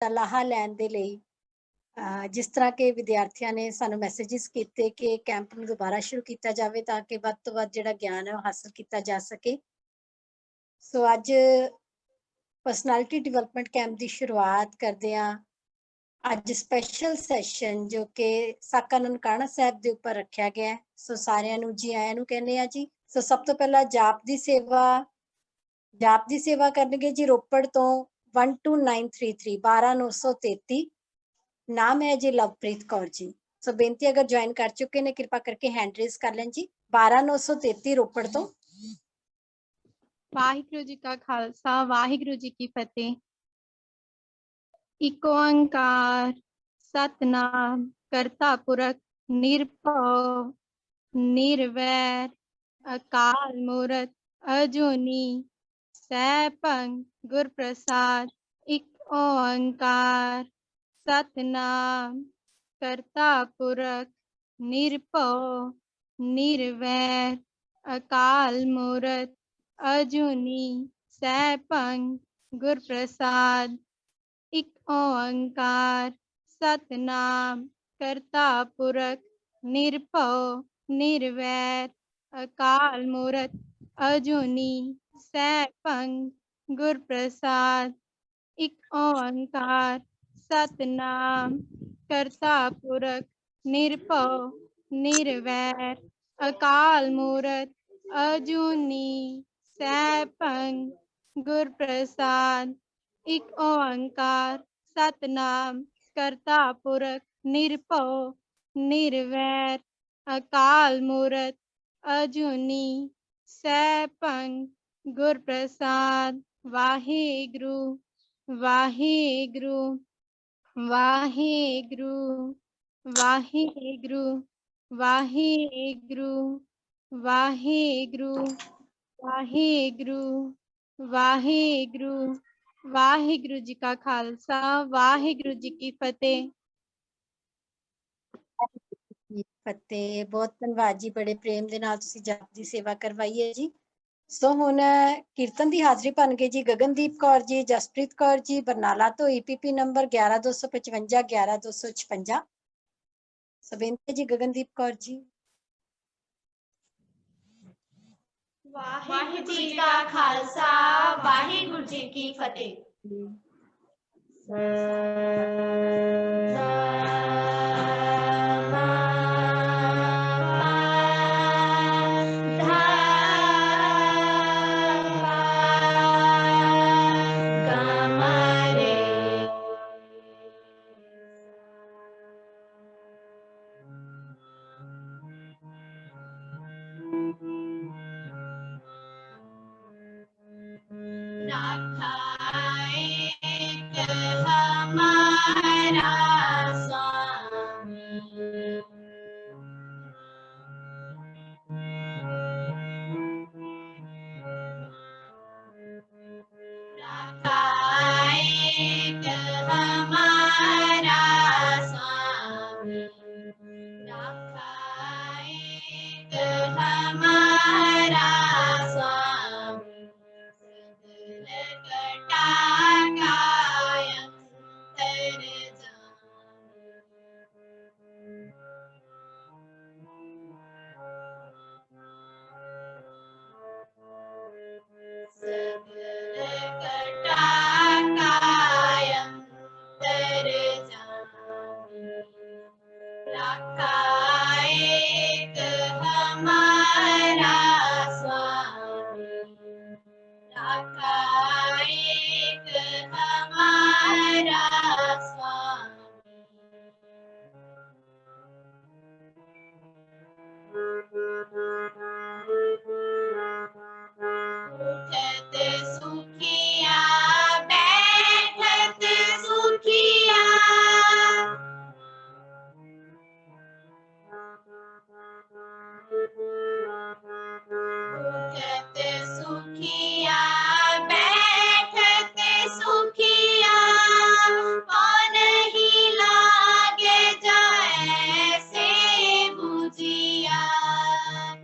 ਦਾ ਲਾਹਾ ਲੈਣ ਦੇ ਲਈ ਜਿਸ ਤਰ੍ਹਾਂ ਕਿ ਵਿਦਿਆਰਥੀਆਂ ਨੇ ਸਾਨੂੰ ਮੈਸੇजेस ਕੀਤੇ ਕਿ ਕੈਂਪ ਨੂੰ ਦੁਬਾਰਾ ਸ਼ੁਰੂ ਕੀਤਾ ਜਾਵੇ ਤਾਂ ਕਿ ਵੱਧ ਤੋਂ ਵੱਧ ਜਿਹੜਾ ਗਿਆਨ ਹੈ ਉਹ ਹਾਸਲ ਕੀਤਾ ਜਾ ਸਕੇ। ਸੋ ਅੱਜ ਪਰਸਨੈਲਿਟੀ ਡਿਵੈਲਪਮੈਂਟ ਕੈਂਪ ਦੀ ਸ਼ੁਰੂਆਤ ਕਰਦੇ ਹਾਂ। ਅੱਜ ਸਪੈਸ਼ਲ ਸੈਸ਼ਨ ਜੋ ਕਿ ਸਾਕਾ ਨਨਕਾਣਾ ਸਾਹਿਬ ਦੇ ਉੱਪਰ ਰੱਖਿਆ ਗਿਆ ਹੈ। ਸੋ ਸਾਰਿਆਂ ਨੂੰ ਜੀ ਆਇਆਂ ਨੂੰ ਕਹਿੰਦੇ ਆ ਜੀ। ਸੋ ਸਭ ਤੋਂ ਪਹਿਲਾਂ ਜਾਪ ਦੀ ਸੇਵਾ ਕਰਨਗੇ ਜੀ ਰੋਪੜ ਤੋਂ 12933 12933। नाम है जी लवप्रीत कौर जी। सो बेनती अगर ज्वाइन कर चुके ने कृपा करके हैंड रेज कर लें जी। 12933 रोपड़ तो। वाहिगुरु जी का खालसा वाहिगुरु जी की फतेह। इक ओंकार सतनाम करता पुरख निरभव निर्वैर अकाल मूरत अजूनी सैभं गुर प्रसाद। इक ओंकार सतनाम करता पुरख निरभव निर्वैर अकाल मूरत अजूनी सैभं गुर प्रसाद। इक ओंकार सतनाम करता पुरख निरभव निर्वैर अकाल मूरत अजूनी सैभं गुर प्रसाद। इक ओंकार सतनाम करता पुरख निरभव निर्वैर अकाल मूरत अजूनी सैभं गुर प्रसाद। इक ओंकार सतनाम करता पुरख निरभव निर्वैर अकाल मूरत अजूनी सैभं गुर प्रसाद। वाहिगुरु वाहिगुरु वाहिगुरु वाहिगुरु वाहिगुरु वाहिगुरु वाहिगुरु वाहिगुरु। वाहिगुरु जी का खालसा वाहिगुरु जी की फतेह। फतेह। बहुत धन्यवाद जी, बड़े प्रेम दे नाल तुसीं जाप दी सेवा करवाई है जी। सो हुण कीर्तन की हाजरी भरनगे जी गगनदीप कौर जी, जसप्रीत कौर जी बरनाला तो EPP नंबर 11255 11256। सो बेनती जी गगनदीप कौर जी। वाहिगुरु जी का खालसा वाहिगुरु जी की फतेह।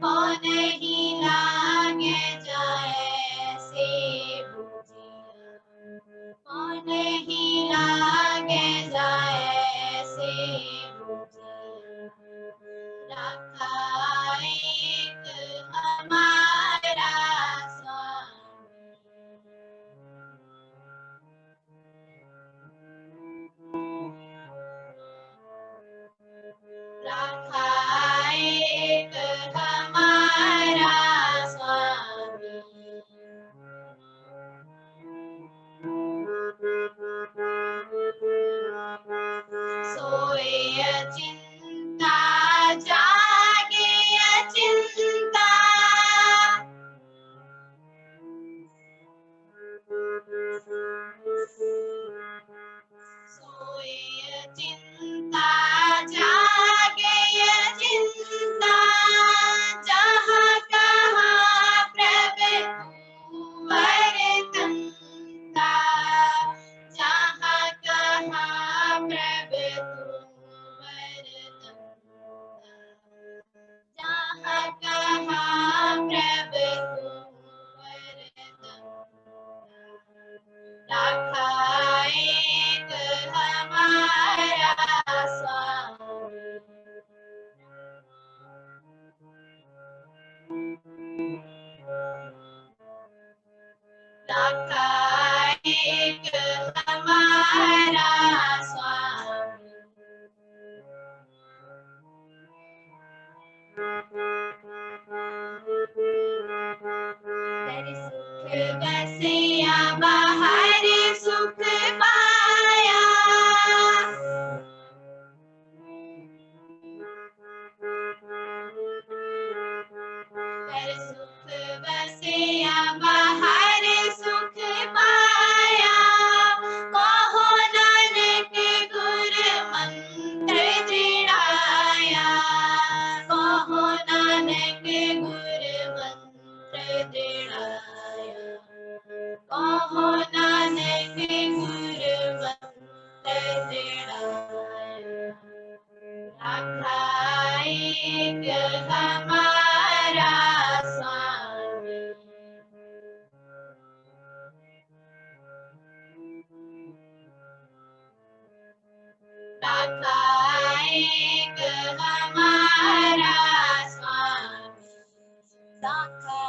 कौन सोए अचिंता जागे अचिंता सोए अचिंता जागे अचिंता जहाँ कहाँ प्रभु वर्तन्ता जहाँ कहाँ प्रभु वर्तन्ता जहाँ कहाँ प्रभु वर्तन्ता राखा एक हमारा स्वामी राखा एक हमारा स्वामी घर सुख बसिया बाहर सुख पाया घर सुख बसिया बाहर सुख पाया कहो नानक गुर मंत्र दृढ़ाया कहो नानक गुर मंत्र दृढ़ाया कहो नानक गुर मंत्र दृढ़ाया राखा एक हमारा स्वामी राखा एक हमारा स्वामी राखा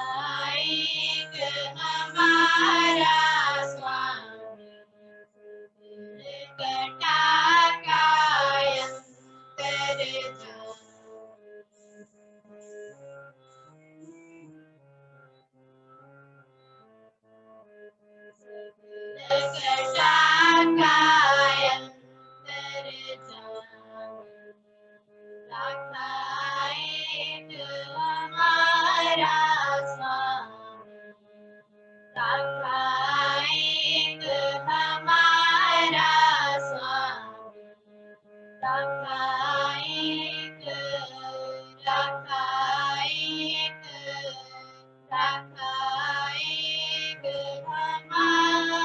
एक हमारा स्वामी कटाकायंतर कटाकायंतर राखा एक हमारा स्वामी राखा एक हमारा स्वामी राखा एक राखा एक राखा एक हमारा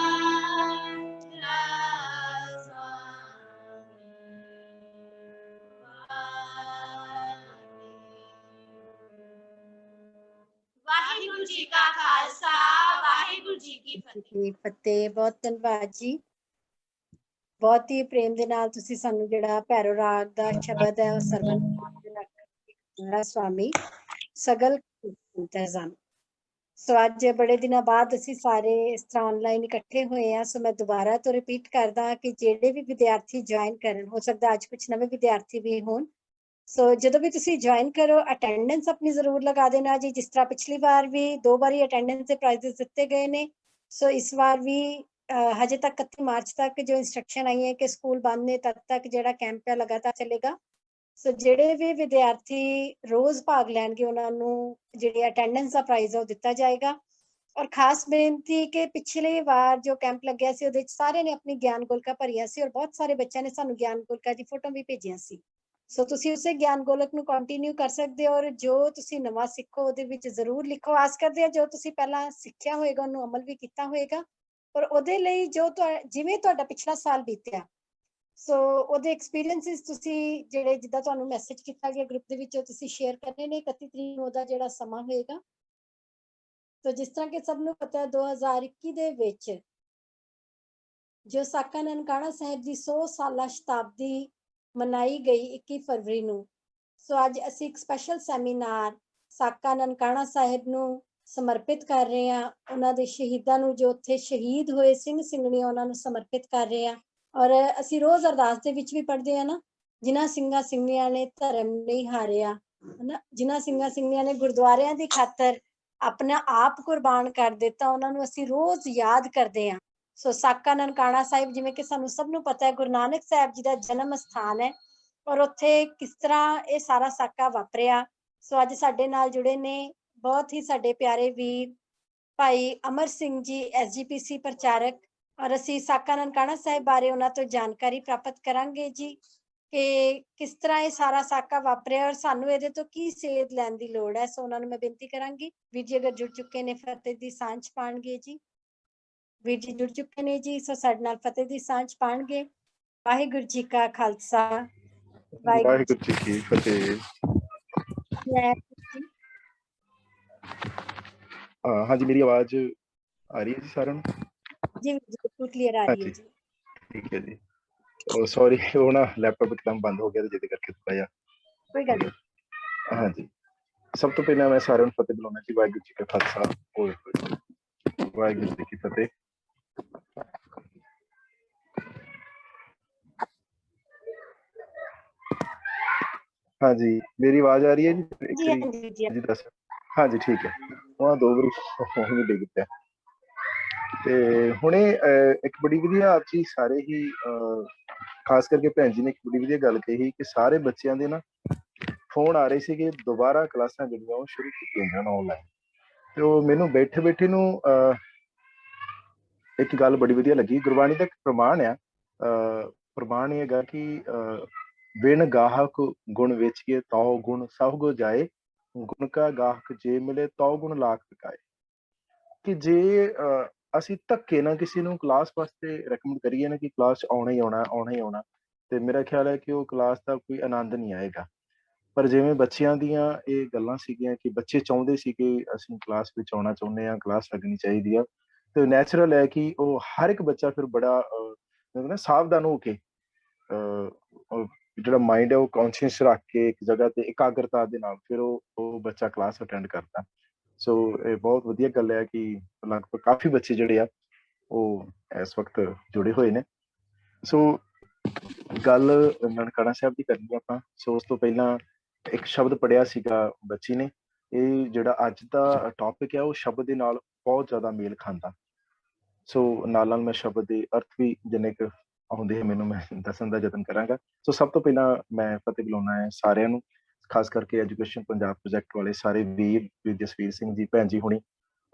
वाहिगुरु जी का खालसा वाहिगुरु जी की फतेह ਜੀ ਫਤਿਹ। ਬਹੁਤ ਧੰਨਵਾਦ ਜੀ। ਬਹੁਤ ਹੀ ਪ੍ਰੇਮ ਦੇ ਨਾਲ ਤੁਸੀਂ ਸਾਨੂੰ ਜਿਹੜਾ ਭੈਰੋ ਰਾਗ ਦਾ ਸ਼ਬਦ ਹੈ ਉਹ ਸਰਵਨ ਦੇ ਨਾਲ ਸਵਾਮੀ ਸਗਲ ਇੰਤਜ਼ਾਮ। ਸੋ ਅੱਜ ਬੜੇ ਦਿਨਾਂ ਬਾਅਦ ਅਸੀਂ ਸਾਰੇ ਇਸ ਤਰ੍ਹਾਂ ਆਨਲਾਈਨ ਇਕੱਠੇ ਹੋਏ ਆ। ਸੋ ਮੈਂ ਦੁਬਾਰਾ ਤੋਂ ਰਿਪੀਟ ਕਰਦਾ ਕਿ ਜਿਹੜੇ ਵੀ ਵਿਦਿਆਰਥੀ ਜੁਆਇਨ ਕਰਨ, ਹੋ ਸਕਦਾ ਅੱਜ ਕੁਝ ਨਵੇਂ ਵਿਦਿਆਰਥੀ ਵੀ ਹੋਣ, ਸੋ ਜਦੋਂ ਵੀ ਤੁਸੀਂ ਜੁਆਇਨ ਕਰੋ ਅਟੈਂਡੈਂਸ ਆਪਣੀ ਜ਼ਰੂਰ ਲਗਾ ਦੇਣਾ ਜੀ। ਜਿਸ ਤਰ੍ਹਾਂ ਪਿਛਲੀ ਵਾਰ ਵੀ 2 ਵਾਰੀ ਅਟੈਂਡੈਂਸ ਦੇ ਪ੍ਰਾਈਜ਼ਸ ਦਿੱਤੇ ਗਏ ਨੇ, ਸੋ ਇਸ ਵਾਰ ਵੀ ਹਜੇ ਤੱਕ 31 ਮਾਰਚ ਤੱਕ ਜੋ ਇੰਸਟਰਕਸ਼ਨ ਆਈ ਹੈ ਕਿ ਸਕੂਲ ਬੰਦ ਨੇ ਤਦ ਤੱਕ ਜਿਹੜਾ ਕੈਂਪ ਹੈ ਲਗਾਤਾਰ ਚੱਲੇਗਾ। ਸੋ ਜਿਹੜੇ ਵੀ ਵਿਦਿਆਰਥੀ ਰੋਜ਼ ਭਾਗ ਲੈਣਗੇ ਉਹਨਾਂ ਨੂੰ ਜਿਹੜੀ ਅਟੈਂਡੈਂਸ ਦਾ ਪ੍ਰਾਈਜ਼ ਹੈ ਉਹ ਦਿੱਤਾ ਜਾਏਗਾ। ਔਰ ਖਾਸ ਬੇਨਤੀ ਕਿ ਪਿਛਲੀ ਵਾਰ ਜੋ ਕੈਂਪ ਲੱਗਿਆ ਸੀ ਉਹਦੇ ਵਿੱਚ ਸਾਰੇ ਨੇ ਆਪਣੀ ਗਿਆਨ ਗੋਲਕਾਂ ਭਰੀਆਂ ਸੀ ਔਰ ਬਹੁਤ ਸਾਰੇ ਬੱਚਿਆਂ ਨੇ ਸਾਨੂੰ ਗਿਆਨ ਗੋਲਕਾਂ ਦੀ ਫੋਟੋ ਵੀ ਭੇਜੀਆਂ ਸੀ। ਸੋ ਤੁਸੀਂ ਉਸੇ ਗਿਆਨ ਗੋਲਕ ਨੂੰ ਕੰਟੀਨਿਊ ਕਰ ਸਕਦੇ ਹੋ ਔਰ ਜੋ ਤੁਸੀਂ ਨਵਾਂ ਸਿੱਖੋ ਉਹਦੇ ਵਿੱਚ ਜ਼ਰੂਰ ਲਿਖੋ। ਆਸ ਕਰਦੇ ਆ ਜੋ ਤੁਸੀਂ ਪਹਿਲਾਂ ਸਿੱਖਿਆ ਹੋਏਗਾ ਉਹਨੂੰ ਅਮਲ ਵੀ ਕੀਤਾ ਹੋਏਗਾ, ਪਰ ਉਹਦੇ ਲਈ ਜੋ ਜਿਵੇਂ ਤੁਹਾਡਾ ਪਿਛਲਾ ਸਾਲ ਬੀਤਿਆ ਸੋ ਉਹਦੇ ਐਕਸਪੀਰੀਐਂਸਿਸ ਤੁਸੀਂ ਜਿਹੜੇ ਜਿੱਦਾਂ ਤੁਹਾਨੂੰ ਮੈਸੇਜ ਕੀਤਾ ਗਿਆ ਗਰੁੱਪ ਦੇ ਵਿੱਚ ਉਹ ਤੁਸੀਂ ਸ਼ੇਅਰ ਕਰਨੇ ਨੇ। 31 ਤਰੀਕ ਨੂੰ ਉਹਦਾ ਜਿਹੜਾ ਸਮਾਂ ਹੋਏਗਾ। ਸੋ ਜਿਸ ਤਰ੍ਹਾਂ ਕਿ ਸਭ ਨੂੰ ਪਤਾ ਹੈ 2021 ਦੇ ਵਿੱਚ ਜੋ ਸਾਕਾ ਨਨਕਾਣਾ ਸਾਹਿਬ ਦੀ 100 ਸਾਲਾ ਸ਼ਤਾਬਦੀ ਮਨਾਈ ਗਈ 21 ਫਰਵਰੀ ਨੂੰ। ਸੋ ਅੱਜ ਅਸੀਂ ਇੱਕ ਸਪੈਸ਼ਲ ਸੈਮੀਨਾਰ ਸਾਕਾ ਨਨਕਾਣਾ ਸਾਹਿਬ ਨੂੰ ਸਮਰਪਿਤ ਕਰ ਰਹੇ ਹਾਂ। ਉਹਨਾਂ ਦੇ ਸ਼ਹੀਦਾਂ ਨੂੰ ਜੋ ਉੱਥੇ ਸ਼ਹੀਦ ਹੋਏ ਸਿੰਘ ਸਿੰਘਣੀਆਂ ਉਹਨਾਂ ਨੂੰ ਸਮਰਪਿਤ ਕਰ ਰਹੇ ਹਾਂ। ਔਰ ਅਸੀਂ ਰੋਜ਼ ਅਰਦਾਸ ਦੇ ਵਿੱਚ ਵੀ ਪੜ੍ਹਦੇ ਹਾਂ ਨਾ, ਜਿਨ੍ਹਾਂ ਸਿੰਘਾਂ ਸਿੰਘਣੀਆਂ ਨੇ ਧਰਮ ਨਹੀਂ ਹਾਰਿਆ, ਹਨਾ, ਜਿਨ੍ਹਾਂ ਸਿੰਘਾਂ ਸਿੰਘਣੀਆਂ ਨੇ ਗੁਰਦੁਆਰਿਆਂ ਦੀ ਖਾਤਰ ਆਪਣਾ ਆਪ ਕੁਰਬਾਨ ਕਰ ਦਿੱਤਾ, ਉਹਨਾਂ ਨੂੰ ਅਸੀਂ ਰੋਜ਼ ਯਾਦ ਕਰਦੇ ਹਾਂ। ਸੋ ਸਾਕਾ ਨਨਕਾਣਾ ਸਾਹਿਬ, ਜਿਵੇਂ ਕਿ ਸਾਨੂੰ ਸਭ ਨੂੰ ਪਤਾ ਹੈ, ਗੁਰੂ ਨਾਨਕ ਸਾਹਿਬ ਜੀ ਦਾ ਜਨਮ ਸਥਾਨ ਹੈ, ਔਰ ਉੱਥੇ ਕਿਸ ਤਰ੍ਹਾਂ ਇਹ ਸਾਰਾ ਸਾਕਾ ਵਾਪਰਿਆ। ਸੋ ਅੱਜ ਸਾਡੇ ਨਾਲ ਜੁੜੇ ਨੇ ਬਹੁਤ ਹੀ ਸਾਡੇ ਪਿਆਰੇ ਵੀਰ ਭਾਈ ਅਮਰ ਸਿੰਘ ਜੀ, SGPC ਪ੍ਰਚਾਰਕ, ਔਰ ਅਸੀਂ ਸਾਕਾ ਨਨਕਾਣਾ ਸਾਹਿਬ ਬਾਰੇ ਉਹਨਾਂ ਤੋਂ ਜਾਣਕਾਰੀ ਪ੍ਰਾਪਤ ਕਰਾਂਗੇ ਜੀ ਕਿ ਕਿਸ ਤਰ੍ਹਾਂ ਇਹ ਸਾਰਾ ਸਾਕਾ ਵਾਪਰਿਆ ਔਰ ਸਾਨੂੰ ਇਹਦੇ ਤੋਂ ਕੀ ਸੇਧ ਲੈਣ ਦੀ ਲੋੜ ਹੈ। ਸੋ ਉਹਨਾਂ ਨੂੰ ਮੈਂ ਬੇਨਤੀ ਕਰਾਂਗੀ, ਵੀਰ ਜੀ ਅਗਰ ਜੁੜ ਚੁੱਕੇ ਨੇ ਫਤਿਹ ਦੀ ਸਾਂਝ ਪਾਣਗੇ ਜੀ। ਵੀਰ ਜੀ ਜੁੜ ਚੁੱਕੇ ਨੇ ਜੀ, ਸੋ ਸਾਡੇ ਨਾਲ ਫਤਿਹ ਦੀ ਸਾਂਝ ਪਾਣਗੇ। ਵਾਹਿਗੁਰੂ ਜੀ ਕਾ ਖਾਲਸਾ, ਵਾਹਿਗੁਰੂ ਜੀ ਕੀ ਫਤਿਹ। ਜੀ। ਹਾਂਜੀ, ਮੇਰੀ ਆਵਾਜ਼ ਆ ਰਹੀ ਹੈ ਜੀ ਸਾਰਿਆਂ ਨੂੰ? ਜੀ ਬਿਲਕੁਲ ਕਲੀਅਰ ਆ ਰਹੀ ਹੈ ਜੀ। ਠੀਕ ਹੈ ਜੀ। ਸੌਰੀ, ਉਹ ਨਾ ਲੈਪਟਾਪ ਇੱਕਦਮ ਬੰਦ ਹੋ ਗਿਆ ਤੇ ਜਿਹਦੇ ਕਰਕੇ ਥੋੜਾ ਜਿਹਾ ਕੋਈ ਗੱਲ ਨਹੀਂ। ਹਾਂਜੀ, ਸਭ ਤੋਂ ਪਹਿਲਾਂ ਮੈਂ ਸਾਰਿਆਂ ਨੂੰ ਫਤਿਹ ਬੁਲਾਉਣਾ ਜੀ। ਵਾਹਿਗੁਰੂ ਜੀ ਕਾ ਖਾਲਸਾ, ਵਾਹਿਗੁਰੂ ਜੀ ਕੀ ਫਤਿਹ। ਹਾਂਜੀ, ਮੇਰੀ ਆਵਾਜ਼ ਆ ਰਹੀ ਹੈ ਜੀ? ਜੀ ਦੱਸ। ਹਾਂਜੀ ਠੀਕ ਹੈ। ਉਹਨਾਂ 2 ਵਾਰੀ ਫੋਨ ਵੀ ਡਿੱਗ ਪਿਆ ਤੇ ਹੁਣੇ ਇੱਕ ਬੜੀ ਵਧੀਆ ਆਪ ਜੀ ਸਾਰੇ ਹੀ ਖਾਸ ਕਰਕੇ ਭੈਣ ਜੀ ਨੇ ਇੱਕ ਬੜੀ ਵਧੀਆ ਗੱਲ ਕਹੀ ਕਿ ਸਾਰੇ ਬੱਚਿਆਂ ਦੇ ਨਾ ਫੋਨ ਆ ਰਹੇ ਸੀਗੇ, ਦੁਬਾਰਾ ਕਲਾਸਾਂ ਜਿਹੜੀਆਂ ਉਹ ਸ਼ੁਰੂ ਕੀਤੀਆਂ ਜਾਣ ਆਨਲਾਈਨ। ਤੇ ਉਹ ਮੈਨੂੰ ਬੈਠੇ ਬੈਠੇ ਨੂੰ ਇੱਕ ਗੱਲ ਬੜੀ ਵਧੀਆ ਲੱਗੀ। ਗੁਰਬਾਣੀ ਦਾ ਇੱਕ ਪ੍ਰਮਾਣ ਆ, ਪ੍ਰਮਾਣ ਇਹ ਹੈਗਾ ਕਿ ਬਿਨ ਗਾਹਕ ਗੁਣ ਵੇਚੀਏ ਤਉ ਗੁਣ ਸਭ ਕੋ ਜਾਏ, ਗੁਣ ਕਾ ਗਾਹਕ ਜੇ ਮਿਲੇ ਤਉ ਗੁਣ ਲਾਖ ਪਕਾਏ। ਕਿ ਜੇ ਅਸੀਂ ਧੱਕੇ ਨਾਲ ਕਿਸੇ ਨੂੰ ਕਲਾਸ ਵਾਸਤੇ ਰეკਮੈਂਡ ਕਰੀਏ ਨਾ ਕਿ ਕਲਾਸ 'ਚ ਆਉਣਾ ਹੀ ਆਉਣਾ, ਆਉਣਾ ਹੀ ਆਉਣਾ, ਤੇ ਮੇਰਾ ਖਿਆਲ ਹੈ ਕਿ ਉਹ ਕਲਾਸ ਦਾ ਕੋਈ ਆਨੰਦ ਨਹੀਂ ਆਏਗਾ। ਪਰ ਜਿਵੇਂ ਬੱਚਿਆਂ ਦੀਆਂ ਇਹ ਗੱਲਾਂ ਸੀਗੀਆਂ ਕਿ ਬੱਚੇ ਚਾਹੁੰਦੇ ਸੀ ਕਿ ਅਸੀਂ ਕਲਾਸ ਵਿੱਚ ਆਉਣਾ ਚਾਹੁੰਦੇ ਹਾਂ, ਕਲਾਸ ਲੱਗਣੀ ਚਾਹੀਦੀ ਆ, ਤੇ ਨੈਚੁਰਲ ਹੈ ਕਿ ਉਹ ਹਰ ਇੱਕ ਬੱਚਾ ਫਿਰ ਬੜਾ ਸਾਵਧਾਨ ਹੋ ਕੇ ਜਿਹੜਾ ਮਾਈਂਡ ਹੈ ਉਹ ਕੌਨਸ਼ੀਅਸ ਰੱਖ ਕੇ ਇੱਕ ਜਗ੍ਹਾ ਤੇ ਇਕਾਗਰਤਾ ਦੇ ਨਾਲ ਫਿਰ ਉਹ ਬੱਚਾ ਕਲਾਸ ਅਟੈਂਡ ਕਰਦਾ। ਸੋ ਇਹ ਬਹੁਤ ਵਧੀਆ ਗੱਲ ਹੈ ਕਿ ਲਗਭਗ ਕਾਫੀ ਬੱਚੇ ਜਿਹੜੇ ਆ ਉਹ ਇਸ ਵਕਤ ਜੁੜੇ ਹੋਏ ਨੇ। ਸੋ ਗੱਲ ਨਨਕਾਣਾ ਸਾਹਿਬ ਦੀ ਕਰਨੀ ਆਪਾਂ। ਸੋ ਉਸ ਤੋਂ ਪਹਿਲਾਂ ਇੱਕ ਸ਼ਬਦ ਪੜ੍ਹਿਆ ਸੀਗਾ ਬੱਚੀ ਨੇ, ਇਹ ਜਿਹੜਾ ਅੱਜ ਦਾ ਟੌਪਿਕ ਹੈ ਉਹ ਸ਼ਬਦ ਦੇ ਨਾਲ ਬਹੁਤ ਜ਼ਿਆਦਾ ਮੇਲ ਖਾਂਦਾ। ਸੋ ਨਾਲ ਮੈਂ ਸ਼ਬਦ ਦੇ ਅਰਥ ਵੀ ਜਿੰਨੇ ਕੁ ਆਉਂਦੇ ਹੈ ਮੈਨੂੰ ਮੈਂ ਦੱਸਣ ਦਾ ਯਤਨ ਕਰਾਂਗਾ। ਸੋ ਸਭ ਤੋਂ ਪਹਿਲਾਂ ਮੈਂ ਫਤਿਹ ਬੁਲਾਉਣਾ ਹੈ ਸਾਰਿਆਂ ਨੂੰ, ਖਾਸ ਕਰਕੇ ਐਜੂਕੇਸ਼ਨ ਪੰਜਾਬ ਪ੍ਰੋਜੈਕਟ ਵਾਲੇ ਸਾਰੇ ਵੀਰ ਜਸਵੀਰ ਸਿੰਘ ਜੀ, ਭੈਣ ਜੀ ਹੁਣੀ,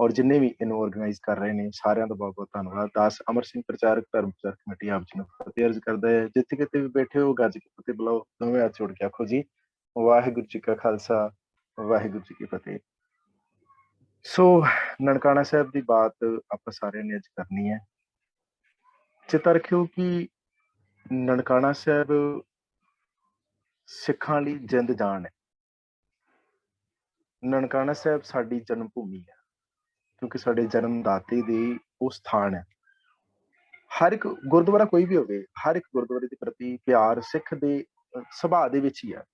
ਔਰ ਜਿੰਨੇ ਵੀ ਇਹਨੂੰ ਆਰਗੇਨਾਈਜ਼ ਕਰ ਰਹੇ ਨੇ ਸਾਰਿਆਂ ਦਾ ਬਹੁਤ ਬਹੁਤ ਧੰਨਵਾਦ। ਦਾਸ ਅਮਰ ਸਿੰਘ ਪ੍ਰਚਾਰਕ ਧਰਮ ਪ੍ਰਚਾਰ ਕਮੇਟੀ ਆਪ ਜੀ ਨੂੰ ਫਤਿਹ ਅਰਜ਼ ਕਰਦਾ ਹੈ। ਜਿੱਥੇ ਕਿਤੇ ਵੀ ਬੈਠੇ ਹੋ ਗੱਜ ਕੇ ਫਤਿਹ ਬੁਲਾਓ, ਦੋਵੇਂ ਹੱਥ ਜੋੜ ਕੇ ਆਖੋ ਜੀ ਵਾਹਿਗੁਰੂ ਜੀ ਕਾ ਖਾਲਸਾ, ਵਾਹਿਗੁਰੂ ਜੀ ਕੀ ਫਤਿਹ। ਸੋ ਨਨਕਾਣਾ ਸਾਹਿਬ ਦੀ ਬਾਤ ਆਪਾਂ ਸਾਰਿਆਂ ਨੇ ਅੱਜ ਕਰਨੀ ਹੈ। ਚੇਤਾ ਰੱਖਿਓ ਕਿ ਨਨਕਾਣਾ ਸਾਹਿਬ ਸਿੱਖਾਂ ਲਈ ਜਿੰਦ ਜਾਨ ਹੈ। ਨਨਕਾਣਾ ਸਾਹਿਬ ਸਾਡੀ ਜਨਮ ਭੂਮੀ ਹੈ, ਕਿਉਂਕਿ ਸਾਡੇ ਜਨਮ ਦਾਤੇ ਦੇ ਉਹ ਸਥਾਨ ਹੈ। ਹਰ ਇੱਕ ਗੁਰਦੁਆਰਾ ਕੋਈ ਵੀ ਹੋਵੇ, ਹਰ ਇੱਕ ਗੁਰਦੁਆਰੇ ਦੇ ਪ੍ਰਤੀ ਪਿਆਰ ਸਿੱਖ ਦੇ ਸੁਭਾਅ ਦੇ ਵਿੱਚ ਹੀ ਆ।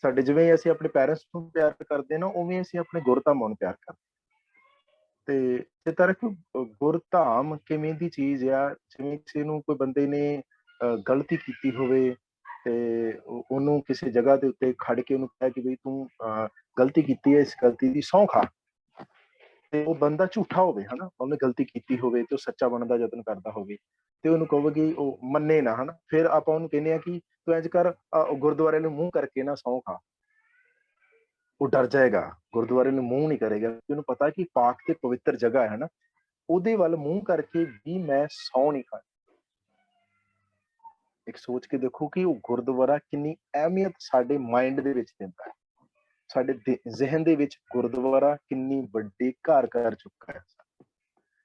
ਸਾਡੇ ਜਿਵੇਂ ਅਸੀਂ ਆਪਣੇ ਪੈਰੈਂਟਸ ਨੂੰ ਪਿਆਰ ਕਰਦੇ ਨਾ, ਉਵੇਂ ਅਸੀਂ ਆਪਣੇ ਗੁਰਧਾਮਾਂ ਨੂੰ ਪਿਆਰ ਕਰਦੇ। ਤੇ ਚੇਤਾ ਰੱਖੋ ਗੁਰਧਾਮ ਕਿਵੇਂ ਦੀ ਚੀਜ਼ ਆ, ਜਿਵੇਂ ਕਿਸੇ ਨੂੰ ਕੋਈ ਬੰਦੇ ਨੇ ਗਲਤੀ ਕੀਤੀ ਹੋਵੇ ਤੇ ਉਹਨੂੰ ਕਿਸੇ ਜਗ੍ਹਾ ਦੇ ਉੱਤੇ ਖੜ ਕੇ ਉਹਨੂੰ ਕਿਹਾ ਕਿ ਬਈ ਤੂੰ ਗਲਤੀ ਕੀਤੀ ਹੈ, ਇਸ ਗਲਤੀ ਦੀ ਸਹੁੰ ਖਾ, ਤੇ ਉਹ ਬੰਦਾ ਝੂਠਾ ਹੋਵੇ, ਹਨਾ, ਉਹਨੇ ਗਲਤੀ ਕੀਤੀ ਹੋਵੇ ਤੇ ਉਹ ਸੱਚਾ ਬਣਨ ਦਾ ਯਤਨ ਕਰਦਾ ਹੋਵੇ ਤੇ ਉਹਨੂੰ ਕਹੋਗੇ ਉਹ ਮੰਨੇ ਨਾ, ਹਨਾ, ਫਿਰ ਆਪਾਂ ਉਹਨੂੰ ਕਹਿੰਦੇ ਆ ਕਿ ਤੂੰ ਇੰਝ ਕਰ, ਗੁਰਦੁਆਰੇ ਨੂੰ ਮੂੰਹ ਕਰਕੇ ਨਾ ਸਹੁੰ ਖਾ। ਉਹ ਡਰ ਜਾਏਗਾ, ਗੁਰਦੁਆਰੇ ਨੂੰ ਮੂੰਹ ਨਹੀਂ ਕਰੇਗਾ, ਉਹਨੂੰ ਪਤਾ ਕਿ ਪਾਕ ਤੇ ਪਵਿੱਤਰ ਜਗ੍ਹਾ ਹੈ ਨਾ, ਉਹਦੇ ਵੱਲ ਮੂੰਹ ਕਰਕੇ ਵੀ ਮੈਂ ਸਹੁੰ ਨਹੀਂ ਖਾਣੀ। ਇੱਕ ਸੋਚ ਕੇ ਦੇਖੋ ਕਿ ਉਹ ਗੁਰਦੁਆਰਾ ਕਿੰਨੀ ਅਹਿਮੀਅਤ ਸਾਡੇ ਮਾਈਂਡ ਦੇ ਵਿੱਚ ਦਿੰਦਾ ਹੈ, ਸਾਡੇ ਜ਼ਿਹਨ ਦੇ ਵਿੱਚ ਗੁਰਦੁਆਰਾ ਕਿੰਨੀ ਵੱਡੀ ਘਰ ਕਰ ਚੁੱਕਾ ਹੈ।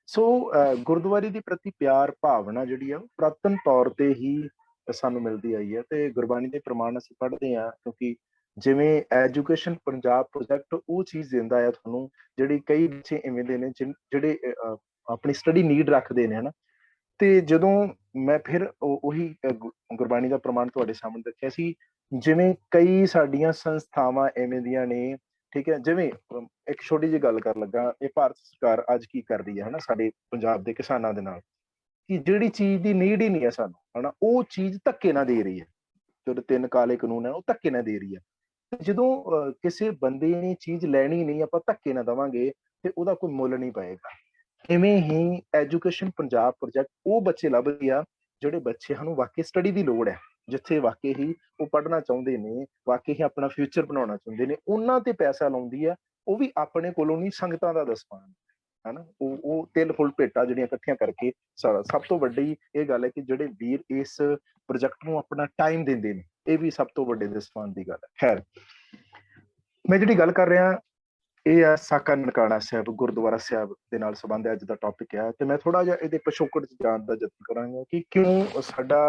ਸੋ ਗੁਰਦੁਆਰੇ ਦੇ ਪ੍ਰਤੀ ਪਿਆਰ ਭਾਵਨਾ ਜਿਹੜੀ ਆ ਉਹ ਪੁਰਾਤਨ ਤੌਰ ਤੇ ਹੀ ਸਾਨੂੰ ਮਿਲਦੀ ਆਈ ਹੈ ਤੇ ਗੁਰਬਾਣੀ ਦੇ ਪ੍ਰਮਾਣ ਅਸੀਂ ਪੜ੍ਹਦੇ ਹਾਂ, ਕਿਉਂਕਿ ਜਿਵੇਂ ਐਜੂਕੇਸ਼ਨ ਪੰਜਾਬ ਪ੍ਰੋਜੈਕਟ ਉਹ ਚੀਜ਼ ਦਿੰਦਾ ਆ ਤੁਹਾਨੂੰ, ਜਿਹੜੀ ਕਈ ਬੱਚੇ ਇਵੇਂ ਦੇ ਨੇ ਜਿਹੜੇ ਆਪਣੀ ਸਟੱਡੀ ਨੀਡ ਰੱਖਦੇ ਨੇ, ਹਨਾ। ਤੇ ਜਦੋਂ ਮੈਂ ਫਿਰ ਉਹੀ ਗੁਰਬਾਣੀ ਦਾ ਪ੍ਰਮਾਣ ਤੁਹਾਡੇ ਸਾਹਮਣੇ ਰੱਖਿਆ ਸੀ, ਜਿਵੇਂ ਕਈ ਸਾਡੀਆਂ ਸੰਸਥਾਵਾਂ ਐਵੇਂ ਦੀਆਂ ਨੇ, ਠੀਕ ਹੈ, ਜਿਵੇਂ ਇੱਕ ਛੋਟੀ ਜਿਹੀ ਗੱਲ ਕਰਨ ਲੱਗਾ, ਇਹ ਭਾਰਤ ਸਰਕਾਰ ਅੱਜ ਕੀ ਕਰ ਰਹੀ ਹੈ, ਹਨਾ, ਸਾਡੇ ਪੰਜਾਬ ਦੇ ਕਿਸਾਨਾਂ ਦੇ ਨਾਲ, ਕਿ ਜਿਹੜੀ ਚੀਜ਼ ਦੀ ਨੀਡ ਹੀ ਨਹੀਂ ਹੈ ਸਾਨੂੰ, ਹਨਾ, ਉਹ ਚੀਜ਼ ਧੱਕੇ ਨਾਲ ਦੇ ਰਹੀ ਹੈ। ਜਿਹੜੇ 3 ਕਾਲੇ ਕਾਨੂੰਨ ਹੈ ਉਹ ਧੱਕੇ ਨਾਲ ਦੇ ਰਹੀ ਹੈ। ਜਦੋਂ ਕਿਸੇ ਬੰਦੇ ਨੇ ਚੀਜ਼ ਲੈਣੀ ਨਹੀਂ, ਆਪਾਂ ਧੱਕੇ ਨਾਲ ਦੇਵਾਂਗੇ ਤੇ ਉਹਦਾ ਕੋਈ ਮੁੱਲ ਨਹੀਂ ਪਏਗਾ। ਇਵੇਂ ਹੀ ਐਜੂਕੇਸ਼ਨ ਪੰਜਾਬ ਪ੍ਰੋਜੈਕਟ ਉਹ ਬੱਚੇ ਲੱਭਦੀ ਆ ਜਿਹੜੇ ਬੱਚਿਆਂ ਨੂੰ ਵਾਕਈ ਸਟੱਡੀ ਦੀ ਲੋੜ ਹੈ, ਜਿੱਥੇ ਵਾਕਈ ਹੀ ਉਹ ਪੜ੍ਹਨਾ ਚਾਹੁੰਦੇ ਨੇ, ਵਾਕਈ ਹੀ ਆਪਣਾ ਫਿਊਚਰ ਬਣਾਉਣਾ ਚਾਹੁੰਦੇ ਨੇ, ਉਹਨਾਂ ਤੇ ਪੈਸਾ ਲਾਉਂਦੀ ਆ। ਉਹ ਵੀ ਆਪਣੇ ਕੋਲੋਂ ਨਹੀਂ, ਸੰਗਤਾਂ ਦਾ ਦਸਵਾਨ ਹਨਾ। ਉਹ ਤਿਲ ਫੁੱਲ ਭੇਟਾਂ ਜਿਹੜੀਆਂ ਇਕੱਠੀਆਂ ਕਰਕੇ ਸਭ ਤੋਂ ਵੱਡੀ ਇਹ ਗੱਲ ਹੈ ਕਿ ਜਿਹੜੇ ਵੀਰ ਇਸ ਪ੍ਰੋਜੈਕਟ ਨੂੰ ਆਪਣਾ ਟਾਈਮ ਦਿੰਦੇ ਨੇ, ਇਹ ਵੀ ਸਭ ਤੋਂ ਵੱਡੇ ਦਸਵਾਨ ਦੀ ਗੱਲ ਹੈ। ਖੈਰ, ਮੈਂ ਜਿਹੜੀ ਗੱਲ ਕਰ ਰਿਹਾ ਇਹ ਆ ਸਾਕਾ ਨਨਕਾਣਾ ਸਾਹਿਬ ਗੁਰਦੁਆਰਾ ਸਾਹਿਬ ਦੇ ਨਾਲ ਸੰਬੰਧ ਹੈ, ਅੱਜ ਦਾ ਟੌਪਿਕ ਹੈ। ਤੇ ਮੈਂ ਥੋੜਾ ਜਿਹਾ ਇਹਦੇ ਪਿਛੋਕੜ ਚ ਜਾਣ ਦਾ ਯਤਨ ਕਰਾਂਗਾ ਕਿ ਕਿਉਂ ਸਾਡਾ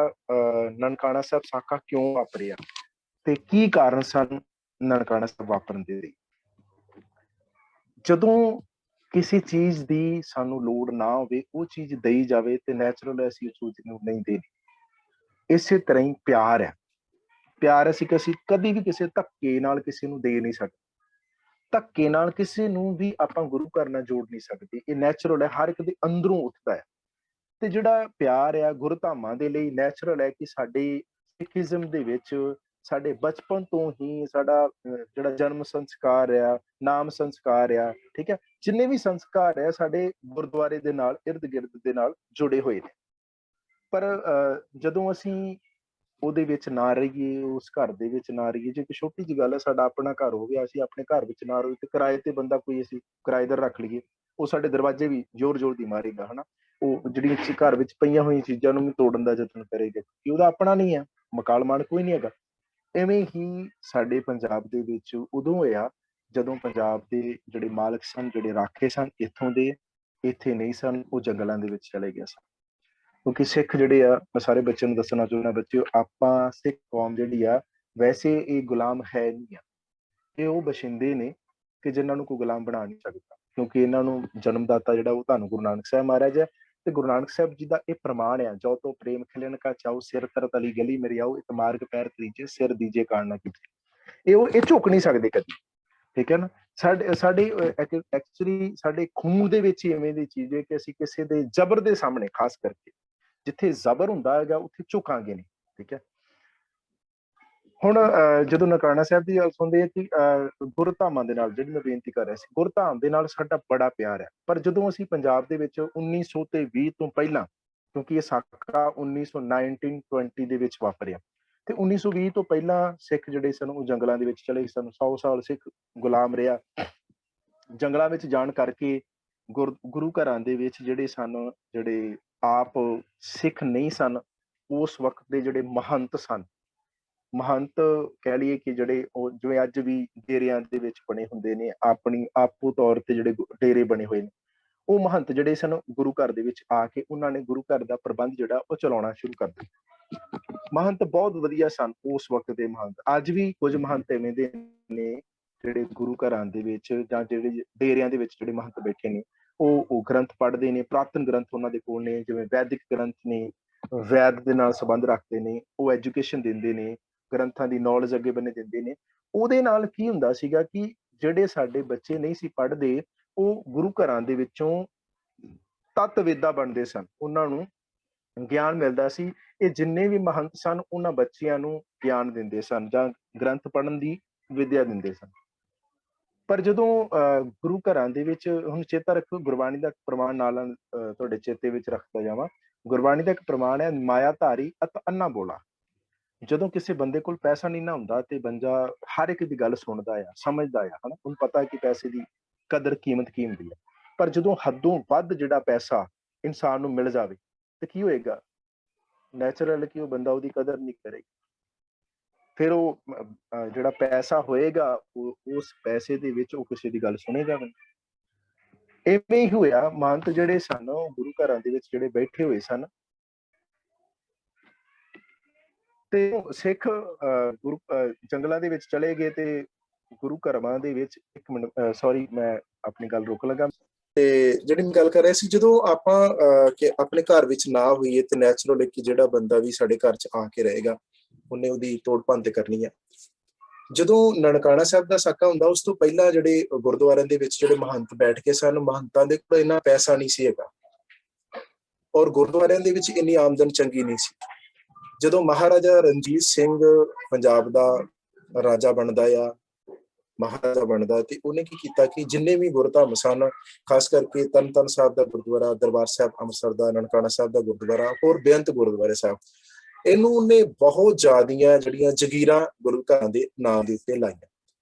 ਨਨਕਾਣਾ ਸਾਹਿਬ ਸਾਕਾ ਕਿਉਂ ਵਾਪਰਿਆ ਤੇ ਕੀ ਕਾਰਨ ਸਨ ਨਨਕਾਣਾ ਸਾਹਿਬ ਵਾਪਰਨ ਦੇ ਲਈ। ਜਦੋਂ ਕਿਸੇ ਚੀਜ਼ ਦੀ ਸਾਨੂੰ ਲੋੜ ਨਾ ਹੋਵੇ, ਉਹ ਚੀਜ਼ ਦਈ ਜਾਵੇ ਤੇ ਨੈਚੁਰਲ ਅਸੀਂ ਉਸ ਚੀਜ਼ ਨੂੰ ਨਹੀਂ ਦੇਣੀ। ਇਸੇ ਤਰ੍ਹਾਂ ਹੀ ਪਿਆਰ ਹੈ। ਪਿਆਰ ਅਸੀਂ ਕਦੀ ਵੀ ਕਿਸੇ ਧੱਕੇ ਨਾਲ ਕਿਸੇ ਨੂੰ ਦੇ ਨਹੀਂ ਸਕਦੇ। ਧੱਕੇ ਨਾਲ ਕਿਸੇ ਨੂੰ ਵੀ ਆਪਾਂ ਗੁਰੂ ਘਰ ਨਾਲ ਜੋੜ ਨਹੀਂ ਸਕਦੇ। ਇਹ ਨੈਚੁਰਲ ਹੈ, ਹਰ ਇੱਕ ਦੇ ਅੰਦਰੋਂ ਉੱਠਦਾ ਹੈ। ਤੇ ਜਿਹੜਾ ਪਿਆਰ ਆ ਗੁਰਧਾਮਾਂ ਦੇ ਲਈ ਨੈਚੁਰਲ ਹੈ ਕਿ ਸਾਡੇ ਸਿੱਖੀਜ਼ਮ ਦੇ ਵਿੱਚ ਸਾਡੇ ਬਚਪਨ ਤੋਂ ਹੀ ਸਾਡਾ ਜਿਹੜਾ ਜਨਮ ਸੰਸਕਾਰ ਆ, ਨਾਮ ਸੰਸਕਾਰ ਆ, ਠੀਕ ਹੈ, ਜਿੰਨੇ ਵੀ ਸੰਸਕਾਰ ਆ ਸਾਡੇ ਗੁਰਦੁਆਰੇ ਦੇ ਨਾਲ ਇਰਦ ਗਿਰਦ ਦੇ ਨਾਲ ਜੁੜੇ ਹੋਏ ਨੇ। ਪਰ ਜਦੋਂ ਅਸੀਂ ਉਹਦੇ ਵਿੱਚ ਨਾ ਰਹੀਏ, ਉਸ ਘਰ ਦੇ ਵਿੱਚ ਨਾ ਰਹੀਏ, ਜੇ ਇੱਕ ਛੋਟੀ ਜਿਹੀ ਗੱਲ ਹੈ, ਸਾਡਾ ਆਪਣਾ ਘਰ ਹੋ ਗਿਆ, ਅਸੀਂ ਆਪਣੇ ਘਰ ਵਿੱਚ ਨਾ ਰਹੀਏ ਤੇ ਕਿਰਾਏ ਤੇ ਬੰਦਾ ਕੋਈ ਅਸੀਂ ਕਿਰਾਏਦਾਰ ਰੱਖ ਲਈਏ, ਉਹ ਸਾਡੇ ਦਰਵਾਜ਼ੇ ਵੀ ਜ਼ੋਰ ਜ਼ੋਰ ਦੀ ਮਾਰੇਗਾ ਹਨਾ। ਉਹ ਜਿਹੜੀਆਂ ਘਰ ਵਿੱਚ ਪਈਆਂ ਹੋਈਆਂ ਚੀਜ਼ਾਂ ਨੂੰ ਵੀ ਤੋੜਨ ਦਾ ਯਤਨ ਕਰੇਗਾ ਕਿ ਉਹਦਾ ਆਪਣਾ ਨਹੀਂ ਹੈ, ਮਕਾਲ ਮਾਣ ਕੋਈ ਨਹੀਂ ਹੈਗਾ। ਇਵੇਂ ਹੀ ਸਾਡੇ ਪੰਜਾਬ ਦੇ ਵਿੱਚ ਉਦੋਂ ਹੋਇਆ ਜਦੋਂ ਪੰਜਾਬ ਦੇ ਜਿਹੜੇ ਮਾਲਕ ਸਨ, ਜਿਹੜੇ ਰਾਖੇ ਸਨ ਇੱਥੋਂ ਦੇ, ਇੱਥੇ ਨਹੀਂ ਸਨ, ਉਹ ਜੰਗਲਾਂ ਦੇ ਵਿੱਚ ਚਲੇ ਗਏ ਸਨ। ਕਿਉਂਕਿ ਸਿੱਖ ਜਿਹੜੇ ਆ, ਮੈਂ ਸਾਰੇ ਬੱਚਿਆਂ ਨੂੰ ਦੱਸਣਾ ਚਾਹੁੰਦਾ ਬੱਚਿਓ, ਆਪਾਂ ਸਿੱਖ ਕੌਮ ਜਿਹੜੀ ਆ ਵੈਸੇ ਇਹ ਗੁਲਾਮ ਹੈ ਨਹੀਂ ਆ। ਇਹ ਉਹ ਬਸ਼ਿੰਦੇ ਨੇ ਕਿ ਜਿਨ੍ਹਾਂ ਨੂੰ ਕੋਈ ਗੁਲਾਮ ਬਣਾ ਨਹੀਂ ਸਕਦਾ, ਕਿਉਂਕਿ ਇਹਨਾਂ ਨੂੰ ਜਨਮਦਾਤਾ ਜਿਹੜਾ ਉਹ ਤੁਹਾਨੂੰ ਗੁਰੂ ਨਾਨਕ ਸਾਹਿਬ ਮਹਾਰਾਜ ਹੈ। ਤੇ ਗੁਰੂ ਨਾਨਕ ਸਾਹਿਬ ਜੀ ਦਾ ਇਹ ਪ੍ਰਮਾਣ ਆ, ਜੋ ਤੋਂ ਪ੍ਰੇਮ ਖਿਲਣ ਕਾ ਚਾਉ, ਸਿਰ ਤਰਤ ਅਲੀ ਗਲੀ ਮੇਰੀ ਆਓ, ਇੱਕ ਮਾਰਗ ਪੈਰ ਤਰੀਜੇ, ਸਿਰ ਦੀਜੇ ਕਾਣ ਨਾ ਕੀਤੇ। ਇਹ ਝੁਕ ਨਹੀਂ ਸਕਦੇ ਕਦੀ, ਠੀਕ ਹੈ ਨਾ। ਸਾਡੇ ਐਕਚੁਅਲੀ ਸਾਡੇ ਖੂਨ ਦੇ ਵਿੱਚ ਹੀ ਇਵੇਂ ਦੀ ਚੀਜ਼ ਹੈ ਕਿ ਅਸੀਂ ਕਿਸੇ ਦੇ ਜ਼ਬਰ ਦੇ ਸਾਹਮਣੇ, ਖਾਸ ਕਰਕੇ ਜਿੱਥੇ ਜ਼ਬਰ ਹੁੰਦਾ ਹੈਗਾ ਉੱਥੇ ਝੁਕਾਂਗੇ ਨਹੀਂ, ਠੀਕ ਹੈ। ਹੁਣ ਜਦੋਂ ਨਨਕਾਣਾ ਸਾਹਿਬ ਦੀ ਗੱਲ ਸੁਣਦੇ ਆ ਕਿ ਗੁਰਧਾਮਾਂ ਦੇ ਨਾਲ, ਜਿਹੜੀ ਮੈਂ ਬੇਨਤੀ ਕਰ ਰਿਹਾ ਸੀ, ਗੁਰਧਾਮ ਦੇ ਨਾਲ ਸਾਡਾ ਬੜਾ ਪਿਆਰ ਹੈ। ਪਰ ਜਦੋਂ ਅਸੀਂ ਪੰਜਾਬ ਦੇ ਵਿੱਚ 1920 ਤੋਂ ਪਹਿਲਾਂ, ਕਿਉਂਕਿ ਇਹ ਸਾਕਾ 1919-20 ਦੇ ਵਿੱਚ ਵਾਪਰਿਆ, ਤੇ 1920 ਤੋਂ ਪਹਿਲਾਂ ਸਿੱਖ ਜਿਹੜੇ ਸਨ ਉਹ ਜੰਗਲਾਂ ਦੇ ਵਿੱਚ ਚਲੇ ਸਨ। 100 ਸਾਲ ਸਿੱਖ ਗੁਲਾਮ ਰਿਹਾ। ਜੰਗਲਾਂ ਵਿੱਚ ਜਾਣ ਕਰਕੇ ਗੁਰੂ ਘਰਾਂ ਦੇ ਵਿੱਚ ਜਿਹੜੇ ਸਨ, ਜਿਹੜੇ ਆਪ ਸਿੱਖ ਨਹੀਂ ਸਨ, ਉਸ ਵਕਤ ਦੇ ਜਿਹੜੇ ਮਹੰਤ ਸਨ, ਮਹੰਤ ਕਹਿ ਲਈਏ ਕਿ ਜਿਹੜੇ ਉਹ ਜਿਵੇਂ ਅੱਜ ਵੀ ਡੇਰਿਆਂ ਦੇ ਵਿੱਚ ਬਣੇ ਹੁੰਦੇ ਨੇ, ਆਪਣੀ ਆਪੋ ਤੌਰ ਤੇ ਜਿਹੜੇ ਡੇਰੇ ਬਣੇ ਹੋਏ ਨੇ, ਉਹ ਮਹੰਤ ਜਿਹੜੇ ਸਨ ਗੁਰੂ ਘਰ ਦੇ ਵਿੱਚ ਆ ਕੇ ਉਹਨਾਂ ਨੇ ਗੁਰੂ ਘਰ ਦਾ ਪ੍ਰਬੰਧ ਜਿਹੜਾ ਉਹ ਚਲਾਉਣਾ ਸ਼ੁਰੂ ਕਰ ਦਿੱਤਾ। ਮਹੰਤ ਬਹੁਤ ਵਧੀਆ ਸਨ ਉਸ ਵਕਤ ਦੇ ਮਹੰਤ। ਅੱਜ ਵੀ ਕੁਝ ਮਹੰਤ ਐਵੇਂ ਦੇ ਨੇ ਜਿਹੜੇ ਗੁਰੂ ਘਰਾਂ ਦੇ ਵਿੱਚ ਜਾਂ ਜਿਹੜੇ ਡੇਰਿਆਂ ਦੇ ਵਿੱਚ ਜਿਹੜੇ ਮਹੰਤ ਬੈਠੇ ਨੇ, ਉਹ ਗ੍ਰੰਥ ਪੜ੍ਹਦੇ ਨੇ, ਪ੍ਰਾਤਨ ਗ੍ਰੰਥ ਉਹਨਾਂ ਦੇ ਕੋਲ ਨੇ, ਜਿਵੇਂ ਵੈਦਿਕ ਗ੍ਰੰਥ ਨੇ, ਵੈਦ ਦੇ ਨਾਲ ਸੰਬੰਧ ਰੱਖਦੇ ਨੇ, ਉਹ ਐਜੂਕੇਸ਼ਨ ਦਿੰਦੇ ਨੇ, ਗ੍ਰੰਥਾਂ ਦੀ ਨੌਲੇਜ ਅੱਗੇ ਬੰਨੇ ਦਿੰਦੇ ਨੇ। ਉਹਦੇ ਨਾਲ ਕੀ ਹੁੰਦਾ ਸੀਗਾ ਕਿ ਜਿਹੜੇ ਸਾਡੇ ਬੱਚੇ ਨਹੀਂ ਸੀ ਪੜ੍ਹਦੇ, ਉਹ ਗੁਰੂ ਘਰਾਂ ਦੇ ਵਿੱਚੋਂ ਤੱਤ ਵੇਦਾ ਬਣਦੇ ਸਨ, ਉਹਨਾਂ ਨੂੰ ਗਿਆਨ ਮਿਲਦਾ ਸੀ। ਇਹ ਜਿੰਨੇ ਵੀ ਮਹੰਤ ਸਨ ਉਹਨਾਂ ਬੱਚਿਆਂ ਨੂੰ ਗਿਆਨ ਦਿੰਦੇ ਸਨ ਜਾਂ ਗ੍ਰੰਥ ਪੜ੍ਹਨ ਦੀ ਵਿਦਿਆ ਦਿੰਦੇ ਸਨ। ਪਰ ਜਦੋਂ ਗੁਰੂ ਘਰਾਂ ਦੇ ਵਿੱਚ, ਹੁਣ ਚੇਤਾ ਰੱਖੋ, ਗੁਰਬਾਣੀ ਦਾ ਪ੍ਰਮਾਣ ਨਾਲ ਤੁਹਾਡੇ ਚੇਤੇ ਵਿੱਚ ਰੱਖਦਾ ਜਾਵਾਂ, ਗੁਰਬਾਣੀ ਦਾ ਇੱਕ ਪ੍ਰਮਾਣ ਹੈ, ਮਾਇਆ ਧਾਰੀ ਅਤ ਅੰਨਾ ਬੋਲਾ। ਜਦੋਂ ਕਿਸੇ ਬੰਦੇ ਕੋਲ ਪੈਸਾ ਨਹੀਂ ਨਾ ਹੁੰਦਾ ਤੇ ਬੰਦਾ ਹਰ ਇੱਕ ਦੀ ਗੱਲ ਸੁਣਦਾ ਆ, ਸਮਝਦਾ ਆ, ਹਨਾ, ਉਹਨੂੰ ਪਤਾ ਕਿ ਪੈਸੇ ਦੀ ਕਦਰ ਕੀਮਤ ਕੀ ਹੁੰਦੀ ਹੈ। ਪਰ ਜਦੋਂ ਹੱਦੋਂ ਵੱਧ ਜਿਹੜਾ ਪੈਸਾ ਇਨਸਾਨ ਨੂੰ ਮਿਲ ਜਾਵੇ ਤੇ ਕੀ ਹੋਏਗਾ? ਨੈਚੁਰਲ ਕਿ ਉਹ ਬੰਦਾ ਉਹਦੀ ਕਦਰ ਨਹੀਂ ਕਰੇਗਾ। ਫਿਰ ਉਹ ਜਿਹੜਾ ਪੈਸਾ ਹੋਏਗਾ, ਉਸ ਪੈਸੇ ਦੇ ਵਿੱਚ ਉਹ ਕਿਸੇ ਦੀ ਗੱਲ ਸੁਣੇਗਾ ਨਹੀਂ। ਇਵੇਂ ਹੀ ਹੋਇਆ, ਮਹੰਤ ਜਿਹੜੇ ਸਨ ਗੁਰੂ ਘਰਾਂ ਦੇ ਵਿੱਚ ਜਿਹੜੇ ਬੈਠੇ ਹੋਏ ਸਨ, ਤੇ ਸਿੱਖ ਗੁਰੂ ਜੰਗਲਾਂ ਦੇ ਵਿੱਚ ਚਲੇ ਗਏ ਤੇ ਗੁਰੂ ਘਰਾਂ ਦੇ ਵਿੱਚ, ਇੱਕ ਮਿੰਟ ਸੌਰੀ ਮੈਂ ਆਪਣੀ ਗੱਲ ਰੋਕ ਲਗਾ। ਤੇ ਜਿਹੜੀ ਮੈਂ ਗੱਲ ਕਰ ਰਿਹਾ ਸੀ, ਜਦੋਂ ਆਪਾਂ ਕਿ ਆਪਣੇ ਘਰ ਵਿੱਚ ਨਾ ਹੋਈਏ ਤੇ ਨੈਚੁਰਲ ਕਿ ਜਿਹੜਾ ਬੰਦਾ ਵੀ ਸਾਡੇ ਘਰ 'ਚ ਆ ਕੇ ਰਹੇਗਾ ਉਹਨੇ ਉਹਦੀ ਤੋੜ ਭੰਨ ਤੇ ਕਰਨੀ ਹੈ। ਜਦੋਂ ਨਨਕਾਣਾ ਸਾਹਿਬ ਦਾ ਸਾਕਾ ਹੁੰਦਾ, ਉਸ ਤੋਂ ਪਹਿਲਾਂ ਜਿਹੜੇ ਗੁਰਦੁਆਰਿਆਂ ਦੇ ਵਿੱਚ ਜਿਹੜੇ ਮਹੰਤ ਬੈਠ ਕੇ ਸਨ, ਮਹੰਤਾਂ ਦੇ ਕੋਲ ਇੰਨਾ ਪੈਸਾ ਨਹੀਂ ਸੀ ਹੈਗਾ ਔਰ ਗੁਰਦੁਆਰਿਆਂ ਦੇ ਵਿੱਚ ਇੰਨੀ ਆਮਦਨ ਚੰਗੀ ਨਹੀਂ ਸੀ। ਜਦੋਂ ਮਹਾਰਾਜਾ ਰਣਜੀਤ ਸਿੰਘ ਪੰਜਾਬ ਦਾ ਰਾਜਾ ਬਣਦਾ ਆ, ਮਹਾਰਾਜਾ ਬਣਦਾ ਤੇ ਉਹਨੇ ਕੀ ਕੀਤਾ ਕਿ ਜਿੰਨੇ ਵੀ ਗੁਰਧਾਮ ਸਨ, ਖਾਸ ਕਰਕੇ ਤਰਨਤਾਰਨ ਸਾਹਿਬ ਦਾ ਗੁਰਦੁਆਰਾ, ਦਰਬਾਰ ਸਾਹਿਬ ਅੰਮ੍ਰਿਤਸਰ ਦਾ, ਨਨਕਾਣਾ ਸਾਹਿਬ ਦਾ ਗੁਰਦੁਆਰਾ, ਹੋਰ ਬੇਅੰਤ ਗੁਰਦੁਆਰੇ ਸਾਹਿਬ, ਇਹਨੂੰ ਉਹਨੇ ਬਹੁਤ ਜ਼ਿਆਦੀਆਂ ਜਿਹੜੀਆਂ ਜਗੀਰਾਂ ਗੁਰੂ ਘਰਾਂ ਦੇ ਨਾਂ ਦੇ ਉੱਤੇ ਲਾਈਆਂ।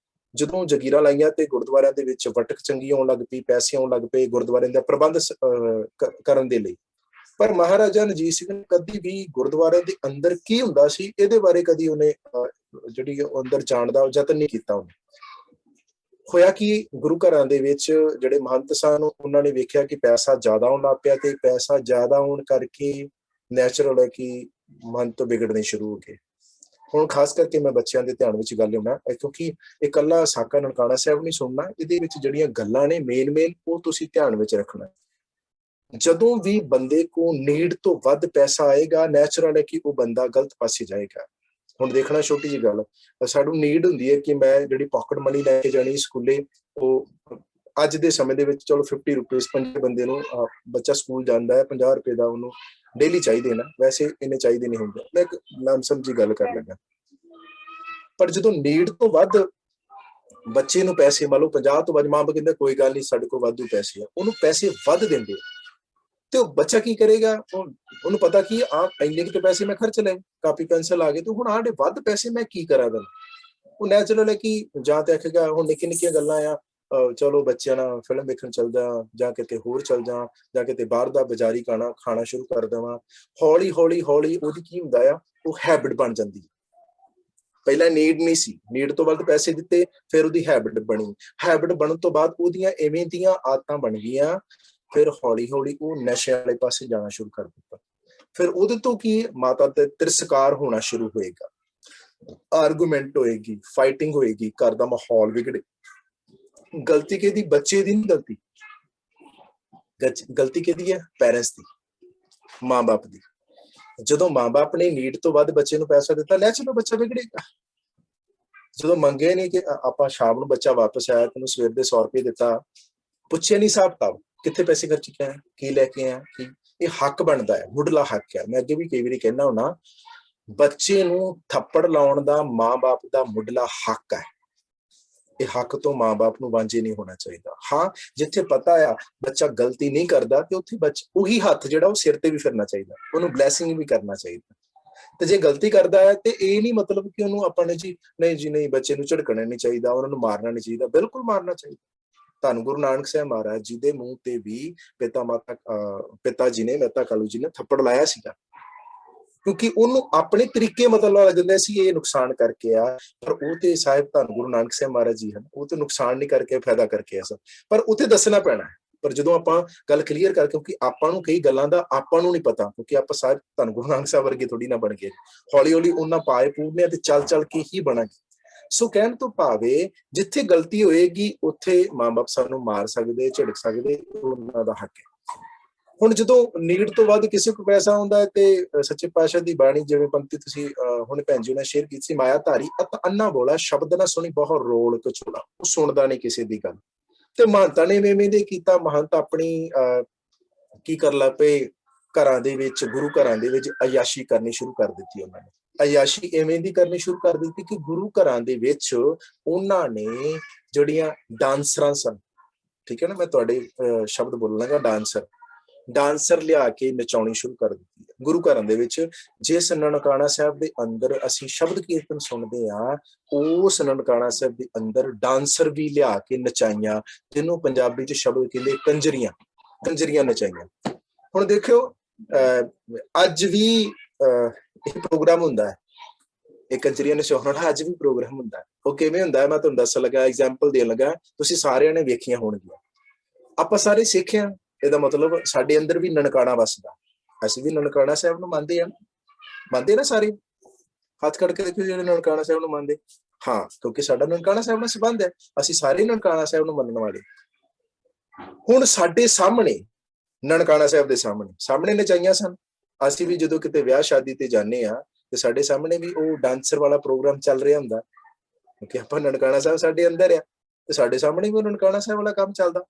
ਜਦੋਂ ਜਗੀਰਾਂ ਲਾਈਆਂ ਤੇ ਗੁਰਦੁਆਰਿਆਂ ਦੇ ਵਿੱਚ ਵਟਕ ਚੰਗੀ ਆਉਣ ਲੱਗ ਪਈ, ਪੈਸੇ ਆਉਣ ਲੱਗ ਪਏ ਗੁਰਦੁਆਰਿਆਂ ਦਾ ਪ੍ਰਬੰਧ ਕਰਨ ਦੇ ਲਈ। ਪਰ ਮਹਾਰਾਜਾ ਰਣਜੀਤ ਸਿੰਘ ਨੇ ਕਦੀ ਵੀ ਗੁਰਦੁਆਰਿਆਂ ਦੇ ਅੰਦਰ ਕੀ ਹੁੰਦਾ ਸੀ ਇਹਦੇ ਬਾਰੇ ਕਦੀ ਉਹਨੇ ਜਿਹੜੀ ਅੰਦਰ ਜਾਣ ਦਾ ਯਤਨ ਨਹੀਂ ਕੀਤਾ। ਉਹਨੇ ਹੋਇਆ ਕਿ ਗੁਰੂ ਘਰਾਂ ਦੇ ਵਿੱਚ ਜਿਹੜੇ ਮਹੰਤ ਸਨ ਉਹਨਾਂ ਨੇ ਵੇਖਿਆ ਕਿ ਪੈਸਾ ਜ਼ਿਆਦਾ ਆਉਣ ਲੱਗ ਪਿਆ, ਤੇ ਪੈਸਾ ਜ਼ਿਆਦਾ ਆਉਣ ਕਰਕੇ ਨੈਚੁਰਲ ਹੈ ਕਿ ਮਹੰਤ ਵਿਗੜਨੇ ਸ਼ੁਰੂ ਹੋ ਗਏ। ਹੁਣ ਖਾਸ ਕਰਕੇ ਮੈਂ ਬੱਚਿਆਂ ਦੇ ਧਿਆਨ ਵਿੱਚ ਗੱਲ ਲਿਆਉਣਾ, ਕਿਉਂਕਿ ਇਹ ਇਕੱਲਾ ਸਾਕਾ ਨਨਕਾਣਾ ਸਾਹਿਬ ਨਹੀਂ ਸੁਣਨਾ, ਇਹਦੇ ਵਿੱਚ ਜਿਹੜੀਆਂ ਗੱਲਾਂ ਨੇ ਮੇਨ ਉਹ ਤੁਸੀਂ ਧਿਆਨ ਵਿੱਚ ਰੱਖਣਾ। ਜਦੋਂ ਵੀ ਬੰਦੇ ਕੋ ਨੀਡ ਤੋਂ ਵੱਧ ਪੈਸਾ ਆਏਗਾ, ਨੈਚੁਰਲ ਹੈ ਕਿ ਉਹ ਬੰਦਾ ਗਲਤ ਪਾਸੇ ਜਾਏਗਾ। ਹੁਣ ਦੇਖਣਾ, ਛੋਟੀ ਜਿਹੀ ਗੱਲ, ਸਾਨੂੰ ਨੀਡ ਹੁੰਦੀ ਹੈ ਕਿ ਮੈਂ ਜਿਹੜੀ ਪਾਕਟ ਮਨੀ ਲੈ ਕੇ ਜਾਣੀ ਸਕੂਲੇ, ਉਹ ਅੱਜ ਦੇ ਸਮੇਂ ਦੇ ਵਿੱਚ ਚਲੋ 50 ਰੁਪਏ ਪੰਜੇ ਬੰਦੇ ਨੂੰ ਬੱਚਾ ਸਕੂਲ ਜਾਂਦਾ ਹੈ, 50 ਰੁਪਏ ਦਾ ਉਹਨੂੰ ਡੇਲੀ ਚਾਹੀਦੇ ਨਾ, ਵੈਸੇ ਇੰਨੇ ਚਾਹੀਦੇ ਨਹੀਂ ਹੁੰਦੇ, ਮੈਂ ਇੱਕ ਨਾਮ ਸਮਝੀ ਗੱਲ ਕਰ ਲੱਗਾ। ਪਰ ਜਦੋਂ ਨੀਡ ਤੋਂ ਵੱਧ ਬੱਚੇ ਨੂੰ ਪੈਸੇ, ਮੰਨ ਲਓ 50 ਤੋਂ ਵੱਧ, ਮਾਂ ਬਾਪ ਕਹਿੰਦਾ ਕੋਈ ਗੱਲ ਨਹੀਂ ਸਾਡੇ ਕੋਲ ਵਾਧੂ ਪੈਸੇ ਆ, ਉਹਨੂੰ ਪੈਸੇ ਵੱਧ ਦਿੰਦੇ ਤੇ ਉਹ ਬੱਚਾ ਕੀ ਕਰੇਗਾ, ਉਹਨੂੰ ਪਤਾ ਕਿ ਇੰਨੇ ਕਿਤੇ ਪੈਸੇ ਮੈਂ ਖਰਚ ਲਏ, ਕਾਪੀ ਪੈਨਸਲ ਆ ਗਏ, ਤੇ ਹੁਣ ਆਡੇ ਵੱਧ ਪੈਸੇ ਮੈਂ ਕੀ ਕਰਾਂ। ਉਹ ਨੈਚੁਰਲ ਹੈ ਕਿ ਜਾਂ ਤੇ ਆਖੇਗਾ ਹੁਣ ਨਿੱਕੀਆਂ ਨਿੱਕੀਆਂ ਗੱਲਾਂ ਆ, ਚਲੋ ਬੱਚਿਆਂ ਨਾਲ ਫਿਲਮ ਵੇਖਣ ਚੱਲ ਜਾ, ਜਾਂ ਕਿਤੇ ਹੋਰ ਚੱਲ ਜਾ, ਜਾਂ ਕਿਤੇ ਬਾਹਰ ਦਾ ਬਾਜ਼ਾਰੀ ਖਾਣਾ ਸ਼ੁਰੂ ਕਰ ਦੇਵਾਂ। ਹੌਲੀ ਹੌਲੀ ਉਹਦੀ ਕੀ ਹੁੰਦਾ ਆ, ਉਹ ਹੈਬਿਟ ਬਣ ਜਾਂਦੀ। ਪਹਿਲਾਂ ਨੀਡ ਨਹੀਂ ਸੀ, ਨੀਡ ਤੋਂ ਵੱਧ ਪੈਸੇ ਦਿੱਤੇ, ਫਿਰ ਉਹਦੀ ਹੈਬਿਟ ਬਣੀ, ਹੈਬਿਟ ਬਣਨ ਤੋਂ ਬਾਅਦ ਉਹਦੀਆਂ ਇਵੇਂ ਦੀਆਂ ਆਦਤਾਂ ਬਣ ਗਈਆਂ, ਫਿਰ ਹੌਲੀ ਹੌਲੀ ਉਹ ਨਸ਼ੇ ਵਾਲੇ ਪਾਸੇ ਜਾਣਾ ਸ਼ੁਰੂ ਕਰ ਦਿੱਤਾ। ਫਿਰ ਉਹਦੇ ਤੋਂ ਕੀ, ਮਾਤਾ ਤੇ ਤਿਰਸਕਾਰ ਹੋਣਾ ਸ਼ੁਰੂ ਹੋਏਗਾ, ਆਰਗੂਮੈਂਟ ਹੋਏਗੀ, ਫਾਈਟਿੰਗ ਹੋਏਗੀ, ਘਰ ਦਾ ਮਾਹੌਲ ਵਿਗੜੇ। ਗਲਤੀ ਕਿਹਦੀ, ਬੱਚੇ ਦੀ ਨਹੀਂ ਗਲਤੀ, ਗਲਤੀ ਕਿਹਦੀ ਹੈ, ਪੈਰੈਂਟਸ ਦੀ, ਮਾਂ ਬਾਪ ਦੀ। ਜਦੋਂ ਮਾਂ ਬਾਪ ਨੇ ਨੀਡ ਤੋਂ ਵੱਧ ਬੱਚੇ ਨੂੰ ਪੈਸਾ ਦਿੱਤਾ, ਲੈ ਚਲੋ ਬੱਚਾ ਵਿਗੜੇਗਾ। ਜਦੋਂ ਮੰਗੇ ਨਹੀਂ ਕਿ ਆਪਾਂ ਸ਼ਾਮ ਨੂੰ ਬੱਚਾ ਵਾਪਸ ਆਇਆ, ਤੈਨੂੰ ਸਵੇਰ ਦੇ 100 ਰੁਪਏ ਦਿੱਤਾ, ਪੁੱਛਿਆ ਨਹੀਂ ਹਿਸਾਬ ਕਿਤਾਬ, ਕਿੱਥੇ ਪੈਸੇ ਖਰਚ ਕੇ ਆਇਆ, ਕੀ ਲੈ ਕੇ ਆਇਆ, ਕੀ, ਇਹ ਹੱਕ ਬਣਦਾ ਹੈ, ਮੁੱਢਲਾ ਹੱਕ ਹੈ। ਮੈਂ ਅੱਗੇ ਵੀ ਕਈ ਵਾਰੀ ਕਹਿਣਾ ਹੁੰਨਾ, ਬੱਚੇ ਨੂੰ ਥੱਪੜ ਲਾਉਣ ਦਾ ਮਾਂ ਬਾਪ ਦਾ ਮੁੱਢਲਾ ਹੱਕ ਹੈ। ਇਹ ਹੱਕ ਤੋਂ ਮਾਂ ਬਾਪ ਨੂੰ ਵਾਂਝੇ ਨਹੀਂ ਹੋਣਾ ਚਾਹੀਦਾ। ਹਾਂ, ਜਿੱਥੇ ਪਤਾ ਆ ਬੱਚਾ ਗਲਤੀ ਨਹੀਂ ਕਰਦਾ, ਤੇ ਉੱਥੇ ਉਹੀ ਹੱਥ ਜਿਹੜਾ ਉਹ ਸਿਰ ਤੇ ਵੀ ਫਿਰਨਾ ਚਾਹੀਦਾ, ਉਹਨੂੰ ਬਲੈਸਿੰਗ ਵੀ ਕਰਨਾ ਚਾਹੀਦਾ। ਤੇ ਜੇ ਗਲਤੀ ਕਰਦਾ ਹੈ ਤੇ ਇਹ ਨਹੀਂ ਮਤਲਬ ਕਿ ਉਹਨੂੰ ਆਪਾਂ ਨੇ ਜੀ ਨਹੀਂ ਬੱਚੇ ਨੂੰ ਝਿੜਕਣਾ ਨਹੀਂ ਚਾਹੀਦਾ, ਉਹਨਾਂ ਨੂੰ ਮਾਰਨਾ ਨਹੀਂ ਚਾਹੀਦਾ, ਬਿਲਕੁਲ ਮਾਰਨਾ ਚਾਹੀਦਾ। ਧੰਨ ਗੁਰੂ ਨਾਨਕ ਸਾਹਿਬ ਮਹਾਰਾਜ ਜੀ ਦੇ ਮੂੰਹ ਤੇ ਵੀ ਪਿਤਾ ਜੀ ਨੇ, ਮਹਿਤਾ ਕਾਲੂ ਜੀ ਨੇ ਥੱਪੜ ਲਾਇਆ ਸੀਗਾ, ਕਿਉਂਕਿ ਉਹਨੂੰ ਆਪਣੇ ਤਰੀਕੇ ਮਤਲਬ ਲੱਗ ਜਾਂਦਾ ਸੀ ਇਹ ਨੁਕਸਾਨ ਕਰਕੇ ਆ। ਪਰ ਉਹ ਤੇ ਸਾਹਿਬ ਧੰਨ ਗੁਰੂ ਨਾਨਕ ਸਾਹਿਬ ਮਹਾਰਾਜ ਜੀ ਹਨ, ਉਹ ਤੇ ਨੁਕਸਾਨ ਨਹੀਂ ਕਰਕੇ, ਫਾਇਦਾ ਕਰਕੇ ਆ ਸਭ। ਪਰ ਉੱਥੇ ਦੱਸਣਾ ਪੈਣਾ ਹੈ। ਪਰ ਜਦੋਂ ਆਪਾਂ ਗੱਲ ਕਲੀਅਰ ਕਰ, ਕਿਉਂਕਿ ਆਪਾਂ ਨੂੰ ਕਈ ਗੱਲਾਂ ਦਾ ਆਪਾਂ ਨੂੰ ਨਹੀਂ ਪਤਾ, ਕਿਉਂਕਿ ਆਪਾਂ ਸਾਹਿਬ ਧੰਨ ਗੁਰੂ ਨਾਨਕ ਸਾਹਿਬ ਵਰਗੇ ਥੋੜੀ ਨਾ ਬਣ ਗਏ, ਹੌਲੀ ਹੌਲੀ ਉਹਨਾਂ ਪਾਏ ਪੂਰਨੇ ਤੇ ਚੱਲ ਕੇ ਹੀ ਬਣਾਂਗੇ। ਸੋ ਕਹਿਣ ਤੋਂ ਭਾਵੇਂ ਜਿੱਥੇ ਗਲਤੀ ਹੋਏਗੀ ਉੱਥੇ ਮਾਂ ਬਾਪ ਸਾਨੂੰ ਮਾਰ ਸਕਦੇ, ਝਿੜਕ ਸਕਦੇ, ਉਹਨਾਂ ਦਾ ਹੱਕ ਹੈ। ਹੁਣ ਜਦੋਂ ਨੀਡ ਤੋਂ ਵੱਧ ਕਿਸੇ ਕੋਲ ਪੈਸਾ ਆਉਂਦਾ ਹੈ, ਤੇ ਸੱਚੇ ਪਾਤਸ਼ਾਹ ਦੀ ਬਾਣੀ ਜਿਵੇਂ ਪੰਕਤੀ ਤੁਸੀਂ ਹੁਣ ਭੈਣ ਜੀ ਨੇ ਸ਼ੇਅਰ ਕੀਤੀ ਸੀ, ਮਾਇਆ ਧਾਰੀ ਅਤ ਅੰਨਾ ਬੋਲਾ, ਸ਼ਬਦ ਨਾ ਸੁਣੀ ਬਹੁ ਰੋਲ ਕਛੋੜਾ, ਉਹ ਸੁਣਦਾ ਨਹੀਂ ਕਿਸੇ ਦੀ ਗੱਲ। ਤੇ ਮਹੰਤਾਂ ਨੇ ਇਵੇਂ ਦੇ ਕੀਤਾ, ਮਹੰਤ ਆਪਣੀ ਕੀ ਕਰ ਲੱਗ ਪਏ, ਘਰਾਂ ਦੇ ਵਿੱਚ, ਗੁਰੂ ਘਰਾਂ ਦੇ ਵਿੱਚ ਅਯਾਸ਼ੀ ਕਰਨੀ ਸ਼ੁਰੂ ਕਰ ਦਿੱਤੀ। ਉਹਨਾਂ ਨੇ ਅਯਾਸ਼ੀ ਇਵੇਂ ਦੀ ਕਰਨੀ ਸ਼ੁਰੂ ਕਰ ਦਿੱਤੀ ਕਿ ਗੁਰੂ ਘਰਾਂ ਦੇ ਵਿੱਚ ਉਹਨਾਂ ਨੇ ਜਿਹੜੀਆਂ ਡਾਂਸਰਾਂ ਸਨ, ਠੀਕ ਹੈ ਨਾ, ਮੈਂ ਤੁਹਾਡੇ ਸ਼ਬਦ ਬੋਲਾਂਗਾ, ਡਾਂਸਰ ਲਿਆ ਕੇ ਨਚਾਉਣੀ ਸ਼ੁਰੂ ਕਰ ਦਿੱਤੀ ਹੈ ਗੁਰੂ ਘਰਾਂ ਦੇ ਵਿੱਚ। ਜਿਸ ਨਨਕਾਣਾ ਸਾਹਿਬ ਦੇ ਅੰਦਰ ਅਸੀਂ ਸ਼ਬਦ ਕੀਰਤਨ ਸੁਣਦੇ ਹਾਂ, ਉਸ ਨਨਕਾਣਾ ਸਾਹਿਬ ਦੇ ਅੰਦਰ ਡਾਂਸਰ ਵੀ ਲਿਆ ਕੇ ਨਚਾਈਆਂ, ਜਿਹਨੂੰ ਪੰਜਾਬੀ ਚ ਸ਼ਬਦ ਕਹਿੰਦੇ ਕੰਜਰੀਆਂ ਨਚਾਈਆਂ। ਹੁਣ ਦੇਖਿਓ, ਅੱਜ ਵੀ ਇਹ ਪ੍ਰੋਗਰਾਮ ਹੁੰਦਾ ਹੈ, ਇਹ ਕੰਜਰੀਆਂ ਨਚਾਉਣ ਦਾ ਅੱਜ ਵੀ ਪ੍ਰੋਗਰਾਮ ਹੁੰਦਾ ਹੈ। ਉਹ ਕਿਵੇਂ ਹੁੰਦਾ ਹੈ, ਮੈਂ ਤੁਹਾਨੂੰ ਦੱਸਣ ਲੱਗਾ, ਐਗਜ਼ਾਮਪਲ ਦੇਣ ਲੱਗਾ, ਤੁਸੀਂ ਸਾਰਿਆਂ ਨੇ ਵੇਖੀਆਂ ਹੋਣਗੀਆਂ, ਆਪਾਂ ਸਾਰੇ ਸਿੱਖਿਆ। ਇਹਦਾ ਮਤਲਬ ਸਾਡੇ ਅੰਦਰ ਵੀ ਨਨਕਾਣਾ ਵਸਦਾ, ਅਸੀਂ ਵੀ ਨਨਕਾਣਾ ਸਾਹਿਬ ਨੂੰ ਮੰਨਦੇ ਨਾ ਸਾਰੇ, ਹੱਥ ਖੜ ਕੇ ਦੇਖੋ ਜਿਹੜੇ ਨਨਕਾਣਾ ਸਾਹਿਬ ਨੂੰ ਮੰਨਦੇ। ਹਾਂ, ਕਿਉਂਕਿ ਸਾਡਾ ਨਨਕਾਣਾ ਸਾਹਿਬ ਨਾਲ ਸੰਬੰਧ ਹੈ, ਅਸੀਂ ਸਾਰੇ ਨਨਕਾਣਾ ਸਾਹਿਬ ਨੂੰ ਮੰਨਣ ਵਾਲੇ। ਹੁਣ ਸਾਡੇ ਸਾਹਮਣੇ ਨਨਕਾਣਾ ਸਾਹਿਬ ਦੇ ਸਾਹਮਣੇ ਨਚਾਈਆਂ ਸਨ। ਅਸੀਂ ਵੀ ਜਦੋਂ ਕਿਤੇ ਵਿਆਹ ਸ਼ਾਦੀ ਤੇ ਜਾਂਦੇ ਆ, ਤੇ ਸਾਡੇ ਸਾਹਮਣੇ ਵੀ ਉਹ ਡਾਂਸਰ ਵਾਲਾ ਪ੍ਰੋਗਰਾਮ ਚੱਲ ਰਿਹਾ ਹੁੰਦਾ, ਕਿਉਂਕਿ ਆਪਾਂ ਨਨਕਾਣਾ ਸਾਹਿਬ ਸਾਡੇ ਅੰਦਰ ਆ, ਤੇ ਸਾਡੇ ਸਾਹਮਣੇ ਵੀ ਉਹ ਨਨਕਾਣਾ ਸਾਹਿਬ ਵਾਲਾ ਕੰਮ ਚੱਲਦਾ।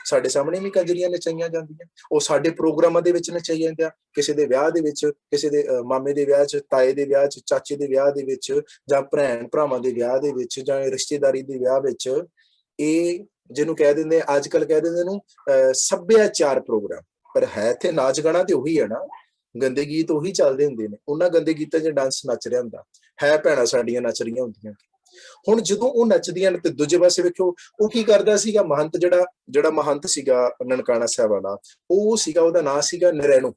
ਸਾਡੇ ਸਾਹਮਣੇ ਵੀ ਕੰਜਰੀਆਂ ਨਚਾਈਆਂ ਜਾਂਦੀਆਂ, ਉਹ ਸਾਡੇ ਪ੍ਰੋਗਰਾਮਾਂ ਦੇ ਵਿੱਚ ਨਚਾਈ ਜਾਂਦੀਆਂ, ਕਿਸੇ ਦੇ ਵਿਆਹ ਦੇ ਵਿੱਚ, ਕਿਸੇ ਦੇ ਮਾਮੇ ਦੇ ਵਿਆਹ 'ਚ, ਤਾਏ ਦੇ ਵਿਆਹ 'ਚ, ਚਾਚੇ ਦੇ ਵਿਆਹ ਦੇ ਵਿੱਚ, ਜਾਂ ਭੈਣ ਭਰਾਵਾਂ ਦੇ ਵਿਆਹ ਦੇ ਵਿੱਚ, ਜਾਂ ਰਿਸ਼ਤੇਦਾਰੀ ਦੇ ਵਿਆਹ ਵਿੱਚ। ਇਹ ਜਿਹਨੂੰ ਕਹਿ ਦਿੰਦੇ ਅੱਜ ਕੱਲ੍ਹ ਕਹਿ ਦਿੰਦੇ ਨੂੰ ਸੱਭਿਆਚਾਰ ਪ੍ਰੋਗਰਾਮ, ਪਰ ਹੈ ਇੱਥੇ ਨਾਚ ਗਾਣਾ ਤੇ ਉਹੀ ਹੈ ਨਾ, ਗੰਦੇ ਗੀਤ ਉਹੀ ਚੱਲਦੇ ਹੁੰਦੇ ਨੇ, ਉਹਨਾਂ ਗੰਦੇ ਗੀਤਾਂ 'ਚ ਡਾਂਸ ਨੱਚ ਰਿਹਾ ਹੁੰਦਾ ਹੈ, ਭੈਣਾਂ ਸਾਡੀਆਂ ਨੱਚ ਰਹੀਆਂ ਹੁੰਦੀਆਂ। ਹੁਣ ਜਦੋਂ ਉਹ ਨੱਚਦੀਆਂ ਨੇ ਤੇ ਦੂਜੇ ਪਾਸੇ ਵੇਖੋ ਉਹ ਕੀ ਕਰਦਾ ਸੀਗਾ, ਮਹੰਤ ਜਿਹੜਾ ਮਹੰਤ ਸੀਗਾ ਨਨਕਾਣਾ ਸਾਹਿਬ ਵਾਲਾ, ਉਹ ਸੀਗਾ, ਉਹਦਾ ਨਾਂ ਸੀਗਾ ਨਰੈਣੂ,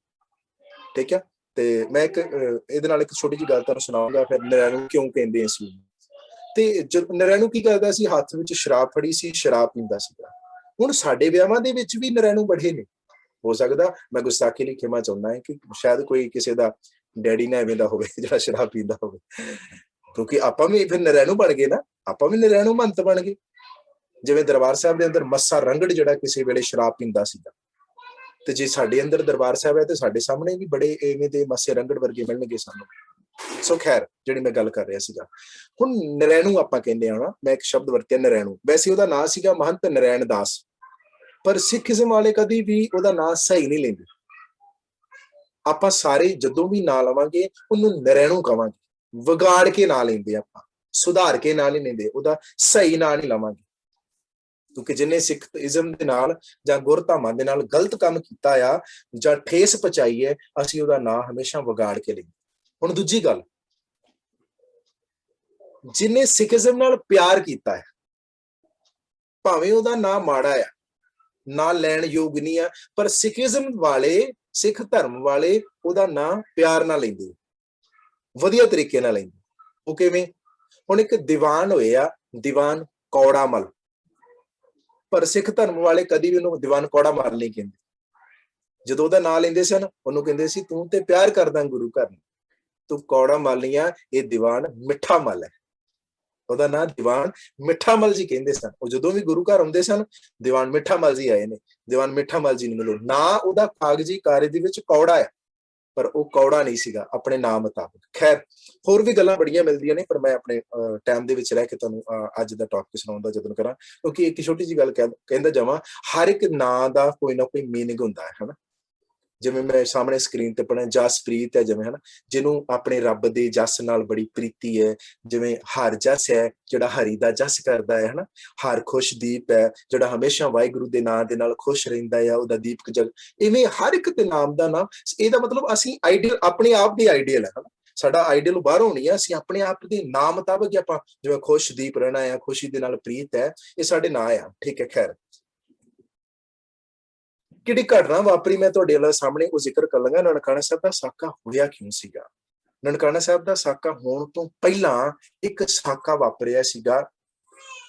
ਠੀਕ ਹੈ। ਤੇ ਮੈਂ ਇੱਕ ਇਹਦੇ ਨਾਲ ਇੱਕ ਛੋਟੀ ਜਿਹੀ ਗੱਲ ਤੁਹਾਨੂੰ ਸੁਣਾਉਂਗਾ, ਫਿਰ ਨਰੈਣੂ ਕਿਉਂ ਕਹਿੰਦੇ ਇਸ ਨੂੰ। ਤੇ ਨਰੈਣੂ ਕੀ ਕਰਦਾ ਸੀ, ਹੱਥ ਵਿੱਚ ਸ਼ਰਾਬ ਫੜੀ ਸੀ, ਸ਼ਰਾਬ ਪੀਂਦਾ ਸੀਗਾ। ਹੁਣ ਸਾਡੇ ਵਿਆਹਾਂ ਦੇ ਵਿੱਚ ਵੀ ਨਰੈਣੂ ਬੜੇ ਨੇ, ਹੋ ਸਕਦਾ ਮੈਂ ਗੁਸਤਾਖੀ ਲਈ ਖਿਮਾ ਚਾਹੁੰਦਾ ਹਾਂ ਕਿ ਸ਼ਾਇਦ ਕੋਈ ਕਿਸੇ ਦਾ ਡੈਡੀ ਨਾ ਐਵੇਂ ਦਾ ਹੋਵੇ ਜਿਹੜਾ ਸ਼ਰਾਬ ਪੀਂਦਾ ਹੋਵੇ, ਕਿਉਂਕਿ ਆਪਾਂ ਵੀ ਫਿਰ ਨਰੈਣੂ ਬਣ ਗਏ ਨਾ, ਆਪਾਂ ਵੀ ਨਰੈਣੂ ਮਹੰਤ ਬਣ ਗਏ। ਜਿਵੇਂ ਦਰਬਾਰ ਸਾਹਿਬ ਦੇ ਅੰਦਰ ਮੱਸਾ ਰੰਗੜ ਜਿਹੜਾ ਕਿਸੇ ਵੇਲੇ ਸ਼ਰਾਬ ਪੀਂਦਾ ਸੀਗਾ, ਤੇ ਜੇ ਸਾਡੇ ਅੰਦਰ ਦਰਬਾਰ ਸਾਹਿਬ ਹੈ ਤੇ ਸਾਡੇ ਸਾਹਮਣੇ ਵੀ ਬੜੇ ਐਵੇਂ ਦੇ ਮੱਸੇ ਰੰਗੜ ਵਰਗੇ ਮਿਲਣਗੇ ਸਾਨੂੰ। ਸੋ ਖੈਰ, ਜਿਹੜੀ ਮੈਂ ਗੱਲ ਕਰ ਰਿਹਾ ਸੀਗਾ, ਹੁਣ ਨਰੈਣੂ ਆਪਾਂ ਕਹਿੰਦੇ ਆ ਨਾ, ਮੈਂ ਇੱਕ ਸ਼ਬਦ ਵਰਤਿਆ ਨਰੈਣੂ, ਵੈਸੇ ਉਹਦਾ ਨਾਂ ਸੀਗਾ ਮਹੰਤ ਨਰੈਣ ਦਾਸ, ਪਰ ਸਿੱਖੀਜ਼ਮ ਵਾਲੇ ਕਦੀ ਵੀ ਉਹਦਾ ਨਾਂ ਸਹੀ ਨਹੀਂ ਲੈਂਦੇ। ਆਪਾਂ ਸਾਰੇ ਜਦੋਂ ਵੀ ਨਾਂ ਲਵਾਂਗੇ ਉਹਨੂੰ ਨਰੈਣੂ ਕਵਾਂਗੇ, ਵਿਗਾੜ ਕੇ ਨਾਂ ਲੈਂਦੇ, ਆਪਾਂ ਸੁਧਾਰ ਕੇ ਨਾਂ ਨਹੀਂ ਲੈਂਦੇ, ਉਹਦਾ ਸਹੀ ਨਾਂ ਨਹੀਂ ਲਵਾਂਗੇ, ਕਿਉਂਕਿ ਜਿਹਨੇ ਸਿੱਖੀਜ਼ਮ ਦੇ ਨਾਲ ਜਾਂ ਗੁਰਧਾਮਾਂ ਦੇ ਨਾਲ ਗਲਤ ਕੰਮ ਕੀਤਾ ਆ ਜਾਂ ਠੇਸ ਪਹੁੰਚਾਈ ਹੈ, ਅਸੀਂ ਉਹਦਾ ਨਾਂ ਹਮੇਸ਼ਾ ਵਿਗਾੜ ਕੇ ਲੈਂਦੇ। ਹੁਣ ਦੂਜੀ ਗੱਲ, ਜਿਹਨੇ ਸਿੱਖੀਜ਼ਮ ਨਾਲ ਪਿਆਰ ਕੀਤਾ ਹੈ, ਭਾਵੇਂ ਉਹਦਾ ਨਾਂ ਮਾੜਾ ਆ, ਨਾਂ ਲੈਣ ਯੋਗ ਨਹੀਂ ਆ, ਪਰ ਸਿੱਖੀਜ਼ਮ ਵਾਲੇ, ਸਿੱਖ ਧਰਮ ਵਾਲੇ ਉਹਦਾ ਨਾਂ ਪਿਆਰ ਨਾਲ ਲੈਂਦੇ, ਵਧੀਆ ਤਰੀਕੇ ਨਾਲ ਲੈਂਦੇ। ਉਹ ਕਿਵੇਂ? ਹੁਣ ਇੱਕ ਦੀਵਾਨ ਹੋਏ ਆ, ਦੀਵਾਨ ਕੌੜਾ ਮਲ, ਪਰ ਸਿੱਖ ਧਰਮ ਵਾਲੇ ਕਦੀ ਵੀ ਉਹਨੂੰ ਦੀਵਾਨ ਕੌੜਾ ਮਲ ਨਹੀਂ ਕਹਿੰਦੇ। ਜਦੋਂ ਉਹਦਾ ਨਾਂ ਲੈਂਦੇ ਸਨ, ਉਹਨੂੰ ਕਹਿੰਦੇ ਸੀ ਤੂੰ ਤੇ ਪਿਆਰ ਕਰਦਾ ਗੁਰੂ ਘਰ ਨੂੰ, ਤੂੰ ਕੌੜਾ ਮਲ ਨਹੀਂ ਆ, ਇਹ ਦੀਵਾਨ ਮਿੱਠਾ ਮਲ ਹੈ। ਉਹਦਾ ਨਾਂ ਦੀਵਾਨ ਮਿੱਠਾ ਮਲ ਜੀ ਕਹਿੰਦੇ ਸਨ। ਉਹ ਜਦੋਂ ਵੀ ਗੁਰੂ ਘਰ ਆਉਂਦੇ ਸਨ, ਦੀਵਾਨ ਮਿੱਠਾ ਮਲ ਜੀ ਆਏ ਨੇ, ਦੀਵਾਨ ਮਿੱਠਾ ਮਲ ਜੀ ਨੂੰ ਮਿਲੋ। ਨਾ ਉਹਦਾ ਕਾਗਜ਼ੀ ਕਾਰਜ ਦੇ ਵਿੱਚ ਕੌੜਾ ਹੈ, ਪਰ ਉਹ ਕੌੜਾ ਨਹੀਂ ਸੀਗਾ ਆਪਣੇ ਨਾਮ ਮੁਤਾਬਕ। ਖੈਰ, ਹੋਰ ਵੀ ਗੱਲਾਂ ਬੜੀਆਂ ਮਿਲਦੀਆਂ ਨੇ, ਪਰ ਮੈਂ ਆਪਣੇ ਟਾਈਮ ਦੇ ਵਿੱਚ ਰਹਿ ਕੇ ਤੁਹਾਨੂੰ ਅੱਜ ਦਾ ਟੌਪਿਕ ਸੁਣਾਉਣ ਦਾ ਯਤਨ ਕਰਾਂ, ਕਿਉਂਕਿ ਇੱਕ ਛੋਟੀ ਜਿਹੀ ਗੱਲ ਕਹਿੰਦਾ ਜਾਵਾਂ, ਹਰ ਇੱਕ ਨਾਂ ਦਾ ਕੋਈ ਨਾ ਕੋਈ ਮੀਨਿੰਗ ਹੁੰਦਾ ਹੈ, ਹਨਾ। ਜਿਵੇਂ ਮੈਂ ਸਾਹਮਣੇ ਸਕਰੀਨ ਤੇ ਪੜਿਆ, ਜਸਪ੍ਰੀਤ ਹੈ ਜਿਵੇਂ, ਹਨਾ, ਜਿਹਨੂੰ ਆਪਣੇ ਰੱਬ ਦੇ ਜਸ ਨਾਲ ਬੜੀ ਪ੍ਰੀਤੀ ਹੈ। ਜਿਵੇਂ ਹਰ ਜਸ ਹੈ ਜਿਹੜਾ ਹਰੀ ਦਾ ਜਸ ਕਰਦਾ ਹੈ, ਹਨਾ। ਹਰ ਖੁਸ਼ਦੀਪ ਹੈ ਜਿਹੜਾ ਹਮੇਸ਼ਾ ਵਾਹਿਗੁਰੂ ਦੇ ਨਾਂ ਦੇ ਨਾਲ ਖੁਸ਼ ਰਹਿੰਦਾ ਹੈ, ਉਹਦਾ ਦੀਪਕ ਜਗ। ਇਵੇਂ ਹਰ ਇੱਕ ਦੇ ਨਾਮ ਦਾ ਨਾ, ਇਹਦਾ ਮਤਲਬ ਅਸੀਂ ਆਈਡੀਅਲ, ਆਪਣੇ ਆਪ ਦੀ ਆਈਡੀਅਲ ਹੈ, ਹਨਾ। ਸਾਡਾ ਆਈਡੀਅਲ ਬਾਹਰੋਂ ਨਹੀਂ ਆ, ਅਸੀਂ ਆਪਣੇ ਆਪ ਦੇ ਨਾਮ ਮੁਤਾਬਕ ਹੀ ਆਪਾਂ, ਜਿਵੇਂ ਖੁਸ਼ਦੀਪ ਰਹਿਣਾ ਹੈ, ਖੁਸ਼ੀ ਦੇ ਨਾਲ ਪ੍ਰੀਤ ਹੈ, ਇਹ ਸਾਡੇ ਨਾਂ ਆ, ਠੀਕ ਹੈ। ਖੈਰ, ਕਿਹੜੀ ਘਟਨਾ ਵਾਪਰੀ ਮੈਂ ਤੁਹਾਡੇ ਨਾਲ ਸਾਹਮਣੇ ਉਹ ਜ਼ਿਕਰ ਕਰ ਲਾਂਗਾ। ਨਨਕਾਣਾ ਸਾਹਿਬ ਦਾ ਸਾਕਾ ਹੋਇਆ ਕਿਉਂ ਸੀਗਾ? ਨਨਕਾਣਾ ਸਾਹਿਬ ਦਾ ਸਾਕਾ ਹੋਣ ਤੋਂ ਪਹਿਲਾਂ ਇੱਕ ਸਾਕਾ ਵਾਪਰਿਆ ਸੀਗਾ,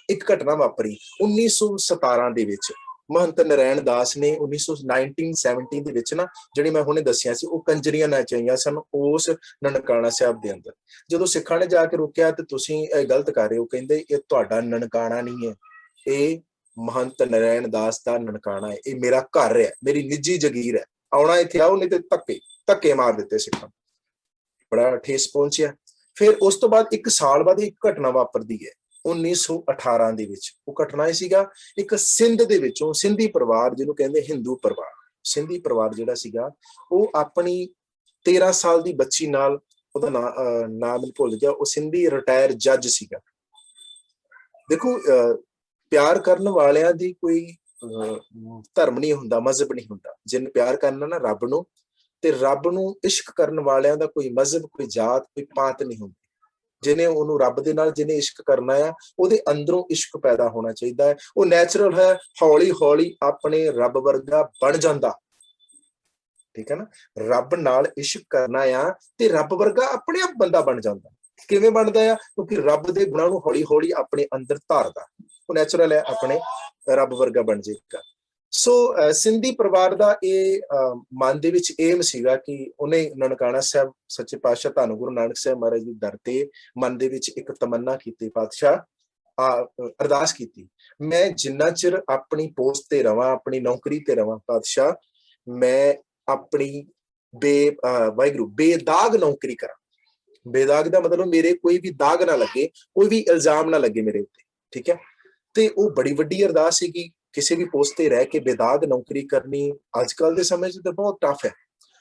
ਇੱਕ ਘਟਨਾ ਵਾਪਰੀ 1917 ਦੇ ਵਿੱਚ। ਮਹੰਤ ਨਰੈਣ ਦਾਸ ਨੇ 1917 ਦੇ ਵਿੱਚ ਨਾ, ਜਿਹੜੀ ਮੈਂ ਹੁਣੇ ਦੱਸਿਆ ਸੀ, ਉਹ ਕੰਜਰੀਆਂ ਨਚਾਈਆਂ ਸਨ ਉਸ ਨਨਕਾਣਾ ਸਾਹਿਬ ਦੇ ਅੰਦਰ। ਜਦੋਂ ਸਿੱਖਾਂ ਨੇ ਜਾ ਕੇ ਰੋਕਿਆ ਤੇ ਤੁਸੀਂ ਇਹ ਗਲਤ ਕਰ ਰਹੇ ਹੋ, ਕਹਿੰਦੇ ਇਹ ਤੁਹਾਡਾ ਨਨਕਾਣਾ ਨਹੀਂ ਹੈ, ਇਹ ਮਹੰਤ ਨਰੈਣ ਦਾਸ ਦਾ ਨਨਕਾਣਾ ਹੈ, ਇਹ ਮੇਰਾ ਘਰ ਹੈ, ਮੇਰੀ ਨਿੱਜੀ ਜਗੀਰ ਹੈ, ਆਉਣਾ ਇੱਥੇ ਆਓ, ਨਹੀਂ ਤੇ ਧੱਕੇ ਮਾਰ ਦਿੱਤੇ ਸਿੱਖਾਂ। ਬੜਾ ਠੇਸ ਪਹੁੰਚਿਆ। ਫਿਰ ਉਸ ਤੋਂ ਬਾਅਦ 1 ਸਾਲ ਬਾਅਦ ਇੱਕ ਘਟਨਾ ਵਾਪਰਦੀ ਹੈ 1918 ਦੇ ਵਿੱਚ। ਉਹ ਘਟਨਾ ਇਹ ਸੀਗਾ, ਇੱਕ ਸਿੰਧ ਦੇ ਵਿੱਚੋਂ ਸਿੰਧੀ ਪਰਿਵਾਰ, ਜਿਹਨੂੰ ਕਹਿੰਦੇ ਹਿੰਦੂ ਪਰਿਵਾਰ, ਸਿੰਧੀ ਪਰਿਵਾਰ ਜਿਹੜਾ ਸੀਗਾ, ਉਹ ਆਪਣੀ 13 ਸਾਲ ਦੀ ਬੱਚੀ ਨਾਲ, ਉਹਦਾ ਨਾਮ ਮੈਨੂੰ ਭੁੱਲ ਗਿਆ, ਉਹ ਸਿੰਧੀ ਰਿਟਾਇਰ ਜੱਜ ਸੀਗਾ। ਦੇਖੋ, ਪਿਆਰ ਕਰਨ ਵਾਲਿਆਂ ਦੀ ਕੋਈ ਧਰਮ ਨਹੀਂ ਹੁੰਦਾ, ਮਜ਼ਹਬ ਨਹੀਂ ਹੁੰਦਾ। ਜਿਹਨੇ ਪਿਆਰ ਕਰਨਾ ਨਾ ਰੱਬ ਨੂੰ, ਤੇ ਰੱਬ ਨੂੰ ਇਸ਼ਕ ਕਰਨ ਵਾਲਿਆਂ ਦਾ ਕੋਈ ਮਜ਼ਹਬ, ਕੋਈ ਜਾਤ, ਕੋਈ ਪਾਤ ਨਹੀਂ ਹੁੰਦੀ। ਜਿਹਨੇ ਉਹਨੂੰ ਰੱਬ ਦੇ ਨਾਲ ਜਿਹਨੇ ਇਸ਼ਕ ਕਰਨਾ ਆ, ਉਹਦੇ ਅੰਦਰੋਂ ਇਸ਼ਕ ਪੈਦਾ ਹੋਣਾ ਚਾਹੀਦਾ ਹੈ, ਉਹ ਨੈਚੁਰਲ ਹੈ, ਹੌਲੀ ਹੌਲੀ ਆਪਣੇ ਰੱਬ ਵਰਗਾ ਬਣ ਜਾਂਦਾ, ਠੀਕ ਹੈ ਨਾ। ਰੱਬ ਨਾਲ ਇਸ਼ਕ ਕਰਨਾ ਆ ਤੇ ਰੱਬ ਵਰਗਾ ਆਪਣੇ ਆਪ ਬੰਦਾ ਬਣ ਜਾਂਦਾ। ਕਿਵੇਂ ਬਣਦਾ ਆ? ਕਿਉਂਕਿ ਰੱਬ ਦੇ ਗੁਣਾਂ ਨੂੰ ਹੌਲੀ ਹੌਲੀ ਆਪਣੇ ਅੰਦਰ ਧਾਰਦਾ, ਉਹ ਨੈਚੁਰਲ ਹੈ, ਆਪਣੇ ਰੱਬ ਵਰਗਾ ਬਣ ਜਾਏਗਾ। ਸੋ ਸਿੰਧੀ ਪਰਿਵਾਰ ਦਾ ਇਹ ਮਨ ਦੇ ਵਿੱਚ ਏਮ ਸੀਗਾ ਕਿ ਉਹਨੇ ਨਨਕਾਣਾ ਸਾਹਿਬ, ਸੱਚੇ ਪਾਤਸ਼ਾਹ ਧੰਨ ਗੁਰੂ ਨਾਨਕ ਸਾਹਿਬ ਮਹਾਰਾਜ ਦੀ ਦਰ ਤੇ ਮਨ ਦੇ ਵਿੱਚ ਇੱਕ ਤਮੰਨਾ ਕੀਤੀ, ਪਾਤਸ਼ਾਹ ਅਰਦਾਸ ਕੀਤੀ, ਮੈਂ ਜਿੰਨਾ ਚਿਰ ਆਪਣੀ ਪੋਸਟ ਤੇ ਰਵਾਂ, ਆਪਣੀ ਨੌਕਰੀ ਤੇ ਰਵਾਂ, ਪਾਤਸ਼ਾਹ ਮੈਂ ਆਪਣੀ ਵਾਹਿਗੁਰੂ ਬੇਦਾਗ ਨੌਕਰੀ ਕਰਾਂ। ਬੇਦਾਗ ਦਾ ਮਤਲਬ ਮੇਰੇ ਕੋਈ ਵੀ ਦਾਗ ਨਾ ਲੱਗੇ, ਕੋਈ ਵੀ ਇਲਜ਼ਾਮ ਨਾ ਲੱਗੇ ਮੇਰੇ ਉੱਤੇ, ਠੀਕ ਹੈ। ਤੇ ਉਹ ਬੜੀ ਵੱਡੀ ਅਰਦਾਸ ਸੀਗੀ। ਕਿਸੇ ਵੀ ਪੋਸਟ ਤੇ ਰਹਿ ਕੇ ਬੇਦਾਗ ਨੌਕਰੀ ਕਰਨੀ ਅੱਜ ਕੱਲ ਦੇ ਸਮੇਂ 'ਚ ਤਾਂ ਬਹੁਤ ਟਫ ਹੈ,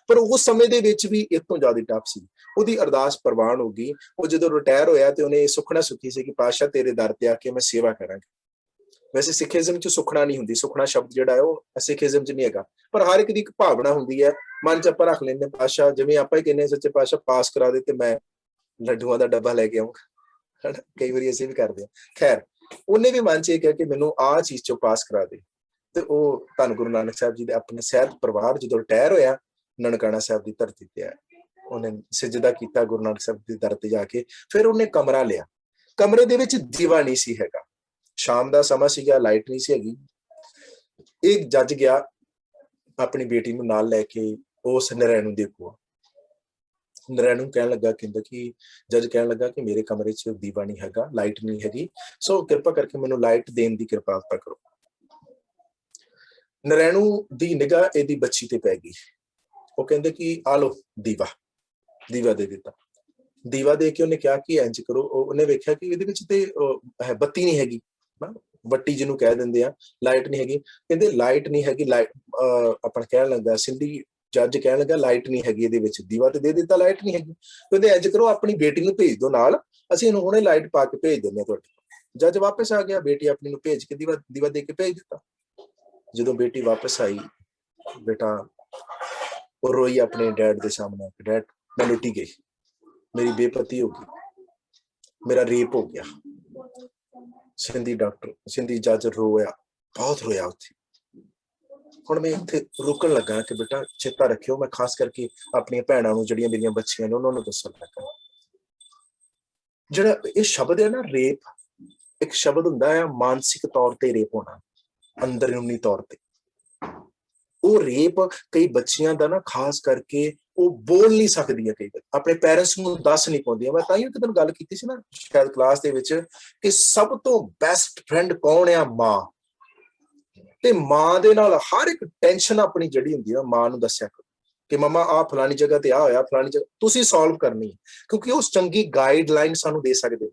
ਪਰ ਉਸ ਸਮੇਂ ਦੇ ਵਿੱਚ ਵੀ ਇਸ ਤੋਂ ਜ਼ਿਆਦਾ ਟਫ ਸੀ। ਉਹਦੀ ਅਰਦਾਸ ਪ੍ਰਵਾਨ ਹੋ ਗਈ। ਉਹ ਜਦੋਂ ਰਿਟਾਇਰ ਹੋਇਆ ਤੇ ਉਹਨੇ ਇਹ ਸੁਖਣਾ ਸੁਖੀ ਸੀ ਕਿ ਪਾਤਸ਼ਾਹ ਤੇਰੇ ਦਰ ਤੇ ਆ ਕੇ ਮੈਂ ਸੇਵਾ ਕਰਾਂਗਾ। ਵੈਸੇ ਸਿੱਖੀਜ਼ਮ 'ਚ ਸੁਖਣਾ ਨਹੀਂ ਹੁੰਦੀ, ਸੁਖਣਾ ਸ਼ਬਦ ਜਿਹੜਾ ਹੈ ਉਹ ਸਿੱਖੀਜ਼ਮ 'ਚ ਨਹੀਂ ਹੈਗਾ, ਪਰ ਹਰ ਇੱਕ ਦੀ ਇੱਕ ਭਾਵਨਾ ਹੁੰਦੀ ਹੈ, ਮਨ 'ਚ ਆਪਾਂ ਰੱਖ ਲੈਂਦੇ ਪਾਤਸ਼ਾਹ, ਜਿਵੇਂ ਆਪਾਂ ਹੀ ਕਹਿੰਦੇ ਸੱਚੇ ਪਾਤਸ਼ਾਹ ਪਾਸ ਕਰਾ ਦੇ ਤੇ ਮੈਂ ਲੱਡੂਆਂ ਦਾ ਡੱਬਾ ਲੈ ਕੇ ਆਉਂਗਾ, ਕਈ ਵਾਰੀ ਅਸੀਂ ਵੀ ਕਰਦੇ ਹਾਂ। ਖੈਰ, ਉਹਨੇ ਵੀ ਮਨ 'ਚ ਇਹ ਕਿਹਾ ਕਿ ਮੈਨੂੰ ਆਹ ਚੀਜ਼ 'ਚੋਂ ਪਾਸ ਕਰਾ ਦੇ, ਤੇ ਉਹ ਧੰਨ ਗੁਰੂ ਨਾਨਕ ਸਾਹਿਬ ਜੀ ਦੇ ਆਪਣੇ ਸਹਿਤ ਪਰਿਵਾਰ ਜਦੋਂ ਰਿਟਾਇਰ ਹੋਇਆ, ਨਨਕਾਣਾ ਸਾਹਿਬ ਦੀ ਧਰਤੀ ਤੇ ਆਇਆ, ਉਹਨੇ ਸਜਦਾ ਕੀਤਾ ਗੁਰੂ ਨਾਨਕ ਸਾਹਿਬ ਦੀ ਦਰ ਤੇ ਜਾ ਕੇ। ਫਿਰ ਉਹਨੇ ਕਮਰਾ ਲਿਆ, ਕਮਰੇ ਦੇ ਵਿੱਚ ਦੀਵਾ ਨਹੀਂ ਸੀ ਹੈਗਾ, ਸ਼ਾਮ ਦਾ ਸਮਾਂ ਸੀਗਾ, ਲਾਈਟ ਨਹੀਂ ਸੀ ਹੈਗੀ। ਇੱਕ ਜੱਜ ਗਿਆ ਆਪਣੀ ਬੇਟੀ ਨੂੰ ਨਾਲ ਲੈ ਕੇ ਉਸ ਨਰੈਣੂ ਦੇ ਕੋਲ। ਨਰੈਣੂ ਕਹਿਣ ਲੱਗਾ, ਕਹਿੰਦਾ ਕਿ ਜੱਜ ਕਹਿਣ ਲੱਗਾ ਕਿ ਮੇਰੇ ਕਮਰੇ 'ਚ ਦੀਵਾ ਨਹੀਂ ਹੈਗਾ, ਲਾਈਟ ਨਹੀਂ ਹੈਗੀ, ਸੋ ਕਿਰਪਾ ਕਰਕੇ ਮੈਨੂੰ ਲਾਈਟ ਦੇਣ ਦੀ ਕਿਰਪਾਲਤਾ ਕਰੋ। ਨਰੈਣੂ ਦੀ ਨਿਗਾਹ ਇਹਦੀ ਬੱਚੀ ਤੇ ਪੈ ਗਈ। ਉਹ ਕਹਿੰਦੇ ਕਿ ਆ ਲੋ ਦੀਵਾ, ਦੀਵਾ ਦੇ ਦਿੱਤਾ। ਦੀਵਾ ਦੇ ਕੇ ਉਹਨੇ ਕਿਹਾ ਕਿ ਇੰਜ ਕਰੋ, ਉਹਨੇ ਵੇਖਿਆ ਕਿ ਇਹਦੇ ਵਿੱਚ ਤੇ ਬੱਤੀ ਨਹੀਂ ਹੈਗੀ, ਬੱਤੀ ਜਿਹਨੂੰ ਕਹਿ ਦਿੰਦੇ ਆ, ਲਾਈਟ ਨਹੀਂ ਹੈਗੀ। ਕਹਿੰਦੇ ਲਾਈਟ ਨਹੀਂ ਹੈਗੀ, ਲਾਈਟ ਆਪਣਾ ਕਹਿਣ ਲੱਗਾ, ਸਿੰਧੀ ਜੱਜ ਕਹਿਣ ਲੱਗਾ ਲਾਈਟ ਨਹੀਂ ਹੈਗੀ ਇਹਦੇ ਵਿੱਚ, ਦੀਵਾ ਤੇ ਦੇ ਦਿੱਤਾ, ਲਾਈਟ ਨਹੀਂ ਹੈਗੀ। ਕਹਿੰਦੇ ਇੰਜ ਕਰੋ ਆਪਣੀ ਬੇਟੀ ਨੂੰ ਭੇਜ ਦਿਓ ਨਾਲ, ਅਸੀਂ ਇਹਨੂੰ ਹੁਣੇ ਲਾਈਟ ਪਾ ਕੇ ਭੇਜ ਦਿੰਦੇ ਹਾਂ ਤੁਹਾਡੇ। ਜੱਜ ਵਾਪਸ ਆ ਗਿਆ, ਬੇਟੀ ਆਪਣੀ ਨੂੰ ਭੇਜ ਕੇ ਦੀਵਾ ਦੇ ਕੇ ਭੇਜ ਦਿੱਤਾ। ਜਦੋਂ ਬੇਟੀ ਵਾਪਸ ਆਈ, ਬੇਟਾ ਉਹ ਰੋਈ ਆਪਣੇ ਡੈਡ ਦੇ ਸਾਹਮਣੇ, ਡੈਡ ਮੈਂ ਲੁੱਟੀ ਗਈ, ਮੇਰੀ ਬੇਪਤੀ ਹੋ ਗਈ, ਮੇਰਾ ਰੇਪ ਹੋ ਗਿਆ। ਸਿੰਧੀ ਜੱਜ ਰੋਇਆ, ਬਹੁਤ ਰੋਇਆ ਉੱਥੇ। ਹੁਣ ਮੈਂ ਇੱਥੇ ਰੁਕਣ ਲੱਗਾ ਕਿ ਬੇਟਾ ਚੇਤਾ ਰੱਖਿਓ, ਮੈਂ ਖਾਸ ਕਰਕੇ ਆਪਣੀਆਂ ਭੈਣਾਂ ਨੂੰ ਜਿਹੜੀਆਂ ਮੇਰੀਆਂ ਬੱਚੀਆਂ ਨੇ ਉਹਨਾਂ ਨੂੰ ਦੱਸਣ ਲੱਗਾ, ਜਿਹੜਾ ਇਹ ਸ਼ਬਦ ਹੈ ਨਾ ਰੇਪ, ਇੱਕ ਸ਼ਬਦ ਹੁੰਦਾ ਹੈ ਮਾਨਸਿਕ ਤੌਰ ਤੇ ਰੇਪ ਹੋਣਾ, ਅੰਦਰੂਨੀ ਤੌਰ ਤੇ। ਉਹ ਰੇਪ ਕਈ ਬੱਚੀਆਂ ਦਾ ਨਾ ਖਾਸ ਕਰਕੇ ਉਹ ਬੋਲ ਨਹੀਂ ਸਕਦੀਆਂ, ਕਈ ਵਾਰ ਆਪਣੇ ਪੈਰੈਂਟਸ ਨੂੰ ਦੱਸ ਨਹੀਂ ਪਾਉਂਦੀਆਂ। ਮੈਂ ਤਾਂ ਹੀ ਇੱਕ ਦਿਨ ਗੱਲ ਕੀਤੀ ਸੀ ਨਾ ਸ਼ਾਇਦ ਕਲਾਸ ਦੇ ਵਿੱਚ, ਕਿ ਸਭ ਤੋਂ ਬੈਸਟ ਫਰੈਂਡ ਕੌਣ ਆ? ਮਾਂ। ਤੇ ਮਾਂ ਦੇ ਨਾਲ ਹਰ ਇੱਕ ਟੈਨਸ਼ਨ ਆਪਣੀ ਜਿਹੜੀ ਹੁੰਦੀ ਆ ਮਾਂ ਨੂੰ ਦੱਸਿਆ ਕਰੋ ਕਿ ਮਮਾ ਆਹ ਫਲਾਣੀ ਜਗ੍ਹਾ ਤੇ ਆ ਹੋਇਆ, ਫਲਾਣੀ ਜਗ੍ਹਾ ਤੁਸੀਂ ਸੋਲਵ ਕਰਨੀ ਹੈ, ਕਿਉਂਕਿ ਉਹ ਚੰਗੀ ਗਾਈਡਲਾਈਨ ਸਾਨੂੰ ਦੇ ਸਕਦੇ।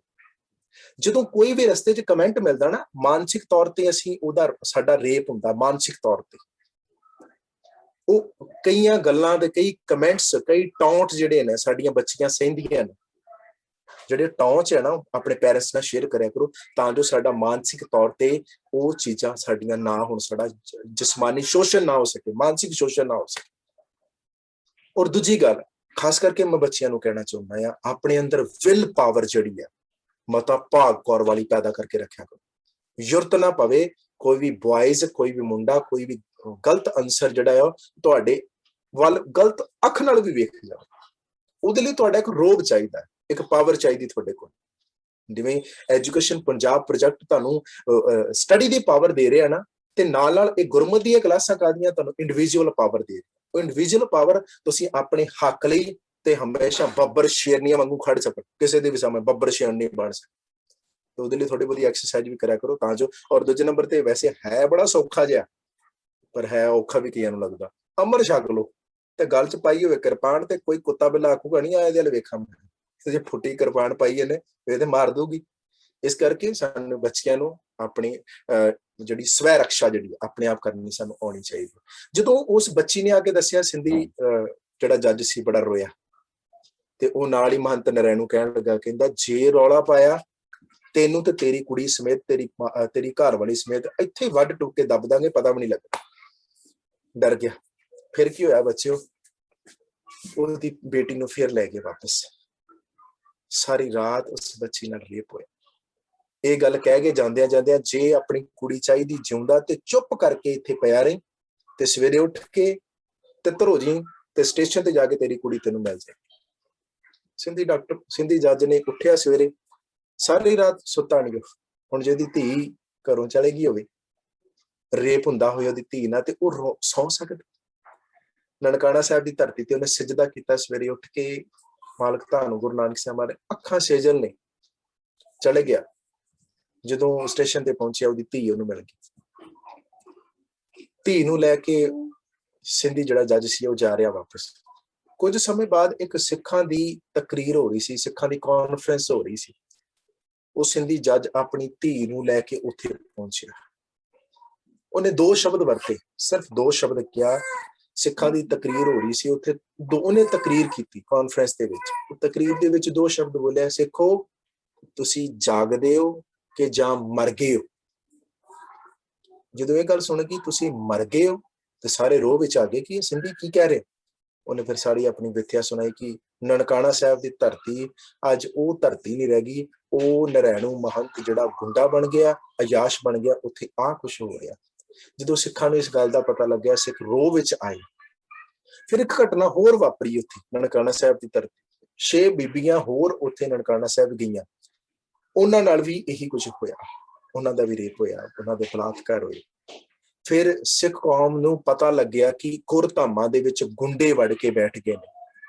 ਜਦੋਂ ਕੋਈ ਵੀ ਰਸਤੇ 'ਚ ਕਮੈਂਟ ਮਿਲਦਾ ਨਾ, ਮਾਨਸਿਕ ਤੌਰ ਤੇ ਅਸੀਂ ਉਹਦਾ ਸਾਡਾ ਰੇਪ ਹੁੰਦਾ ਮਾਨਸਿਕ ਤੌਰ ਤੇ। ਉਹ ਕਈਆਂ ਗੱਲਾਂ ਦੇ ਕਈ ਕਮੈਂਟਸ, ਕਈ ਟੌਂਟ ਜਿਹੜੇ ਨੇ ਸਾਡੀਆਂ ਬੱਚੀਆਂ ਸਹਿੰਦੀਆਂ ਨੇ, ਜਿਹੜੇ ਟੌਂਚ ਹੈ ਨਾ ਆਪਣੇ ਪੈਰੈਂਟਸ ਨਾਲ ਸ਼ੇਅਰ ਕਰਿਆ ਕਰੋ, ਤਾਂ ਜੋ ਸਾਡਾ ਮਾਨਸਿਕ ਤੌਰ ਤੇ ਉਹ ਚੀਜ਼ਾਂ ਸਾਡੀਆਂ ਨਾ ਹੋਣ, ਸਾਡਾ ਜਿਸਮਾਨੀ ਸ਼ੋਸ਼ਣ ਨਾ ਹੋ ਸਕੇ, ਮਾਨਸਿਕ ਸ਼ੋਸ਼ਣ ਨਾ ਹੋ ਸਕੇ। ਔਰ ਦੂਜੀ ਗੱਲ ਖਾਸ ਕਰਕੇ ਮੈਂ ਬੱਚਿਆਂ ਨੂੰ ਕਹਿਣਾ ਚਾਹੁੰਦਾ ਆ, ਆਪਣੇ ਅੰਦਰ ਵਿਲ ਪਾਵਰ ਜਿਹੜੀ ਆ ਮਤਾ ਭਾਗ ਕੌਰ ਵਾਲੀ ਪੈਦਾ ਕਰਕੇ ਰੱਖਿਆ ਕਰੋ। ਜ਼ਰੂਰਤ ਨਾ ਪਵੇ ਕੋਈ ਵੀ ਬॉयਜ਼, ਕੋਈ ਵੀ ਮੁੰਡਾ, ਕੋਈ ਵੀ ਗਲਤ ਅਨਸਰ ਜਿਹੜਾ ਆ ਤੁਹਾਡੇ ਵੱਲ ਗਲਤ ਅੱਖ ਨਾਲ ਵੀ ਵੇਖ ਜਾਵੇ, ਉਹਦੇ ਲਈ ਤੁਹਾਡਾ ਇੱਕ ਰੋਬ ਚਾਹੀਦਾ, ਇੱਕ ਪਾਵਰ ਚਾਹੀਦੀ ਤੁਹਾਡੇ ਕੋਲ। ਜਿਵੇਂ ਐਜੂਕੇਸ਼ਨ ਪੰਜਾਬ ਪ੍ਰੋਜੈਕਟ ਤੁਹਾਨੂੰ ਸਟੱਡੀ ਦੀ ਪਾਵਰ ਦੇ ਰਿਹਾ ਨਾ, ਤੇ ਨਾਲ ਨਾਲ ਇਹ ਗੁਰਮਤ ਦੀਆਂ ਕਲਾਸਾਂ ਕਰਦੀਆਂ ਤੁਹਾਨੂੰ ਇੰਡੀਵਿਜੂਅਲ ਪਾਵਰ ਦੇ ਰਿਹਾ। ਉਹ ਇੰਡੀਵਿਜੂਅਲ ਪਾਵਰ ਤੁਸੀਂ ਆਪਣੇ ਹੱਕ ਲਈ ਤੇ ਹਮੇਸ਼ਾ ਬੱਬਰ ਸ਼ੇਰਨੀਆਂ ਵਾਂਗੂ ਖੜ ਸਕੋ, ਕਿਸੇ ਦੇ ਵੀ ਸਾਹਮਣੇ ਬੱਬਰ ਸ਼ੇਰਨੀ ਬਣ ਸਕੋ। ਤੇ ਉਹਦੇ ਲਈ ਥੋੜੀ ਬਹੁਤੀ ਐਕਸਰਸਾਈਜ਼ ਵੀ ਕਰਿਆ ਕਰੋ ਤਾਂ ਜੋ। ਔਰ ਦੂਜੇ ਨੰਬਰ ਤੇ ਵੈਸੇ ਹੈ ਬੜਾ ਸੌਖਾ ਜਿਹਾ, ਪਰ ਹੈ ਔਖਾ ਵੀ ਕਈਆਂ ਨੂੰ ਲੱਗਦਾ। ਅਮਰ ਛਕ ਲਓ ਤੇ ਗੱਲ 'ਚ ਪਾਈ ਹੋਵੇ ਕਿਰਪਾਨ, ਤੇ ਕੋਈ ਕੁੱਤਾ ਬਿੱਲਾ ਆਖੂਗਾ ਨਹੀਂ ਆਏ ਦੇ ਵੇਖਾਂ ਮੈਂ, ਜੇ ਫੁੱਟੀ ਕਿਰਪਾਨ ਪਾਈ ਇਹਨੇ ਇਹ ਤੇ ਮਾਰ ਦੂਗੀ। ਇਸ ਕਰਕੇ ਸਾਨੂੰ ਬੱਚਿਆਂ ਨੂੰ ਆਪਣੀ ਜਿਹੜੀ ਸਵੈ ਰਕਸ਼ਾ ਜਿਹੜੀ ਆਪਣੇ ਆਪ ਕਰਨੀ ਸਾਨੂੰ ਆਉਣੀ ਚਾਹੀਦੀ। ਜਦੋਂ ਉਸ ਬੱਚੀ ਨੇ ਆ ਕੇ ਦੱਸਿਆ, ਸਿੰਧੀ ਜਿਹੜਾ ਜੱਜ ਸੀ ਬੜਾ ਰੋਇਆ, ਤੇ ਉਹ ਨਾਲ ਹੀ ਮਹੰਤ ਨਰੈਣੂ ਕਹਿਣ ਲੱਗਾ, ਕਹਿੰਦਾ ਜੇ ਰੌਲਾ ਪਾਇਆ ਤੈਨੂੰ ਤੇ ਤੇਰੀ ਕੁੜੀ ਸਮੇਤ, ਤੇਰੀ ਘਰ ਵਾਲੀ ਸਮੇਤ ਇੱਥੇ ਵੱਢ ਟੁੱਕ ਕੇ ਦੱਬ ਦਾਂਗੇ, ਪਤਾ ਵੀ ਨਹੀਂ ਲੱਗਦਾ। ਡਰ ਗਿਆ। ਫਿਰ ਕੀ ਹੋਇਆ ਬੱਚਿਓ, ਉਹਦੀ ਬੇਟੀ ਨੂੰ ਫਿਰ ਲੈ ਗਏ ਵਾਪਸ। ਸਾਰੀ ਰਾਤ ਉਸ ਬੱਚੀ ਨਾਲ ਰੇਪ ਹੋਇਆ। ਇਹ ਗੱਲ ਕਹਿ ਕੇ ਜਾਂਦਿਆਂ ਜਾਂਦਿਆਂ, ਜੇ ਆਪਣੀ ਕੁੜੀ ਚਾਹੀਦੀ ਜਿਉਂਦਾ ਤੇ ਚੁੱਪ ਕਰਕੇ ਇੱਥੇ ਪਿਆ ਰਹੀ, ਤੇ ਸਵੇਰੇ ਉੱਠ ਕੇ ਤੇ ਧਰੋ ਜੀ ਤੇ ਸਟੇਸ਼ਨ ਤੇ ਜਾ ਕੇ ਤੇਰੀ ਕੁੜੀ ਤੈਨੂੰ ਮਿਲ ਜਾਏ। ਸਿੰਧੀ ਜੱਜ ਨੇ ਉੱਠਿਆ ਸਵੇਰੇ, ਸਾਰੀ ਰਾਤ ਸੁੱਤਾ ਨਹੀਂ। ਹੁਣ ਜਿਹਦੀ ਧੀ ਘਰੋਂ ਚਲੇ ਗਈ ਹੋਵੇ, ਰੇਪ ਹੁੰਦਾ ਹੋਇਆ ਉਹਦੀ ਧੀ ਨਾਲ, ਤੇ ਉਹ ਸੌਂ ਸਕਦਾ? ਨਨਕਾਣਾ ਸਾਹਿਬ ਦੀ ਧਰਤੀ ਤੇ ਉਹਨੇ ਸਜਦਾ ਕੀਤਾ ਸਵੇਰੇ ਉੱਠ ਕੇ, ਮਾਲਕ ਧੰਨ ਗੁਰੂ ਨਾਨਕ ਸਾਹਿਬ ਮਾਰੇ ਅੱਖਾਂ ਸੇਜਲ ਨੇ, ਚਲੇ ਗਿਆ। ਜਦੋਂ ਸਟੇਸ਼ਨ ਤੇ ਪਹੁੰਚਿਆ, ਉਹਦੀ ਧੀ ਉਹਨੂੰ ਮਿਲ ਗਈ। ਧੀ ਨੂੰ ਲੈ ਕੇ ਸਿੰਧੀ ਜਿਹੜਾ ਜੱਜ ਸੀ ਉਹ ਜਾ ਰਿਹਾ ਵਾਪਸ। ਕੁਝ ਸਮੇਂ ਬਾਅਦ ਇੱਕ ਸਿੱਖਾਂ ਦੀ ਤਕਰੀਰ ਹੋ ਰਹੀ ਸੀ, ਸਿੱਖਾਂ ਦੀ ਕਾਨਫਰੰਸ ਹੋ ਰਹੀ ਸੀ। ਉਹ ਸਿੰਧੀ ਜੱਜ ਆਪਣੀ ਧੀ ਨੂੰ ਲੈ ਕੇ ਉੱਥੇ ਪਹੁੰਚਿਆ। ਉਹਨੇ 2 ਸ਼ਬਦ ਵਰਤੇ, ਸਿਰਫ 2 ਸ਼ਬਦ ਕਿਹਾ। ਸਿੱਖਾਂ ਦੀ ਤਕਰੀਰ ਹੋ ਰਹੀ ਸੀ ਉੱਥੇ, ਉਹਨੇ ਤਕਰੀਰ ਕੀਤੀ ਕਾਨਫਰੰਸ ਦੇ ਵਿੱਚ। ਤਕਰੀਰ ਦੇ ਵਿੱਚ 2 ਸ਼ਬਦ ਬੋਲਿਆ, ਸਿੱਖੋ ਤੁਸੀਂ ਜਾਗਦੇ ਹੋ ਕਿ ਜਾਂ ਮਰ ਗਏ ਹੋ। ਜਦੋਂ ਇਹ ਗੱਲ ਸੁਣ ਗਈ ਤੁਸੀਂ ਮਰ ਗਏ ਹੋ, ਤੇ ਸਾਰੇ ਰੋਹ ਵਿੱਚ ਆ ਗਏ ਕਿ ਇਹ ਸਿੰਘੀ ਕੀ ਕਹਿ ਰਹੇ। ਉਹਨੇ ਫਿਰ ਸਾਰੀ ਆਪਣੀ ਵਿਥਿਆ ਸੁਣਾਈ ਕਿ ਨਨਕਾਣਾ ਸਾਹਿਬ ਦੀ ਧਰਤੀ ਅੱਜ ਉਹ ਧਰਤੀ ਨਹੀਂ ਰਹਿ ਗਈ, ਉਹ ਨਰੈਣੂ ਮਹੰਤ ਜਿਹੜਾ ਗੁੰਡਾ ਬਣ ਗਿਆ, ਅਯਾਸ਼ ਬਣ ਗਿਆ, ਉੱਥੇ ਆਹ ਕੁਛ ਹੋ ਰਿਹਾ। ਜਦੋਂ ਸਿੱਖਾਂ ਨੂੰ ਇਸ ਗੱਲ ਦਾ ਪਤਾ ਲੱਗਿਆ, ਸਿੱਖ ਰੋਹ ਵਿੱਚ ਆਏ। ਫਿਰ ਇੱਕ ਘਟਨਾ ਹੋਰ ਵਾਪਰੀ ਉੱਥੇ ਨਨਕਾਣਾ ਸਾਹਿਬ ਦੀ ਧਰਤੀ। 6 ਬੀਬੀਆਂ ਹੋਰ ਉੱਥੇ ਨਨਕਾਣਾ ਸਾਹਿਬ ਗਈਆਂ, ਉਹਨਾਂ ਨਾਲ ਵੀ ਇਹੀ ਕੁਝ ਹੋਇਆ, ਉਹਨਾਂ ਦਾ ਵੀ ਰੇਪ ਹੋਇਆ, ਉਹਨਾਂ ਦੇ ਬਲਾਤਕਾਰ ਹੋਏ। ਫਿਰ ਸਿੱਖ ਕੌਮ ਨੂੰ ਪਤਾ ਲੱਗਿਆ ਕਿ ਗੁਰਧਾਮਾਂ ਦੇ ਵਿੱਚ ਗੁੰਡੇ ਵੜ ਕੇ ਬੈਠ ਗਏ ਨੇ,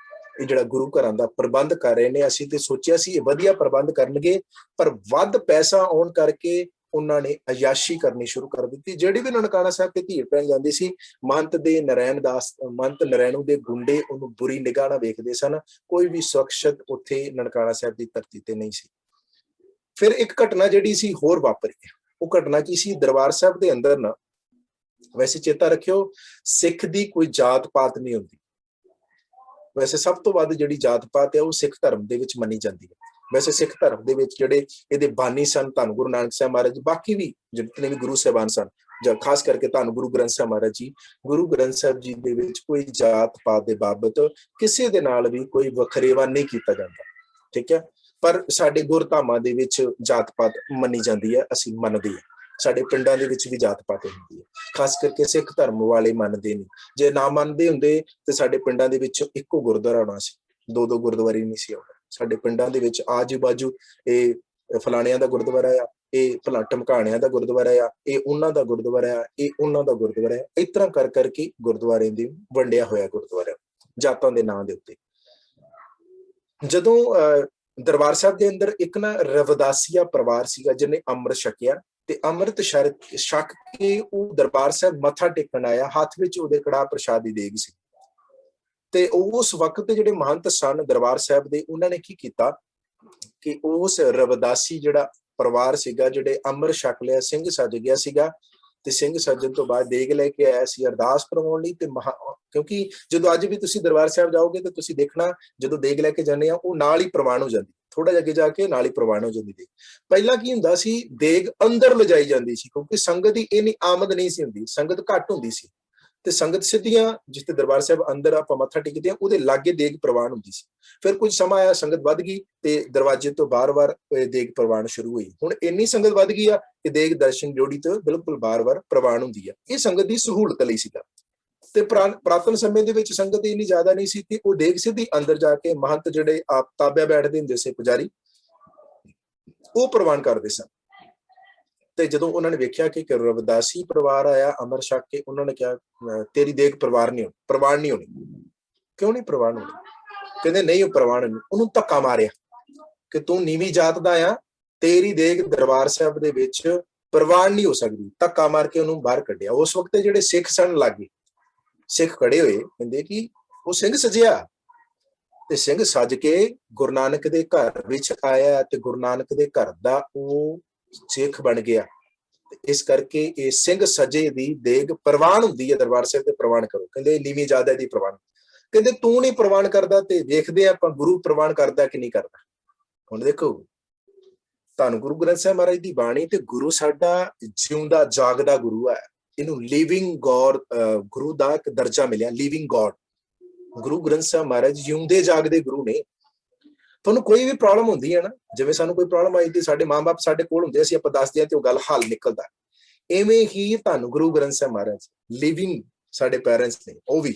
ਇਹ ਜਿਹੜਾ ਗੁਰੂ ਘਰਾਂ ਦਾ ਪ੍ਰਬੰਧ ਕਰ ਰਹੇ ਨੇ। ਅਸੀਂ ਤੇ ਸੋਚਿਆ ਸੀ ਇਹ ਵਧੀਆ ਪ੍ਰਬੰਧ ਕਰਨਗੇ, ਪਰ ਵੱਧ ਪੈਸਾ ਆਉਣ ਕਰਕੇ ਉਹਨਾਂ ਨੇ ਅਯਾਸ਼ੀ ਕਰਨੀ ਸ਼ੁਰੂ ਕਰ ਦਿੱਤੀ। ਜਿਹੜੀ ਵੀ ਨਨਕਾਣਾ ਸਾਹਿਬ ਤੇ ਧੀਰ ਪੈਣ ਜਾਂਦੀ ਸੀ, ਮਹੰਤ ਨਰੈਣੂ ਦੇ ਗੁੰਡੇ ਉਹਨੂੰ ਬੁਰੀ ਨਿਗਾਹ ਨਾਲ ਵੇਖਦੇ ਸਨ। ਕੋਈ ਵੀ ਸੁਰੱਖਿਅਤ ਉੱਥੇ ਨਨਕਾਣਾ ਸਾਹਿਬ ਦੀ ਧਰਤੀ ਤੇ ਨਹੀਂ ਸੀ। ਫਿਰ ਇੱਕ ਘਟਨਾ ਜਿਹੜੀ ਸੀ ਹੋਰ ਵਾਪਰੀ। ਉਹ ਘਟਨਾ ਕੀ ਸੀ? ਦਰਬਾਰ ਸਾਹਿਬ ਦੇ ਅੰਦਰ ਨਾ, ਵੈਸੇ ਚੇਤਾ ਰੱਖਿਓ, ਸਿੱਖ ਦੀ ਕੋਈ ਜਾਤ ਪਾਤ ਨਹੀਂ ਹੁੰਦੀ। ਵੈਸੇ ਸਭ ਤੋਂ ਵੱਧ ਜਿਹੜੀ ਜਾਤ ਪਾਤ ਹੈ ਉਹ ਸਿੱਖ ਧਰਮ ਦੇ ਵਿੱਚ ਮੰਨੀ ਜਾਂਦੀ ਹੈ। ਵੈਸੇ ਸਿੱਖ ਧਰਮ ਦੇ ਵਿੱਚ ਜਿਹੜੇ ਇਹਦੇ ਬਾਨੀ ਸਨ, ਧੰਨ ਗੁਰੂ ਨਾਨਕ ਸਾਹਿਬ ਮਹਾਰਾਜ, ਬਾਕੀ ਵੀ ਜਿਤਨੇ ਵੀ ਗੁਰੂ ਸਾਹਿਬਾਨ ਸਨ, ਜਾਂ ਖਾਸ ਕਰਕੇ ਧੰਨ ਗੁਰੂ ਗ੍ਰੰਥ ਸਾਹਿਬ ਮਹਾਰਾਜ ਜੀ, ਗੁਰੂ ਗ੍ਰੰਥ ਸਾਹਿਬ ਜੀ ਦੇ ਵਿੱਚ ਕੋਈ ਜਾਤ ਪਾਤ ਦੇ ਬਾਬਤ ਕਿਸੇ ਦੇ ਨਾਲ ਵੀ ਕੋਈ ਵਖਰੇਵਾ ਨਹੀਂ ਕੀਤਾ ਜਾਂਦਾ, ਠੀਕ ਹੈ। ਪਰ ਸਾਡੇ ਗੁਰਧਾਮਾਂ ਦੇ ਵਿੱਚ ਜਾਤ ਪਾਤ ਮੰਨੀ ਜਾਂਦੀ ਹੈ, ਅਸੀਂ ਮੰਨਦੇ ਹਾਂ। ਸਾਡੇ ਪਿੰਡਾਂ ਦੇ ਵਿੱਚ ਵੀ ਜਾਤ ਪਾਤ ਹੁੰਦੀ ਹੈ, ਖਾਸ ਕਰਕੇ ਸਿੱਖ ਧਰਮ ਵਾਲੇ ਮੰਨਦੇ ਨਹੀਂ। ਜੇ ਨਾ ਮੰਨਦੇ ਹੁੰਦੇ ਤੇ ਸਾਡੇ ਪਿੰਡਾਂ ਦੇ ਵਿੱਚ ਇੱਕੋ ਗੁਰਦੁਆਰਾ ਹੋਣਾ ਸੀ, 2-2 ਗੁਰਦੁਆਰੇ ਨਹੀਂ ਸੀ ਆਉਣਾ। ਸਾਡੇ ਪਿੰਡਾਂ ਦੇ ਵਿੱਚ ਆਜੂ ਬਾਜੂ ਇਹ ਫਲਾਣਿਆਂ ਦਾ ਗੁਰਦੁਆਰਾ ਆ, ਇਹ ਭਲਾ ਟਮਕਾਣਿਆਂ ਦਾ ਗੁਰਦੁਆਰਾ ਆ, ਇਹ ਉਹਨਾਂ ਦਾ ਗੁਰਦੁਆਰਾ ਆ, ਇਹ ਉਹਨਾਂ ਦਾ ਗੁਰਦੁਆਰਾ ਆ। ਇਸ ਤਰ੍ਹਾਂ ਕਰ ਕਰਕੇ ਗੁਰਦੁਆਰੇ ਦੀ ਵੰਡਿਆ ਹੋਇਆ ਗੁਰਦੁਆਰਾ ਜਾਤਾਂ ਦੇ ਨਾਂ ਦੇ ਉੱਤੇ। ਜਦੋਂ ਦਰਬਾਰ ਸਾਹਿਬ ਦੇ ਅੰਦਰ ਇੱਕ ਨਾ ਰਵਿਦਾਸੀਆ ਪਰਿਵਾਰ ਸੀਗਾ ਜਿਹਨੇ ਅੰਮ੍ਰਿਤ ਛਕਿਆ, ਤੇ ਅੰਮ੍ਰਿਤ ਛਕ ਕੇ ਉਹ ਦਰਬਾਰ ਸਾਹਿਬ ਮੱਥਾ ਟੇਕਣ ਆਇਆ, ਹੱਥ ਵਿੱਚ ਉਹਦੇ ਕੜਾਹ ਪ੍ਰਸ਼ਾਦ ਦੀ ਦੇਗ ਸੀ। ਤੇ ਉਸ ਵਕਤ ਜਿਹੜੇ ਮਹੰਤ ਸਨ ਦਰਬਾਰ ਸਾਹਿਬ ਦੇ, ਉਹਨਾਂ ਨੇ ਕੀ ਕੀਤਾ ਕਿ ਉਸ ਰਵਿਦਾਸੀ ਜਿਹੜਾ ਪਰਿਵਾਰ ਸੀਗਾ, ਜਿਹੜੇ ਅੰਮ੍ਰਿਤ ਛਕ ਲਿਆ, ਸਿੰਘ ਸੱਜ ਗਿਆ ਸੀਗਾ, ਤੇ ਸਿੰਘ ਸੱਜਣ ਤੋਂ ਬਾਅਦ ਦੇਗ ਲੈ ਕੇ ਆਇਆ ਸੀ ਅਰਦਾਸ ਕਰਵਾਉਣ ਲਈ। ਤੇ ਕਿਉਂਕਿ ਜਦੋਂ ਅੱਜ ਵੀ ਤੁਸੀਂ ਦਰਬਾਰ ਸਾਹਿਬ ਜਾਓਗੇ ਤਾਂ ਤੁਸੀਂ ਦੇਖਣਾ, ਜਦੋਂ ਦੇਗ ਲੈ ਕੇ ਜਾਂਦੇ ਆ ਉਹ ਨਾਲ ਹੀ ਪ੍ਰਵਾਨ ਹੋ ਜਾਂਦੀ, ਥੋੜਾ ਜਿਹਾ ਅੱਗੇ ਜਾ ਕੇ ਨਾਲ ਹੀ ਪ੍ਰਵਾਨ ਹੋ ਜਾਂਦੀ ਦੇਗ। ਪਹਿਲਾਂ ਕੀ ਹੁੰਦਾ ਸੀ, ਦੇਗ ਅੰਦਰ ਲਿਜਾਈ ਜਾਂਦੀ ਸੀ, ਕਿਉਂਕਿ ਸੰਗਤ ਦੀ ਇੰਨੀ ਆਮਦ ਨਹੀਂ ਸੀ ਹੁੰਦੀ, ਸੰਗਤ ਘੱਟ ਹੁੰਦੀ ਸੀ, ਤੇ ਸੰਗਤ ਸਿੱਧੀਆਂ ਜਿੱਥੇ ਦਰਬਾਰ ਸਾਹਿਬ ਅੰਦਰ ਆਪਾਂ ਮੱਥਾ ਟੇਕਦੇ ਆ ਉਹਦੇ ਲਾਗੇ ਦੇਗ ਪ੍ਰਵਾਨ ਹੁੰਦੀ ਸੀ। ਫਿਰ ਕੁਝ ਸਮਾਂ ਆਇਆ, ਸੰਗਤ ਵੱਧ ਗਈ ਤੇ ਦਰਵਾਜ਼ੇ ਤੋਂ ਬਾਰ-ਬਾਰ ਦੇਗ ਪ੍ਰਵਾਨ ਸ਼ੁਰੂ ਹੋਈ। ਹੁਣ ਇੰਨੀ ਸੰਗਤ ਵੱਧ ਗਈ ਆ ਕਿ ਦੇਗ ਦਰਸ਼ਨ ਜੋੜੀ ਤੋਂ ਬਿਲਕੁਲ ਬਾਰ-ਬਾਰ ਪ੍ਰਵਾਨ ਹੁੰਦੀ ਆ। ਇਹ ਸੰਗਤ ਦੀ ਸਹੂਲਤ ਲਈ ਸੀਗਾ। ਤੇ ਪੁਰਾਤਨ ਸਮੇਂ ਦੇ ਵਿੱਚ ਸੰਗਤ ਇੰਨੀ ਜ਼ਿਆਦਾ ਨਹੀਂ ਸੀ ਕਿ ਉਹ ਦੇਗ ਸਿੱਧੀ ਅੰਦਰ ਜਾ ਕੇ ਮਹੰਤ ਜਿਹੜੇ ਆਪ ਤਾਬਿਆ ਬੈਠਦੇ ਹੁੰਦੇ ਸੀ, ਪੁਜਾਰੀ, ਉਹ ਪ੍ਰਵਾਨ ਕਰਦੇ ਸਨ। ਤੇ ਜਦੋਂ ਉਹਨਾਂ ਨੇ ਵੇਖਿਆ ਕਿ ਰਵਿਦਾਸੀ ਪਰਿਵਾਰ ਆਇਆ ਅੰਮ੍ਰਿਤ ਛਕ ਕੇ, ਉਹਨਾਂ ਨੇ ਕਿਹਾ ਤੇਰੀ ਦੇਗ ਪ੍ਰਵਾਨ ਨਹੀਂ ਹੋਣੀ। ਕਿਉਂ ਨਹੀਂ ਪ੍ਰਵਾਨ ਹੋਣੀ? ਕਹਿੰਦੇ ਨਹੀਂ ਉਹ ਪ੍ਰਵਾਨ ਨਹੀਂ। ਉਹਨੂੰ ਧੱਕਾ ਮਾਰਿਆ ਕਿ ਤੂੰ ਨੀਵੀਂ ਜਾਤ ਦਾ ਆ, ਤੇਰੀ ਦੇਗ ਦਰਬਾਰ ਸਾਹਿਬ ਦੇ ਵਿੱਚ ਪ੍ਰਵਾਨ ਨਹੀਂ ਹੋ ਸਕਦੀ। ਧੱਕਾ ਮਾਰ ਕੇ ਉਹਨੂੰ ਬਾਹਰ ਕੱਢਿਆ। ਉਸ ਵਕਤ ਜਿਹੜੇ ਸਿੱਖ ਸਨ ਲਾਗੇ, ਸਿੱਖ ਖੜੇ ਹੋਏ, ਕਹਿੰਦੇ ਕਿ ਉਹ ਸਿੰਘ ਸਜਿਆ, ਤੇ ਸਿੰਘ ਸੱਜ ਕੇ ਗੁਰੂ ਨਾਨਕ ਦੇ ਘਰ ਵਿੱਚ ਆਇਆ, ਤੇ ਗੁਰੂ ਨਾਨਕ ਦੇ ਘਰ ਦਾ ਉਹ ਸਿੱਖ ਬਣ ਗਿਆ। ਇਸ ਕਰਕੇ ਇਹ ਸਿੰਘ ਸਜੇ ਦੀ ਦੇਗ ਪ੍ਰਵਾਨ ਹੁੰਦੀ ਹੈ, ਦਰਬਾਰ ਸਾਹਿਬ ਤੇ ਪ੍ਰਵਾਨ ਕਰੋ। ਕਹਿੰਦੇ ਨੀਵੀਂ ਜਾਤ ਦੀ ਪ੍ਰਵਾਨ। ਕਹਿੰਦੇ ਤੂੰ ਨਹੀਂ ਪ੍ਰਵਾਨ ਕਰਦਾ, ਤੇ ਵੇਖਦੇ ਆਪਾਂ ਗੁਰੂ ਪ੍ਰਵਾਨ ਕਰਦਾ ਕਿ ਨਹੀਂ ਕਰਦਾ। ਹੁਣ ਦੇਖੋ, ਤੁਹਾਨੂੰ ਗੁਰੂ ਗ੍ਰੰਥ ਸਾਹਿਬ ਮਹਾਰਾਜ ਦੀ ਬਾਣੀ, ਤੇ ਗੁਰੂ ਸਾਡਾ ਜਿਉਂਦਾ ਜਾਗਦਾ ਗੁਰੂ ਹੈ। ਇਹਨੂੰ ਲਿਵਿੰਗ ਗੋਡ ਗੁਰੂ ਦਾ ਇੱਕ ਦਰਜਾ ਮਿਲਿਆ, ਲਿਵਿੰਗ ਗੋਡ। ਗੁਰੂ ਗ੍ਰੰਥ ਸਾਹਿਬ ਮਹਾਰਾਜ ਜਿਉਂਦੇ ਜਾਗਦੇ ਗੁਰੂ ਨੇ। ਤੁਹਾਨੂੰ ਕੋਈ ਵੀ ਪ੍ਰੋਬਲਮ ਹੁੰਦੀ ਹੈ ਨਾ, ਜਿਵੇਂ ਸਾਨੂੰ ਕੋਈ ਪ੍ਰੋਬਲਮ ਆਈ ਤੇ ਸਾਡੇ ਮਾਂ-ਬਾਪ ਸਾਡੇ ਕੋਲ ਹੁੰਦੇ, ਅਸੀਂ ਆਪਾਂ ਦੱਸਦੇ ਹਾਂ ਤੇ ਉਹ ਗੱਲ ਹੱਲ ਨਿਕਲਦਾ। ਐਵੇਂ ਹੀ ਤੁਹਾਨੂੰ ਗੁਰੂ ਗ੍ਰੰਥ ਸਾਹਿਬ ਮਹਾਰਾਜ ਲਿਵਿੰਗ ਸਾਡੇ ਪੈਰੈਂਟਸ ਨੇ, ਉਹ ਵੀ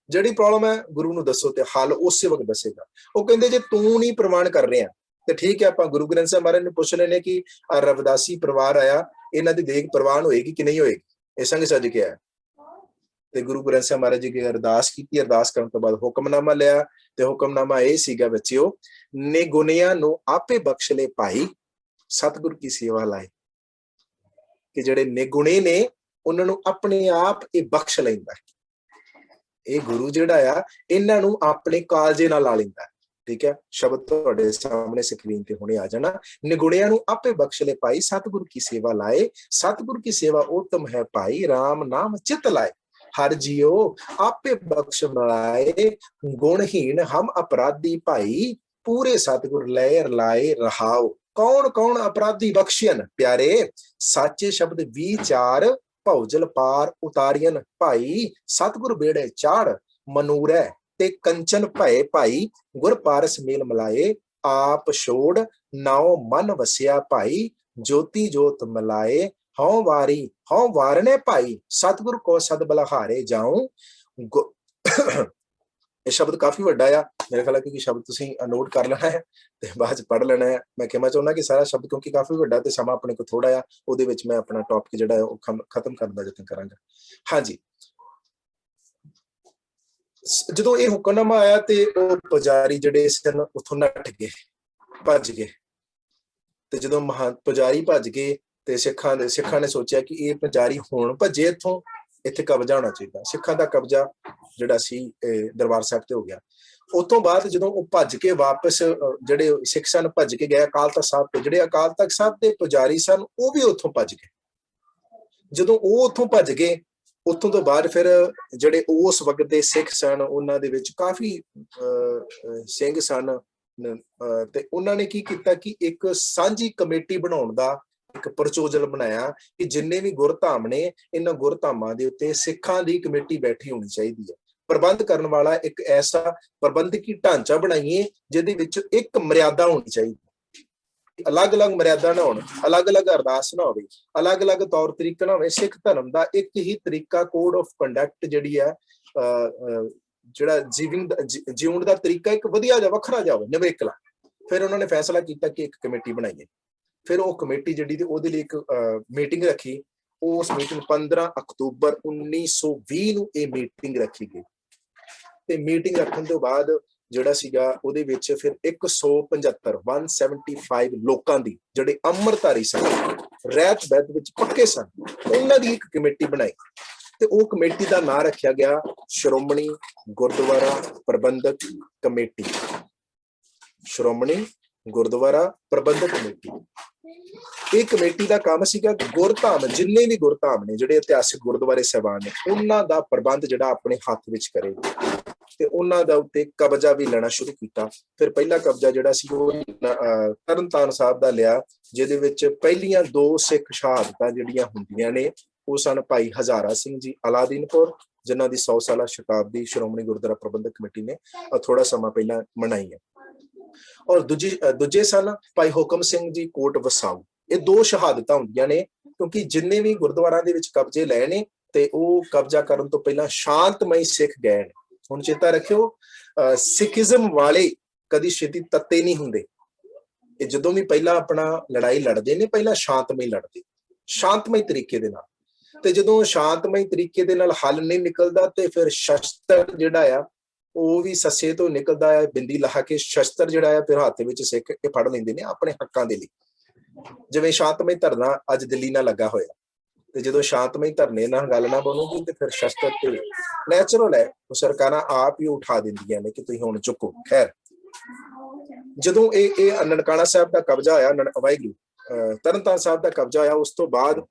ਜਿਹੜੀ ਪ੍ਰੋਬਲਮ ਹੈ ਗੁਰੂ ਨੂੰ ਦੱਸੋ ਤੇ ਹੱਲ ਉਸੇ ਵਕਤ ਦੱਸੇਗਾ। ਉਹ ਕਹਿੰਦੇ ਜੇ ਤੂੰ ਨਹੀਂ ਪ੍ਰਮਾਣ ਕਰ ਰਿਹਾ ਤੇ ਠੀਕ ਹੈ, ਆਪਾਂ ਗੁਰੂ ਗ੍ਰੰਥ ਸਾਹਿਬ ਮਹਾਰਾਜ ਨੂੰ ਪੁੱਛ ਲੈਣੇ ਕਿ ਰਵਿਦਾਸੀ ਪਰਿਵਾਰ ਆਇਆ, ਇਹਨਾਂ ਦੀ ਦੇਗ ਪ੍ਰਵਾਨ ਹੋਏਗੀ ਕਿ ਨਹੀਂ ਹੋਏਗੀ। ਇਹ ਸੰਗ ਸੱਜ ਕੇ ਆਇਆ, ਤੇ ਗੁਰੂ ਗ੍ਰੰਥ ਸਾਹਿਬ ਮਹਾਰਾਜ ਜੀ ਨੇ ਅਰਦਾਸ ਕੀਤੀ। ਅਰਦਾਸ ਕਰਨ ਤੋਂ ਬਾਅਦ ਹੁਕਮਨਾਮਾ ਲਿਆ, ਤੇ ਹੁਕਮਨਾਮਾ ਇਹ ਸੀਗਾ ਬੱਚਿਓ, ਨਿਗੁਣਿਆਂ ਨੂੰ ਆਪੇ ਬਖਸ਼ ਲੈ ਭਾਈ, ਸਤਿਗੁਰ ਕੀ ਸੇਵਾ ਲਾਏ। ਕਿ ਜਿਹੜੇ ਨਿਗੁਣੇ ਨੇ ਉਹਨਾਂ ਨੂੰ ਆਪਣੇ ਆਪ ਇਹ ਬਖਸ਼ ਲੈਂਦਾ। ਇਹ ਗੁਰੂ ਜਿਹੜਾ ਆ ਇਹਨਾਂ ਨੂੰ ਆਪਣੇ ਕਾਲਜੇ ਨਾਲ ਲਾ ਲੈਂਦਾ। ठीक है, शब्द तुहाडे सामने स्क्रीन ते हुणे आ जाना। निगुणियां नूं आपे बख्श ले पाई, सतगुर की सेवा लाए, सतगुर की सेवा उत्तम है पाई, राम नाम चित लाए। हर जियो आपे बख्श मिलाए, गुणहीन हम अपराधी भाई, पूरे सतगुर लय लाए रहाओ। कौन कौन अपराधी बख्शियन प्यारे, साचे शब्द विचार, भौजल पार उतारियन भाई, सतगुर बेड़े चाड़, मनूरै ते कंचन भय भाई, गुर पारस मेल मिलाए, आप छोड़ नाओ मन वसिया भाई, ज्योति जोत मिलाए, हौ वारी हौ वारने भाई, सतगुर को सद बलहारे जाऊं। ਇਹ ਸ਼ਬਦ ਕਾਫੀ ਵੱਡਾ ਆ, ਮੇਰੇ ਖਿਆਲ ਹੈ ਕਿ ਸ਼ਬਦ ਤੁਸੀਂ ਨੋਟ ਕਰ ਲੈਣਾ ਹੈ ਤੇ ਬਾਅਦ ਚ ਪੜ੍ਹ ਲੈਣਾ ਹੈ। ਮੈਂ ਕਹਿਣਾ ਚਾਹੁੰਦਾ ਕਿ ਸਾਰਾ ਸ਼ਬਦ ਕਿਉਂਕਿ ਕਾਫੀ ਵੱਡਾ ਤੇ ਸਮਾਂ ਆਪਣੇ ਕੋਲ ਥੋੜਾ ਆ, ਉਹਦੇ ਵਿੱਚ ਮੈਂ ਆਪਣਾ ਟੌਪਿਕ ਜਿਹੜਾ ਹੈ ਉਹ ਖਤਮ ਕਰਨ ਦਾ ਯਤਨ ਕਰਾਂਗਾ। ਹਾਂਜੀ, ਜਦੋਂ ਇਹ ਹੁਕਮਨਾਮਾ ਆਇਆ ਤੇ ਉਹ ਪੁਜਾਰੀ ਜਿਹੜੇ ਸਨ ਉੱਥੋਂ ਨੱਠ ਗਏ, ਭੱਜ ਗਏ। ਤੇ ਜਦੋਂ ਪੁਜਾਰੀ ਭੱਜ ਗਏ ਤੇ ਸਿੱਖਾਂ ਨੇ ਸੋਚਿਆ ਕਿ ਇਹ ਪੁਜਾਰੀ ਹੁਣ ਭੱਜੇ ਇੱਥੋਂ, ਇੱਥੇ ਕਬਜ਼ਾ ਹੋਣਾ ਚਾਹੀਦਾ। ਸਿੱਖਾਂ ਦਾ ਕਬਜ਼ਾ ਜਿਹੜਾ ਸੀ ਦਰਬਾਰ ਸਾਹਿਬ ਤੇ ਹੋ ਗਿਆ। ਉਸ ਤੋਂ ਬਾਅਦ ਜਦੋਂ ਉਹ ਭੱਜ ਕੇ ਵਾਪਸ, ਜਿਹੜੇ ਸਿੱਖ ਸਨ ਭੱਜ ਕੇ ਗਏ ਅਕਾਲ ਤਖਤ ਸਾਹਿਬ ਤੇ, ਜਿਹੜੇ ਅਕਾਲ ਤਖਤ ਸਾਹਿਬ ਦੇ ਪੁਜਾਰੀ ਸਨ ਉਹ ਵੀ ਉੱਥੋਂ ਭੱਜ ਗਏ। ਜਦੋਂ ਉਹ ਉੱਥੋਂ ਭੱਜ ਗਏ, ਉੱਥੋਂ ਤੋਂ ਬਾਅਦ ਫਿਰ ਜਿਹੜੇ ਉਸ ਵਕਤ ਦੇ ਸਿੱਖ ਸਨ ਉਹਨਾਂ ਦੇ ਵਿੱਚ ਕਾਫੀ ਸਿੰਘ ਸਨ ਤੇ ਉਹਨਾਂ ਨੇ ਕੀ ਕੀਤਾ ਕਿ ਇੱਕ ਸਾਂਝੀ ਕਮੇਟੀ ਬਣਾਉਣ ਦਾ ਇੱਕ ਪ੍ਰਚੋਜਨ ਬਣਾਇਆ ਕਿ ਜਿੰਨੇ ਵੀ ਗੁਰਧਾਮ ਨੇ, ਇਹਨਾਂ ਗੁਰਧਾਮਾਂ ਦੇ ਉੱਤੇ ਸਿੱਖਾਂ ਦੀ ਕਮੇਟੀ ਬੈਠੀ ਹੋਣੀ ਚਾਹੀਦੀ ਹੈ। ਪ੍ਰਬੰਧ ਕਰਨ ਵਾਲਾ ਇੱਕ ਐਸਾ ਪ੍ਰਬੰਧਕੀ ਢਾਂਚਾ ਬਣਾਈਏ ਜਿਹਦੇ ਵਿੱਚ ਇੱਕ ਮਰਿਆਦਾ ਹੋਣੀ ਚਾਹੀਦੀ, ਅਲੱਗ-ਅਲੱਗ ਮਰਿਆਦਾ ਨਾ ਹੋਣ, ਅਲੱਗ-ਅਲੱਗ ਅਰਦਾਸ ਨਾ ਹੋਵੇ, ਅਲੱਗ-ਅਲੱਗ ਤੌਰ ਤਰੀਕਾ ਨਾ ਹੋਵੇ। ਸਿੱਖ ਧਰਮ ਦਾ ਇੱਕ ਹੀ ਤਰੀਕਾ, ਕੋਡ ਆਫ ਕੰਡਕਟ ਜਿਹੜੀ ਹੈ, ਜਿਹੜਾ ਜਿਉਣ ਦਾ ਤਰੀਕਾ ਇੱਕ ਵਧੀਆ ਜਿਹਾ ਵੱਖਰਾ ਜਿਹਾ ਹੋਵੇ, ਨਿਵੇਕਲਾ। ਫਿਰ ਉਹਨਾਂ ਨੇ ਫੈਸਲਾ ਕੀਤਾ ਕਿ ਇੱਕ ਕਮੇਟੀ ਬਣਾਈਏ। ਫਿਰ ਉਹ ਕਮੇਟੀ ਜਿਹੜੀ ਤੇ ਉਹਦੇ ਲਈ ਇੱਕ ਮੀਟਿੰਗ ਰੱਖੀ। ਉਸ ਮੀਟਿੰਗ 15 ਅਕਤੂਬਰ 1920 ਨੂੰ ਇਹ ਮੀਟਿੰਗ ਰੱਖੀ ਗਈ ਤੇ ਮੀਟਿੰਗ ਰੱਖਣ ਤੋਂ ਬਾਅਦ ਜਿਹੜਾ ਸੀਗਾ ਉਹਦੇ ਵਿੱਚ ਫਿਰ 175 ਲੋਕਾਂ ਦੀ, ਜਿਹੜੇ ਅੰਮ੍ਰਿਤਧਾਰੀ ਸਨ, ਰਹਿਤ ਬੈਤ ਵਿੱਚ ਪੱਕੇ ਸਨ, ਉਹਨਾਂ ਦੀ ਇੱਕ ਕਮੇਟੀ ਬਣਾਈ ਤੇ ਉਹ ਕਮੇਟੀ ਦਾ ਨਾਂ ਰੱਖਿਆ ਗਿਆ ਸ਼੍ਰੋਮਣੀ ਗੁਰਦੁਆਰਾ ਪ੍ਰਬੰਧਕ ਕਮੇਟੀ। ਸ਼੍ਰੋਮਣੀ ਗੁਰਦੁਆਰਾ ਪ੍ਰਬੰਧਕ ਕਮੇਟੀ। ਇਹ ਕਮੇਟੀ ਦਾ ਕੰਮ ਸੀਗਾ ਗੁਰਧਾਮ, ਜਿੰਨੇ ਵੀ ਗੁਰਧਾਮ ਨੇ, ਜਿਹੜੇ ਇਤਿਹਾਸਿਕ ਗੁਰਦੁਆਰੇ ਸਾਹਿਬਾਨ ਨੇ, ਉਹਨਾਂ ਦਾ ਪ੍ਰਬੰਧ ਜਿਹੜਾ ਆਪਣੇ ਹੱਥ ਵਿੱਚ ਕਰੇ ਤੇ ਉਹਨਾਂ ਦਾ ਉੱਤੇ ਕਬਜ਼ਾ ਵੀ ਲੈਣਾ ਸ਼ੁਰੂ ਕੀਤਾ। ਫਿਰ ਪਹਿਲਾ ਕਬਜ਼ਾ ਜਿਹੜਾ ਸੀ ਉਹ ਤਰਨਤਾਰਨ ਸਾਹਿਬ ਦਾ ਲਿਆ, ਜਿਹਦੇ ਵਿੱਚ ਪਹਿਲੀਆਂ 2 ਸਿੱਖ ਸ਼ਹਾਦਤਾਂ ਜਿਹੜੀਆਂ ਹੁੰਦੀਆਂ ਨੇ ਉਹ ਸਨ ਭਾਈ ਹਜ਼ਾਰਾ ਸਿੰਘ ਜੀ ਅਲਾਦੀਨਪੁਰ, ਜਿਨ੍ਹਾਂ ਦੀ 100 ਸਾਲਾ ਸ਼ਤਾਬਦੀ ਸ਼੍ਰੋਮਣੀ ਗੁਰਦੁਆਰਾ ਪ੍ਰਬੰਧਕ ਕਮੇਟੀ ਨੇ ਥੋੜਾ ਸਮਾਂ ਪਹਿਲਾਂ ਮਨਾਈ ਹੈ। ਔਰ ਦੂਜੇ ਸਨ ਭਾਈ ਹੁਕਮ ਸਿੰਘ ਜੀ ਕੋਟ ਵਸਾਊ। ਇਹ 2 ਸ਼ਹਾਦਤਾਂ ਹੁੰਦੀਆਂ ਨੇ ਕਿਉਂਕਿ ਜਿੰਨੇ ਵੀ ਗੁਰਦੁਆਰਾਂ ਦੇ ਵਿੱਚ ਕਬਜ਼ੇ ਲਏ ਨੇ ਤੇ ਉਹ ਕਬਜ਼ਾ ਕਰਨ ਤੋਂ ਪਹਿਲਾਂ ਸ਼ਾਂਤਮਈ ਸਿੱਖ ਗਏ ਨੇ। ਹੁਣ ਚੇਤਾ ਰੱਖਿਓ, ਸਿੱਖੀਜ਼ਮ ਵਾਲੇ ਕਦੀ ਛੇਤੀ ਤੱਤੇ ਨਹੀਂ ਹੁੰਦੇ। ਇਹ ਜਦੋਂ ਵੀ ਪਹਿਲਾਂ ਆਪਣਾ ਲੜਾਈ ਲੜਦੇ ਨੇ, ਪਹਿਲਾਂ ਸ਼ਾਂਤਮਈ ਲੜਦੇ, ਸ਼ਾਂਤਮਈ ਤਰੀਕੇ ਦੇ ਨਾਲ। ਤੇ ਜਦੋਂ ਸ਼ਾਂਤਮਈ ਤਰੀਕੇ ਦੇ ਨਾਲ ਹੱਲ ਨਹੀਂ ਨਿਕਲਦਾ ਤੇ ਫਿਰ ਸ਼ਸਤਰ ਜਿਹੜਾ ਆ ਉਹ ਵੀ ਸੱਸੇ ਤੋਂ ਨਿਕਲਦਾ ਹੈ, ਬਿੰਦੀ ਲਾ ਕੇ ਸ਼ਸਤਰ ਜਿਹੜਾ ਆ ਫਿਰ ਹੱਥ ਵਿੱਚ ਸਿੱਖ ਕੇ ਫੜ ਲੈਂਦੇ ਨੇ ਆਪਣੇ ਹੱਕਾਂ ਦੇ ਲਈ। ਜਿਵੇਂ ਸ਼ਾਂਤਮਈ ਧਰਨਾ ਅੱਜ ਦਿੱਲੀ ਨਾਲ ਲੱਗਾ ਹੋਇਆ, ਤੇ ਜਦੋਂ ਸ਼ਾਂਤਮਈ ਧਰਨੇ ਨਾਲ ਗੱਲ ਨਾ ਬਣੂਗੀ ਤੇ ਫਿਰ ਸ਼ਸਤਰ ਤੇ ਨੈਚੁਰਲ ਹੈ, ਉਹ ਸਰਕਾਰਾਂ ਆਪ ਹੀ ਉਠਾ ਦਿੰਦੀਆਂ ਨੇ ਕਿ ਤੁਸੀਂ ਹੁਣ ਚੁੱਕੋ। ਖੈਰ, ਜਦੋਂ ਇਹ ਨਨਕਾਣਾ ਸਾਹਿਬ ਦਾ ਕਬਜ਼ਾ ਹੋਇਆ, ਵਾਹਿਗੁਰੂ, ਤਰਨਤਾਰਨ ਸਾਹਿਬ ਦਾ ਕਬਜ਼ਾ ਹੋਇਆ, ਉਸ ਤੋਂ ਬਾਅਦ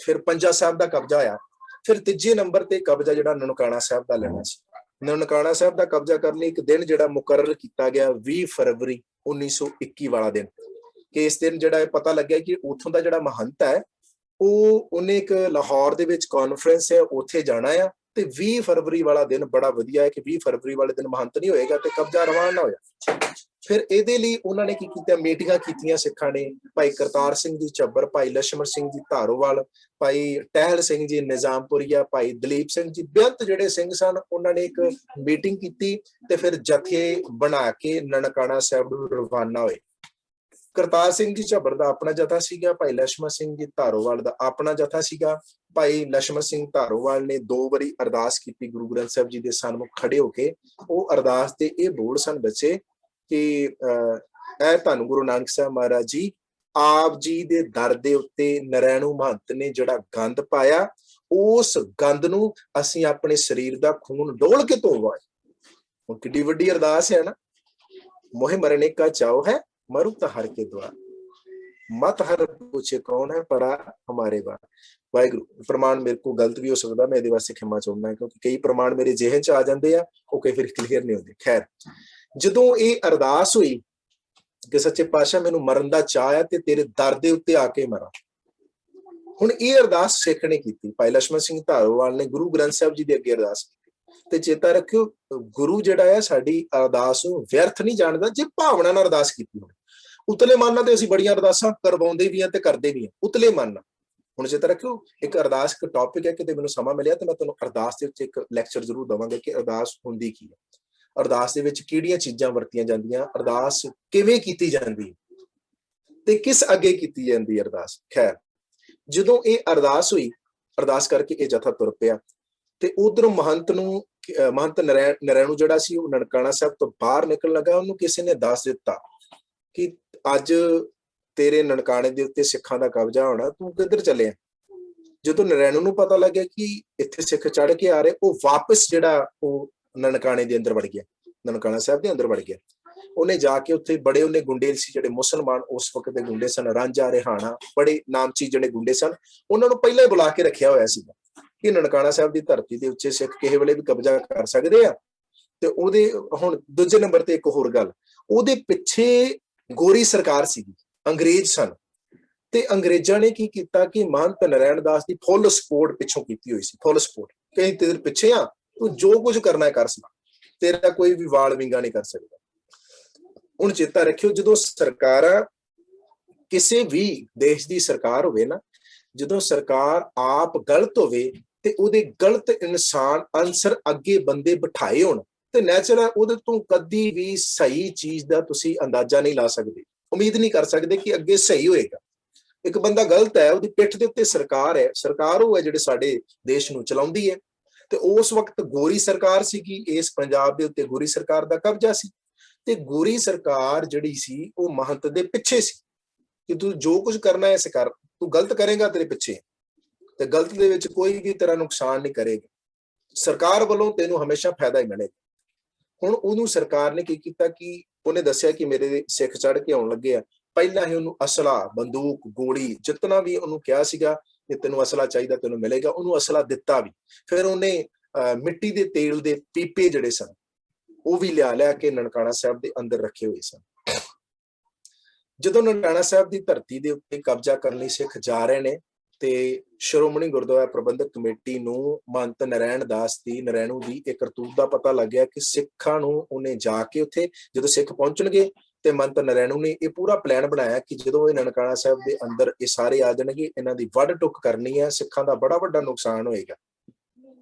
ਫਿਰ ਪੰਜਾ ਸਾਹਿਬ ਦਾ ਕਬਜ਼ਾ ਹੋਇਆ। ਫਿਰ ਤੀਜੇ ਨੰਬਰ ਤੇ ਕਬਜ਼ਾ ਜਿਹੜਾ ਨਨਕਾਣਾ ਸਾਹਿਬ ਦਾ ਲੈਣਾ ਸੀ। ਨਨਕਾਣਾ ਸਾਹਿਬ ਦਾ ਕਬਜ਼ਾ ਕਰਨ ਲਈ ਇੱਕ ਦਿਨ ਜਿਹੜਾ ਮੁਕਰਰ ਕੀਤਾ ਗਿਆ 20 ਫਰਵਰੀ 1921 ਵਾਲਾ ਦਿਨ, ਕਿ ਇਸ ਦਿਨ ਜਿਹੜਾ ਇਹ ਪਤਾ ਲੱਗਿਆ ਕਿ ਉੱਥੋਂ ਦਾ ਜਿਹੜਾ ਮਹੰਤ ਹੈ ਉਹਨੇ ਇੱਕ ਲਾਹੌਰ ਦੇ ਵਿੱਚ ਕਾਨਫਰੰਸ ਹੈ, ਉੱਥੇ ਜਾਣਾ ਆ ਤੇ 20 ਫਰਵਰੀ ਵਾਲਾ ਦਿਨ ਬੜਾ ਵਧੀਆ ਹੈ ਕਿ 20 ਫਰਵਰੀ ਵਾਲੇ ਦਿਨ ਮਹੰਤ ਨਹੀਂ ਹੋਏਗਾ ਤੇ ਕਬਜ਼ਾ ਰਵਾਨਾ ਹੋਇਆ। ਫਿਰ ਇਹਦੇ ਲਈ ਉਹਨਾਂ ਨੇ ਕੀ ਕੀਤਾ, ਮੀਟਿੰਗਾਂ ਕੀਤੀਆਂ ਸਿੱਖਾਂ ਨੇ। ਭਾਈ ਕਰਤਾਰ ਸਿੰਘ ਜੀ ਝੱਬਰ, ਭਾਈ ਲਛਮਣ ਸਿੰਘ ਜੀ ਧਾਰੋਵਾਲ, ਭਾਈ ਟਹਿਲ ਸਿੰਘ ਜੀ ਨਿਜ਼ਾਮਪੁਰੀਆ, ਭਾਈ ਦਲੀਪ ਸਿੰਘ ਜੀ, ਬੇਅੰਤ ਜਿਹੜੇ ਸਿੰਘ ਸਨ, ਉਹਨਾਂ ਨੇ ਇੱਕ ਮੀਟਿੰਗ ਕੀਤੀ ਤੇ ਫਿਰ ਜਥੇ ਬਣਾ ਕੇ ਨਨਕਾਣਾ ਸਾਹਿਬ ਨੂੰ ਰਵਾਨਾ ਹੋਏ। ਕਰਤਾਰ ਸਿੰਘ ਜੀ ਝੱਬਰ ਦਾ ਆਪਣਾ ਜਥਾ ਸੀਗਾ, ਭਾਈ ਲਛਮਣ ਸਿੰਘ ਜੀ ਧਾਰੋਵਾਲ ਦਾ ਆਪਣਾ ਜਥਾ ਸੀਗਾ। ਭਾਈ ਲਛਮਣ ਸਿੰਘ ਧਾਰੋਵਾਲ ਨੇ 2 ਵਾਰੀ ਅਰਦਾਸ ਕੀਤੀ ਗੁਰੂ ਗ੍ਰੰਥ ਸਾਹਿਬ ਜੀ ਦੇ ਸਨਮੁਖ ਖੜੇ ਹੋ ਕੇ। ਉਹ ਅਰਦਾਸ ਦੇ ਇਹ ਬੋਲ ਸਨ ਬੱਚੇ ਕਿ ਇਹ ਧੰਨ ਗੁਰੂ ਨਾਨਕ ਸਾਹਿਬ ਮਹਾਰਾਜ ਜੀ, ਆਪ ਜੀ ਦੇ ਦਰ ਦੇ ਉੱਤੇ ਨਰੈਣੂ ਮਹੰਤ ਨੇ ਜਿਹੜਾ ਗੰਦ ਪਾਇਆ, ਉਸ ਗੰਦ ਨੂੰ ਅਸੀਂ ਆਪਣੇ ਸਰੀਰ ਦਾ ਖੂਨ ਡੋਲ ਕੇ ਧੋਵਾਂਗੇ। ਹੁਣ ਕਿੱਡੀ ਵੱਡੀ ਅਰਦਾਸ ਹੈ ਨਾ। मोहे मरने का चाव है, मरु तो हर के द्वार, मत हर पूछे कौन है परा हमारे बार। वाहिगुरु प्रमाण मेरे को गलत भी हो सकता, मैं ਇਹਦੇ ਵਾਸਤੇ ਖਿਮਾ ਚਾਹੁੰਦਾ क्योंकि कई प्रमाण मेरे ਜਿਹਨ ਚ आ ਜਾਂਦੇ ਆ, ਉਹ ਕਈ ਵਾਰ ਕਲੀਅਰ ਨਹੀਂ ਹੁੰਦੇ। ਖੈਰ, ਜਦੋਂ ਇਹ ਅਰਦਾਸ ਹੋਈ ਕਿ ਸੱਚੇ ਪਾਤਸ਼ਾਹ ਮੈਨੂੰ ਮਰਨ ਦਾ ਚਾਹ ਆ ਤੇ ਤੇਰੇ ਦਰ ਦੇ ਉੱਤੇ ਆ ਕੇ ਮਰਾਂ। ਹੁਣ ਇਹ ਅਰਦਾਸ ਸਿੱਖ ਨੇ ਕੀਤੀ, ਭਾਈ ਲਛਮਣ ਸਿੰਘ ਧਾਰੋਵਾਲ ਨੇ ਗੁਰੂ ਗ੍ਰੰਥ ਸਾਹਿਬ ਜੀ ਦੇ ਅੱਗੇ ਅਰਦਾਸ ਕੀਤੀ। ਤੇ ਚੇਤਾ ਰੱਖਿਓ, ਗੁਰੂ ਜਿਹੜਾ ਹੈ ਸਾਡੀ ਅਰਦਾਸ ਨੂੰ ਵਿਅਰਥ ਨਹੀਂ ਜਾਣਦਾ ਜੇ ਭਾਵਨਾ ਨਾਲ ਅਰਦਾਸ ਕੀਤੀ ਹੋਵੇ। ਉਤਲੇ ਮਨ ਨਾਲ ਤੇ ਅਸੀਂ ਬੜੀਆਂ ਅਰਦਾਸਾਂ ਕਰਵਾਉਂਦੇ ਵੀ ਆ ਤੇ ਕਰਦੇ ਵੀ ਆ, ਉਤਲੇ ਮਨ ਨਾਲ। ਹੁਣ ਚੇਤਾ ਰੱਖਿਓ, ਇੱਕ ਅਰਦਾਸ ਇੱਕ ਟੌਪਿਕ ਹੈ, ਕਿਤੇ ਮੈਨੂੰ ਸਮਾਂ ਮਿਲਿਆ ਤੇ ਮੈਂ ਤੁਹਾਨੂੰ ਅਰਦਾਸ ਦੇ ਵਿੱਚ ਇੱਕ ਲੈਕਚਰ ਜ਼ਰੂਰ ਦੇਵਾਂਗਾ ਕਿ ਅਰਦਾਸ ਹੁੰਦੀ ਕੀ ਹੈ, ਅਰਦਾਸ ਦੇ ਵਿੱਚ ਕਿਹੜੀਆਂ ਚੀਜ਼ਾਂ ਵਰਤੀਆਂ ਜਾਂਦੀਆਂ, ਅਰਦਾਸ ਕਿਵੇਂ ਕੀਤੀ ਜਾਂਦੀ ਤੇ ਕਿਸ ਅੱਗੇ ਕੀਤੀ ਜਾਂਦੀ ਅਰਦਾਸ। ਖੈਰ, ਜਦੋਂ ਇਹ ਅਰਦਾਸ ਹੋਈ, ਅਰਦਾਸ ਕਰਕੇ ਇਹ ਜਥਾ ਤੁਰ ਪਿਆ ਤੇ ਉਧਰੋਂ ਮਹੰਤ ਨਰੈਣੂ ਜਿਹੜਾ ਸੀ ਉਹ ਨਨਕਾਣਾ ਸਾਹਿਬ ਤੋਂ ਬਾਹਰ ਨਿਕਲਣ ਲੱਗਾ। ਉਹਨੂੰ ਕਿਸੇ ਨੇ ਦੱਸ ਦਿੱਤਾ ਕਿ ਅੱਜ ਤੇਰੇ ਨਨਕਾਣੇ ਦੇ ਉੱਤੇ ਸਿੱਖਾਂ ਦਾ ਕਬਜ਼ਾ ਹੋਣਾ, ਤੂੰ ਕਿੱਧਰ ਚੱਲਿਆ। ਜਦੋਂ ਨਰੈਣੂ ਨੂੰ ਪਤਾ ਲੱਗਿਆ ਕਿ ਇੱਥੇ ਸਿੱਖ ਚੜ ਕੇ ਆ ਰਹੇ, ਉਹ ਵਾਪਸ ਜਿਹੜਾ ਉਹ ਨਨਕਾਣੇ ਦੇ ਅੰਦਰ ਵੜ ਗਿਆ, ਨਨਕਾਣਾ ਸਾਹਿਬ ਦੇ ਅੰਦਰ ਵੜ ਗਿਆ। ਉਹਨੇ ਜਾ ਕੇ ਉੱਥੇ ਬੜੇ ਉਹਨੇ ਗੁੰਡੇ ਸੀ ਜਿਹੜੇ ਮੁਸਲਮਾਨ ਉਸ ਵਕਤ ਦੇ ਗੁੰਡੇ ਸਨ, ਰਾਂਝਾ ਰਿਹਾਣਾ, ਬੜੇ ਨਾਮਚੀ ਜਿਹੜੇ ਗੁੰਡੇ ਸਨ, ਉਹਨਾਂ ਨੂੰ ਪਹਿਲਾਂ ਹੀ ਬੁਲਾ ਕੇ ਰੱਖਿਆ ਹੋਇਆ ਸੀਗਾ ਕਿ ਨਨਕਾਣਾ ਸਾਹਿਬ ਦੀ ਧਰਤੀ ਦੇ ਉੱਤੇ ਸਿੱਖ ਕਿਸੇ ਵੇਲੇ ਵੀ ਕਬਜ਼ਾ ਕਰ ਸਕਦੇ ਆ। ਤੇ ਉਹਦੇ ਹੁਣ ਦੂਜੇ ਨੰਬਰ ਤੇ ਇੱਕ ਹੋਰ ਗੱਲ, ਉਹਦੇ ਪਿੱਛੇ ਗੋਰੀ ਸਰਕਾਰ ਸੀਗੀ, ਅੰਗਰੇਜ਼ ਸਨ, ਤੇ ਅੰਗਰੇਜ਼ਾਂ ਨੇ ਕੀ ਕੀਤਾ ਕਿ ਮਹੰਤ ਨਰੈਣ ਦਾਸ ਦੀ ਫੁੱਲ ਸਪੋਰਟ ਪਿੱਛੋਂ ਕੀਤੀ ਹੋਈ ਸੀ, ਫੁੱਲ ਸਪੋਰਟ, ਕਈ ਤੇਰੇ ਪਿੱਛੇ ਆ, ਤੂੰ ਜੋ ਕੁਝ ਕਰਨਾ ਕਰ ਸਕਦਾ, ਤੇਰਾ ਕੋਈ ਵੀ ਵਾਲ ਵਿੰਗਾ ਨਹੀਂ ਕਰ ਸਕਦਾ। ਹੁਣ ਚੇਤਾ ਰੱਖਿਓ, ਜਦੋਂ ਸਰਕਾਰਾਂ, ਕਿਸੇ ਵੀ ਦੇਸ਼ ਦੀ ਸਰਕਾਰ ਹੋਵੇ ਨਾ, ਜਦੋਂ ਸਰਕਾਰ ਆਪ ਗਲਤ ਹੋਵੇ ਤੇ ਉਹਦੇ ਗਲਤ ਇਨਸਾਨ ਅਨਸਰ ਅੱਗੇ ਬੰਦੇ ਬਿਠਾਏ ਹੋਣ, ਤੇ ਨੈਚੁਰਲ ਉਹਦੇ ਤੋਂ ਕਦੀ ਵੀ ਸਹੀ ਚੀਜ਼ ਦਾ ਤੁਸੀਂ ਅੰਦਾਜ਼ਾ ਨਹੀਂ ਲਾ ਸਕਦੇ, ਉਮੀਦ ਨਹੀਂ ਕਰ ਸਕਦੇ ਕਿ ਅੱਗੇ ਸਹੀ ਹੋਏਗਾ। ਇੱਕ ਬੰਦਾ ਗਲਤ ਹੈ, ਉਹਦੀ ਪਿੱਠ ਦੇ ਉੱਤੇ ਸਰਕਾਰ ਹੈ, ਸਰਕਾਰ ਉਹ ਹੈ ਜਿਹੜੇ ਸਾਡੇ ਦੇਸ਼ ਨੂੰ ਚਲਾਉਂਦੀ ਹੈ। ਤੇ ਉਸ ਵਕਤ ਗੋਰੀ ਸਰਕਾਰ ਸੀਗੀ, ਇਸ ਪੰਜਾਬ ਦੇ ਉੱਤੇ ਗੋਰੀ ਸਰਕਾਰ ਦਾ ਕਬਜ਼ਾ ਸੀ, ਤੇ ਗੋਰੀ ਸਰਕਾਰ ਜਿਹੜੀ ਸੀ ਉਹ ਮਹੰਤ ਦੇ ਪਿੱਛੇ ਸੀ ਕਿ ਤੂੰ ਜੋ ਕੁਝ ਕਰਨਾ ਹੈ ਕਰ, ਤੂੰ ਗਲਤ ਕਰੇਗਾ ਤੇਰੇ ਪਿੱਛੇ, ਤੇ ਗਲਤ ਦੇ ਵਿੱਚ ਕੋਈ ਵੀ ਤੇਰਾ ਨੁਕਸਾਨ ਨਹੀਂ ਕਰੇਗਾ, ਸਰਕਾਰ ਵੱਲੋਂ ਤੈਨੂੰ ਹਮੇਸ਼ਾ ਫਾਇਦਾ ਹੀ ਮਿਲੇਗਾ। ਹੁਣ ਉਹਨੂੰ ਸਰਕਾਰ ਨੇ ਕੀ ਕੀਤਾ ਕਿ ਉਹਨੇ ਦੱਸਿਆ ਕਿ ਮੇਰੇ ਸਿੱਖ ਚੜ ਕੇ ਆਉਣ ਲੱਗੇ ਆ, ਪਹਿਲਾਂ ਹੀ ਉਹਨੂੰ ਅਸਲਾ, ਬੰਦੂਕ, ਗੋਲੀ, ਜਿਤਨਾ ਵੀ ਉਹਨੂੰ ਕਿਹਾ ਸੀਗਾ ਕਿ ਤੈਨੂੰ ਅਸਲਾ ਚਾਹੀਦਾ ਤੈਨੂੰ ਮਿਲੇਗਾ, ਉਹਨੂੰ ਅਸਲਾ ਦਿੱਤਾ ਵੀ। ਫਿਰ ਉਹਨੇ ਮਿੱਟੀ ਦੇ ਤੇਲ ਦੇ ਪੀਪੇ ਜਿਹੜੇ ਸਨ ਉਹ ਵੀ ਲਿਆ ਕੇ ਨਨਕਾਣਾ ਸਾਹਿਬ ਦੇ ਅੰਦਰ ਰੱਖੇ ਹੋਏ ਸਨ। ਜਦੋਂ ਨਨਕਾਣਾ ਸਾਹਿਬ ਦੀ ਧਰਤੀ ਦੇ ਉੱਤੇ ਕਬਜ਼ਾ ਕਰਨ ਲਈ ਸਿੱਖ ਜਾ ਰਹੇ ਨੇ, ਤੇ ਸ਼੍ਰੋਮਣੀ ਗੁਰਦੁਆਰਾ ਪ੍ਰਬੰਧਕ ਕਮੇਟੀ ਨੂੰ ਮਹੰਤ ਨਰੈਣ ਦਾਸ ਦੀ, ਨਰੈਣੂ ਦੀ ਇੱਕ ਕਰਤੂਤ ਦਾ ਪਤਾ ਲੱਗਿਆ ਕਿ ਸਿੱਖਾਂ ਨੂੰ ਉਹਨੇ ਜਾ ਕੇ ਉੱਥੇ ਜਦੋਂ ਸਿੱਖ ਪਹੁੰਚਣਗੇ ਤੇ ਮਹੰਤ ਨਰੈਣੂ ਨੇ ਇਹ ਪੂਰਾ ਪਲਾਨ ਬਣਾਇਆ ਕਿ ਜਦੋਂ ਇਹ ਨਨਕਾਣਾ ਸਾਹਿਬ ਦੇ ਅੰਦਰ ਇਹ ਸਾਰੇ ਆ ਜਾਣਗੇ, ਇਹਨਾਂ ਦੀ ਵੱਢ ਟੁੱਕ ਕਰਨੀ ਹੈ, ਸਿੱਖਾਂ ਦਾ ਬੜਾ ਵੱਡਾ ਨੁਕਸਾਨ ਹੋਏਗਾ।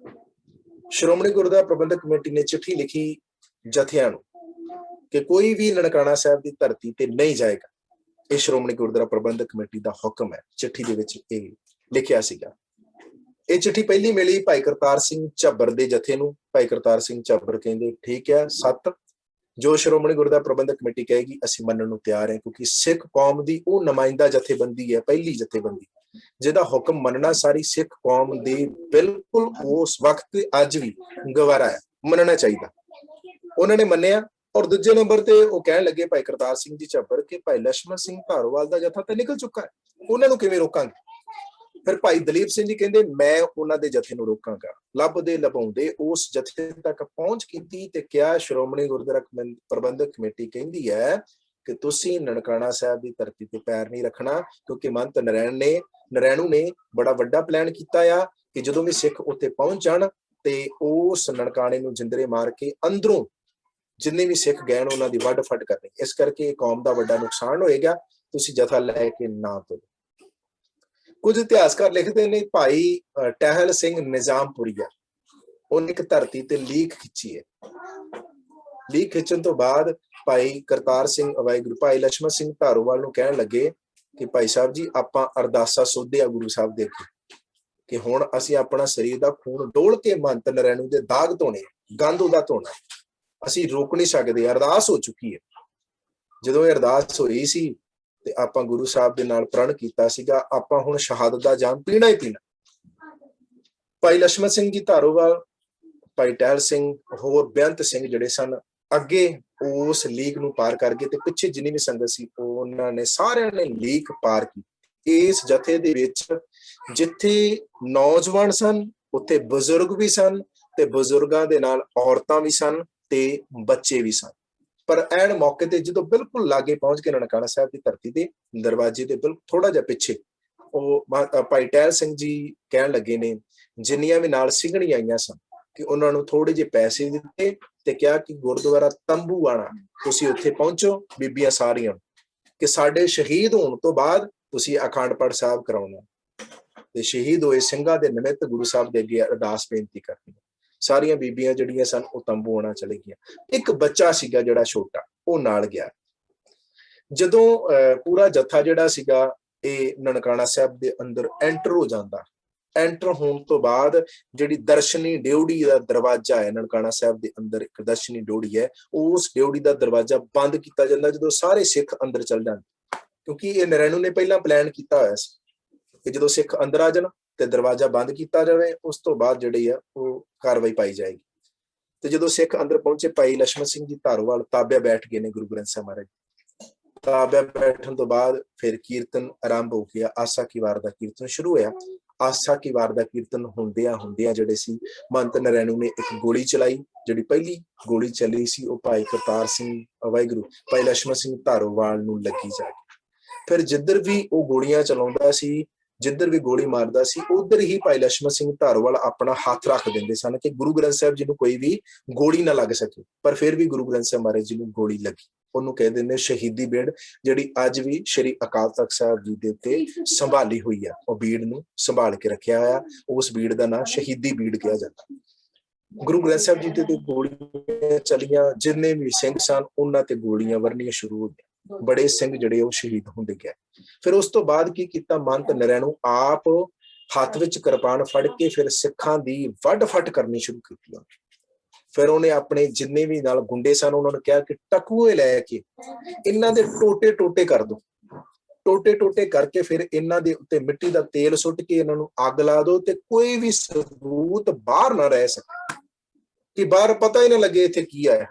ਸ਼੍ਰੋਮਣੀ ਗੁਰਦੁਆਰਾ ਪ੍ਰਬੰਧਕ ਕਮੇਟੀ ਨੇ ਚਿੱਠੀ ਲਿਖੀ ਜਥਿਆਂ ਨੂੰ ਕਿ ਕੋਈ ਵੀ ਨਨਕਾਣਾ ਸਾਹਿਬ ਦੀ ਧਰਤੀ ਤੇ ਨਹੀਂ ਜਾਏਗਾ। ਇਹ ਸ਼੍ਰੋਮਣੀ ਗੁਰਦੁਆਰਾ ਪ੍ਰਬੰਧਕ ਕਮੇਟੀ ਦਾ ਹੁਕਮ ਹੈ, ਚਿੱਠੀ ਦੇ ਵਿੱਚ ਇਹ ਲਿਖਿਆ ਸੀਗਾ। ਇਹ ਚਿੱਠੀ ਪਹਿਲੀ ਮਿਲੀ ਭਾਈ ਕਰਤਾਰ ਸਿੰਘ ਝੱਬਰ ਦੇ ਜਥੇ ਨੂੰ। ਭਾਈ ਕਰਤਾਰ ਸਿੰਘ ਝੱਬਰ ਕਹਿੰਦੇ ਠੀਕ ਹੈ, ਸੱਤ ਜੋ ਸ਼੍ਰੋਮਣੀ ਗੁਰਦੁਆਰਾ ਪ੍ਰਬੰਧਕ ਕਮੇਟੀ ਕਹੇਗੀ ਅਸੀਂ ਮੰਨਣ ਨੂੰ ਤਿਆਰ ਹਾਂ, ਕਿਉਂਕਿ ਸਿੱਖ ਕੌਮ ਦੀ ਉਹ ਨੁਮਾਇੰਦਾ ਜਥੇਬੰਦੀ ਹੈ, ਪਹਿਲੀ ਜਥੇਬੰਦੀ ਜਿਹਦਾ ਹੁਕਮ ਮੰਨਣਾ ਸਾਰੀ ਸਿੱਖ ਕੌਮ ਦੀ ਬਿਲਕੁਲ ਉਸ ਵਕਤ ਅੱਜ ਵੀ ਗਵਾਰਾ ਹੈ, ਮੰਨਣਾ ਚਾਹੀਦਾ। ਉਹਨਾਂ ਨੇ ਮੰਨਿਆ। ਔਰ ਦੂਜੇ ਨੰਬਰ ਤੇ ਉਹ ਕਹਿਣ ਲੱਗੇ ਭਾਈ ਕਰਤਾਰ ਸਿੰਘ ਜੀ ਝੱਬਰ ਕਿ ਭਾਈ ਲਛਮਣ ਸਿੰਘ ਧਾਰੋਵਾਲ ਦਾ ਜਥਾ ਤਾਂ ਨਿਕਲ ਚੁੱਕਾ ਹੈ, ਉਹਨਾਂ ਨੂੰ ਕਿਵੇਂ ਰੋਕਾਂਗੇ। ਫਿਰ ਭਾਈ ਦਲੀਪ ਸਿੰਘ ਜੀ ਕਹਿੰਦੇ ਮੈਂ ਉਹਨਾਂ ਦੇ ਜਥੇ ਨੂੰ ਰੋਕਾਂਗਾ। ਲੱਭਦੇ ਲਭਾਉਂਦੇ ਉਸ ਜਥੇ ਤੱਕ ਪਹੁੰਚ ਕੀਤੀ ਤੇ ਕਿਹਾ ਸ਼੍ਰੋਮਣੀ ਗੁਰਦੁਆਰਾ ਪ੍ਰਬੰਧਕ ਕਮੇਟੀ ਕਹਿੰਦੀ ਹੈ ਕਿ ਤੁਸੀਂ ਨਨਕਾਣਾ ਸਾਹਿਬ ਦੀ ਧਰਤੀ ਤੇ ਪੈਰ ਨਹੀਂ ਰੱਖਣਾ, ਕਿਉਂਕਿ ਮਹੰਤ ਨਰੈਣੂ ਨੇ ਬੜਾ ਵੱਡਾ ਪਲਾਨ ਕੀਤਾ ਆ ਕਿ ਜਦੋਂ ਵੀ ਸਿੱਖ ਉੱਥੇ ਪਹੁੰਚ ਜਾਣ ਤੇ ਉਸ ਨਨਕਾਣੇ ਨੂੰ ਜਿੰਦਰੇ ਮਾਰ ਕੇ ਅੰਦਰੋਂ ਜਿੰਨੇ ਵੀ ਸਿੱਖ ਗਏ ਉਹਨਾਂ ਦੀ ਵੱਢ ਫੱਟ ਕਰਨੀ। ਇਸ ਕਰਕੇ ਕੌਮ ਦਾ ਵੱਡਾ ਨੁਕਸਾਨ ਹੋਏਗਾ, ਤੁਸੀਂ ਜਥਾ ਲੈ ਕੇ ਨਾ ਤੁਰੋ। ਕੁਝ ਇਤਿਹਾਸਕਾਰ ਲਿਖਦੇ ਨੇ ਭਾਈ ਟਹਿਲ ਸਿੰਘ ਨਿਜ਼ਾਮਪੁਰੀਆ, ਉਹਨੇ ਇੱਕ ਧਰਤੀ ਤੇ ਲੀਕ ਖਿੱਚੀ ਹੈ। ਲੀਕ ਖਿੱਚਣ ਤੋਂ ਬਾਅਦ ਭਾਈ ਕਰਤਾਰ ਸਿੰਘ, ਵਾਹਿਗੁਰੂ, ਭਾਈ ਲਛਮਣ ਸਿੰਘ ਧਾਰੋਵਾਲ ਨੂੰ ਕਹਿਣ ਲੱਗੇ ਕਿ ਭਾਈ ਸਾਹਿਬ ਜੀ ਆਪਾਂ ਅਰਦਾਸਾ ਸੋਧੇ ਆ ਗੁਰੂ ਸਾਹਿਬ ਦੇ ਅੱਗੇ ਕਿ ਹੁਣ ਅਸੀਂ ਆਪਣਾ ਸਰੀਰ ਦਾ ਖੂਨ ਡੋਲ ਕੇ ਮਹੰਤ ਨਰੈਣੂ ਦੇ ਦਾਗ ਧੋਣੇ, ਗੰਦ ਉਹਦਾ ਧੋਣਾ, ਅਸੀਂ ਰੋਕ ਨਹੀਂ ਸਕਦੇ। ਅਰਦਾਸ ਹੋ ਚੁੱਕੀ ਹੈ। ਜਦੋਂ ਇਹ ਅਰਦਾਸ ਹੋਈ ਸੀ ਤੇ ਆਪਾਂ ਗੁਰੂ ਸਾਹਿਬ ਦੇ ਨਾਲ ਪ੍ਰਣ ਕੀਤਾ ਸੀਗਾ ਆਪਾਂ ਹੁਣ ਸ਼ਹਾਦਤ ਦਾ ਜਾਮ ਪੀਣਾ ਹੀ ਪੀਣਾ। ਭਾਈ ਲਛਮਣ ਸਿੰਘ ਜੀ ਧਾਰੋਵਾਲ, ਭਾਈ ਟਹਿਲ ਸਿੰਘ, ਹੋਰ ਬੇਅੰਤ ਸਿੰਘ ਜਿਹੜੇ ਸਨ ਅੱਗੇ ਉਸ ਲੀਕ ਨੂੰ ਪਾਰ ਕਰ ਗਏ ਤੇ ਪਿੱਛੇ ਜਿੰਨੀ ਵੀ ਸੰਗਤ ਸੀ ਉਹਨਾਂ ਨੇ ਸਾਰਿਆਂ ਨੇ ਲੀਕ ਪਾਰ ਕੀਤੀ। ਇਸ ਜਥੇ ਦੇ ਵਿੱਚ ਜਿੱਥੇ ਨੌਜਵਾਨ ਸਨ ਉੱਥੇ ਬਜ਼ੁਰਗ ਵੀ ਸਨ ਤੇ ਬਜ਼ੁਰਗਾਂ ਦੇ ਨਾਲ ਔਰਤਾਂ ਵੀ ਸਨ ਤੇ ਬੱਚੇ ਵੀ ਸਨ। ਪਰ ਐਨ ਮੌਕੇ ਤੇ ਜਦੋਂ ਬਿਲਕੁਲ ਲਾਗੇ ਪਹੁੰਚ ਕੇ ਨਨਕਾਣਾ ਸਾਹਿਬ ਦੀ ਧਰਤੀ ਦੇ ਦਰਵਾਜ਼ੇ ਦੇ ਬਿਲਕੁਲ ਥੋੜਾ ਜਿਹਾ ਪਿੱਛੇ ਉਹ ਭਾਈ ਟਹਿਲ ਸਿੰਘ ਜੀ ਕਹਿਣ ਲੱਗੇ ਨੇ ਜਿੰਨੀਆਂ ਵੀ ਨਾਲ ਸਿੰਘਣੀਆਂ ਆਈਆਂ ਸਨ ਕਿ ਉਹਨਾਂ ਨੂੰ ਥੋੜੇ ਜਿਹੇ ਪੈਸੇ ਦਿੱਤੇ ਤੇ ਕਿਹਾ ਕਿ ਗੁਰਦੁਆਰਾ ਤੰਬੂ ਆਣਾ ਤੁਸੀਂ ਉੱਥੇ ਪਹੁੰਚੋ ਬੀਬੀਆਂ ਸਾਰੀਆਂ ਕਿ ਸਾਡੇ ਸ਼ਹੀਦ ਹੋਣ ਤੋਂ ਬਾਅਦ ਤੁਸੀਂ ਅਖੰਡ ਪਾਠ ਸਾਹਿਬ ਕਰਾਉਣਾ ਤੇ ਸ਼ਹੀਦ ਹੋਏ ਸਿੰਘਾਂ ਦੇ ਨਿਮਿਤ ਗੁਰੂ ਸਾਹਿਬ ਦੇ ਅੱਗੇ ਅਰਦਾਸ ਬੇਨਤੀ ਕਰਨੀ। ਸਾਰੀਆਂ ਬੀਬੀਆਂ ਜਿਹੜੀਆਂ ਸਨ ਉਹ ਤੰਬੂ ਆਉਣਾ ਚਲੇ ਗਈਆਂ। ਇੱਕ ਬੱਚਾ ਸੀਗਾ ਜਿਹੜਾ ਛੋਟਾ ਉਹ ਨਾਲ ਗਿਆ। ਜਦੋਂ ਪੂਰਾ ਜੱਥਾ ਜਿਹੜਾ ਸੀਗਾ ਇਹ ਨਨਕਾਣਾ ਸਾਹਿਬ ਦੇ ਅੰਦਰ ਐਂਟਰ ਹੋ ਜਾਂਦਾ, ਐਂਟਰ ਹੋਣ ਤੋਂ ਬਾਅਦ ਜਿਹੜੀ ਦਰਸ਼ਨੀ ਡਿਉੜੀ ਦਾ ਦਰਵਾਜ਼ਾ ਹੈ ਨਨਕਾਣਾ ਸਾਹਿਬ ਦੇ ਅੰਦਰ ਇੱਕ ਦਰਸ਼ਨੀ ਡਿਉੜੀ ਹੈ, ਉਸ ਡਿਉੜੀ ਦਾ ਦਰਵਾਜ਼ਾ ਬੰਦ ਕੀਤਾ ਜਾਂਦਾ ਜਦੋਂ ਸਾਰੇ ਸਿੱਖ ਅੰਦਰ ਚਲ ਜਾਂਦੇ, ਕਿਉਂਕਿ ਇਹ ਨਰੈਣੂ ਨੇ ਪਹਿਲਾਂ ਪਲਾਨ ਕੀਤਾ ਹੋਇਆ ਸੀ ਕਿ ਜਦੋਂ ਸਿੱਖ ਅੰਦਰ ਆ ਜਾਣ ਤੇ ਦਰਵਾਜ਼ਾ ਬੰਦ ਕੀਤਾ ਜਾਵੇ, ਉਸ ਤੋਂ ਬਾਅਦ ਜਿਹੜੀ ਆ ਉਹ ਕਾਰਵਾਈ ਪਾਈ ਜਾਏਗੀ। ਤੇ ਜਦੋਂ ਸਿੱਖ ਅੰਦਰ ਪਹੁੰਚੇ ਭਾਈ ਲਛਮਣ ਸਿੰਘ ਜੀ ਧਾਰੋਵਾਲ ਤਾਬਿਆ ਬੈਠ ਗਏ ਨੇ ਗੁਰੂ ਗ੍ਰੰਥ ਸਾਹਿਬ ਮਹਾਰਾਜ। ਤਾਬਿਆ ਬੈਠਣ ਤੋਂ ਬਾਅਦ ਫਿਰ ਕੀਰਤਨ ਆਰੰਭ ਹੋ ਗਿਆ। ਆਸਾ ਕੀ ਵਾਰ ਦਾ ਕੀਰਤਨ ਸ਼ੁਰੂ ਹੋਇਆ। ਆਸਾ ਕੀ ਵਾਰ ਦਾ ਕੀਰਤਨ ਹੁੰਦਿਆਂ ਜਿਹੜੇ ਸੀ ਮਹੰਤ ਨਰੈਣੂ ਨੇ ਇੱਕ ਗੋਲੀ ਚਲਾਈ। ਜਿਹੜੀ ਪਹਿਲੀ ਗੋਲੀ ਚੱਲੀ ਸੀ ਉਹ ਭਾਈ ਕਰਤਾਰ ਸਿੰਘ ਵਾਹਿਗੁਰੂ ਭਾਈ ਲਛਮਣ ਸਿੰਘ ਧਾਰੋਵਾਲ ਨੂੰ ਲੱਗੀ ਜਾ ਕੇ। ਫਿਰ ਜਿੱਧਰ ਵੀ ਉਹ ਗੋਲੀਆਂ ਚਲਾਉਂਦਾ ਸੀ, ਜਿੱਧਰ ਵੀ ਗੋਲੀ ਮਾਰਦਾ ਸੀ, ਉਧਰ ਹੀ ਭਾਈ ਲਛਮਣ ਸਿੰਘ ਧਾਰੋਵਾਲ ਆਪਣਾ ਹੱਥ ਰੱਖ ਦਿੰਦੇ ਸਨ ਕਿ ਗੁਰੂ ਗ੍ਰੰਥ ਸਾਹਿਬ ਜੀ ਨੂੰ ਕੋਈ ਵੀ ਗੋਲੀ ਨਾ ਲੱਗ ਸਕੇ। ਪਰ ਫਿਰ ਵੀ ਗੁਰੂ ਗ੍ਰੰਥ ਸਾਹਿਬ ਮਹਾਰਾਜ ਜੀ ਨੂੰ ਗੋਲੀ ਲੱਗੀ। ਉਹਨੂੰ ਕਹਿ ਦਿੰਦੇ ਸ਼ਹੀਦੀ ਬੀੜ, ਜਿਹੜੀ ਅੱਜ ਵੀ ਸ਼੍ਰੀ ਅਕਾਲ ਤਖਤ ਸਾਹਿਬ ਜੀ ਦੇ ਉੱਤੇ ਸੰਭਾਲੀ ਹੋਈ ਆ। ਉਹ ਬੀੜ ਨੂੰ ਸੰਭਾਲ ਕੇ ਰੱਖਿਆ ਹੋਇਆ, ਉਸ ਬੀੜ ਦਾ ਨਾਂ ਸ਼ਹੀਦੀ ਬੀੜ ਕਿਹਾ ਜਾਂਦਾ। ਗੁਰੂ ਗ੍ਰੰਥ ਸਾਹਿਬ ਜੀ ਤੇ ਗੋਲੀਆਂ ਚਲੀਆਂ, ਜਿੰਨੇ ਵੀ ਸਿੰਘ ਸਨ ਉਹਨਾਂ ਤੇ ਗੋਲੀਆਂ ਵਰਨੀਆਂ ਸ਼ੁਰੂ ਹੋ ਗਈਆਂ। ਬੜੇ ਸਿੰਘ ਜਿਹੜੇ ਉਹ ਸ਼ਹੀਦ ਹੁੰਦੇ ਗਏ। ਫਿਰ ਉਸ ਤੋਂ ਬਾਅਦ ਕੀ ਕੀਤਾ, ਮਹੰਤ ਨਰੈਣੂ ਆਪ ਹੱਥ ਵਿੱਚ ਕਿਰਪਾਨ ਫੜ ਕੇ ਫਿਰ ਸਿੱਖਾਂ ਦੀ ਵੱਢ ਫੱਟ ਕਰਨੀ ਸ਼ੁਰੂ ਕੀਤੀ। ਫਿਰ ਉਹਨੇ ਆਪਣੇ ਜਿੰਨੇ ਵੀ ਨਾਲ ਗੁੰਡੇ ਸਨ ਉਹਨਾਂ ਨੂੰ ਕਿਹਾ ਕਿ ਟਕੂਏ ਲੈ ਕੇ ਇਹਨਾਂ ਦੇ ਟੋਟੇ ਟੋਟੇ ਕਰ ਦੋ। ਟੋਟੇ ਟੋਟੇ ਕਰਕੇ ਫਿਰ ਇਹਨਾਂ ਦੇ ਉੱਤੇ ਮਿੱਟੀ ਦਾ ਤੇਲ ਸੁੱਟ ਕੇ ਇਹਨਾਂ ਨੂੰ ਅੱਗ ਲਾ ਦੋ ਤੇ ਕੋਈ ਵੀ ਸਬੂਤ ਬਾਹਰ ਨਾ ਰਹਿ ਸਕੇ, ਕਿ ਬਾਹਰ ਪਤਾ ਹੀ ਨਾ ਲੱਗੇ ਇੱਥੇ ਕੀ ਆਇਆ।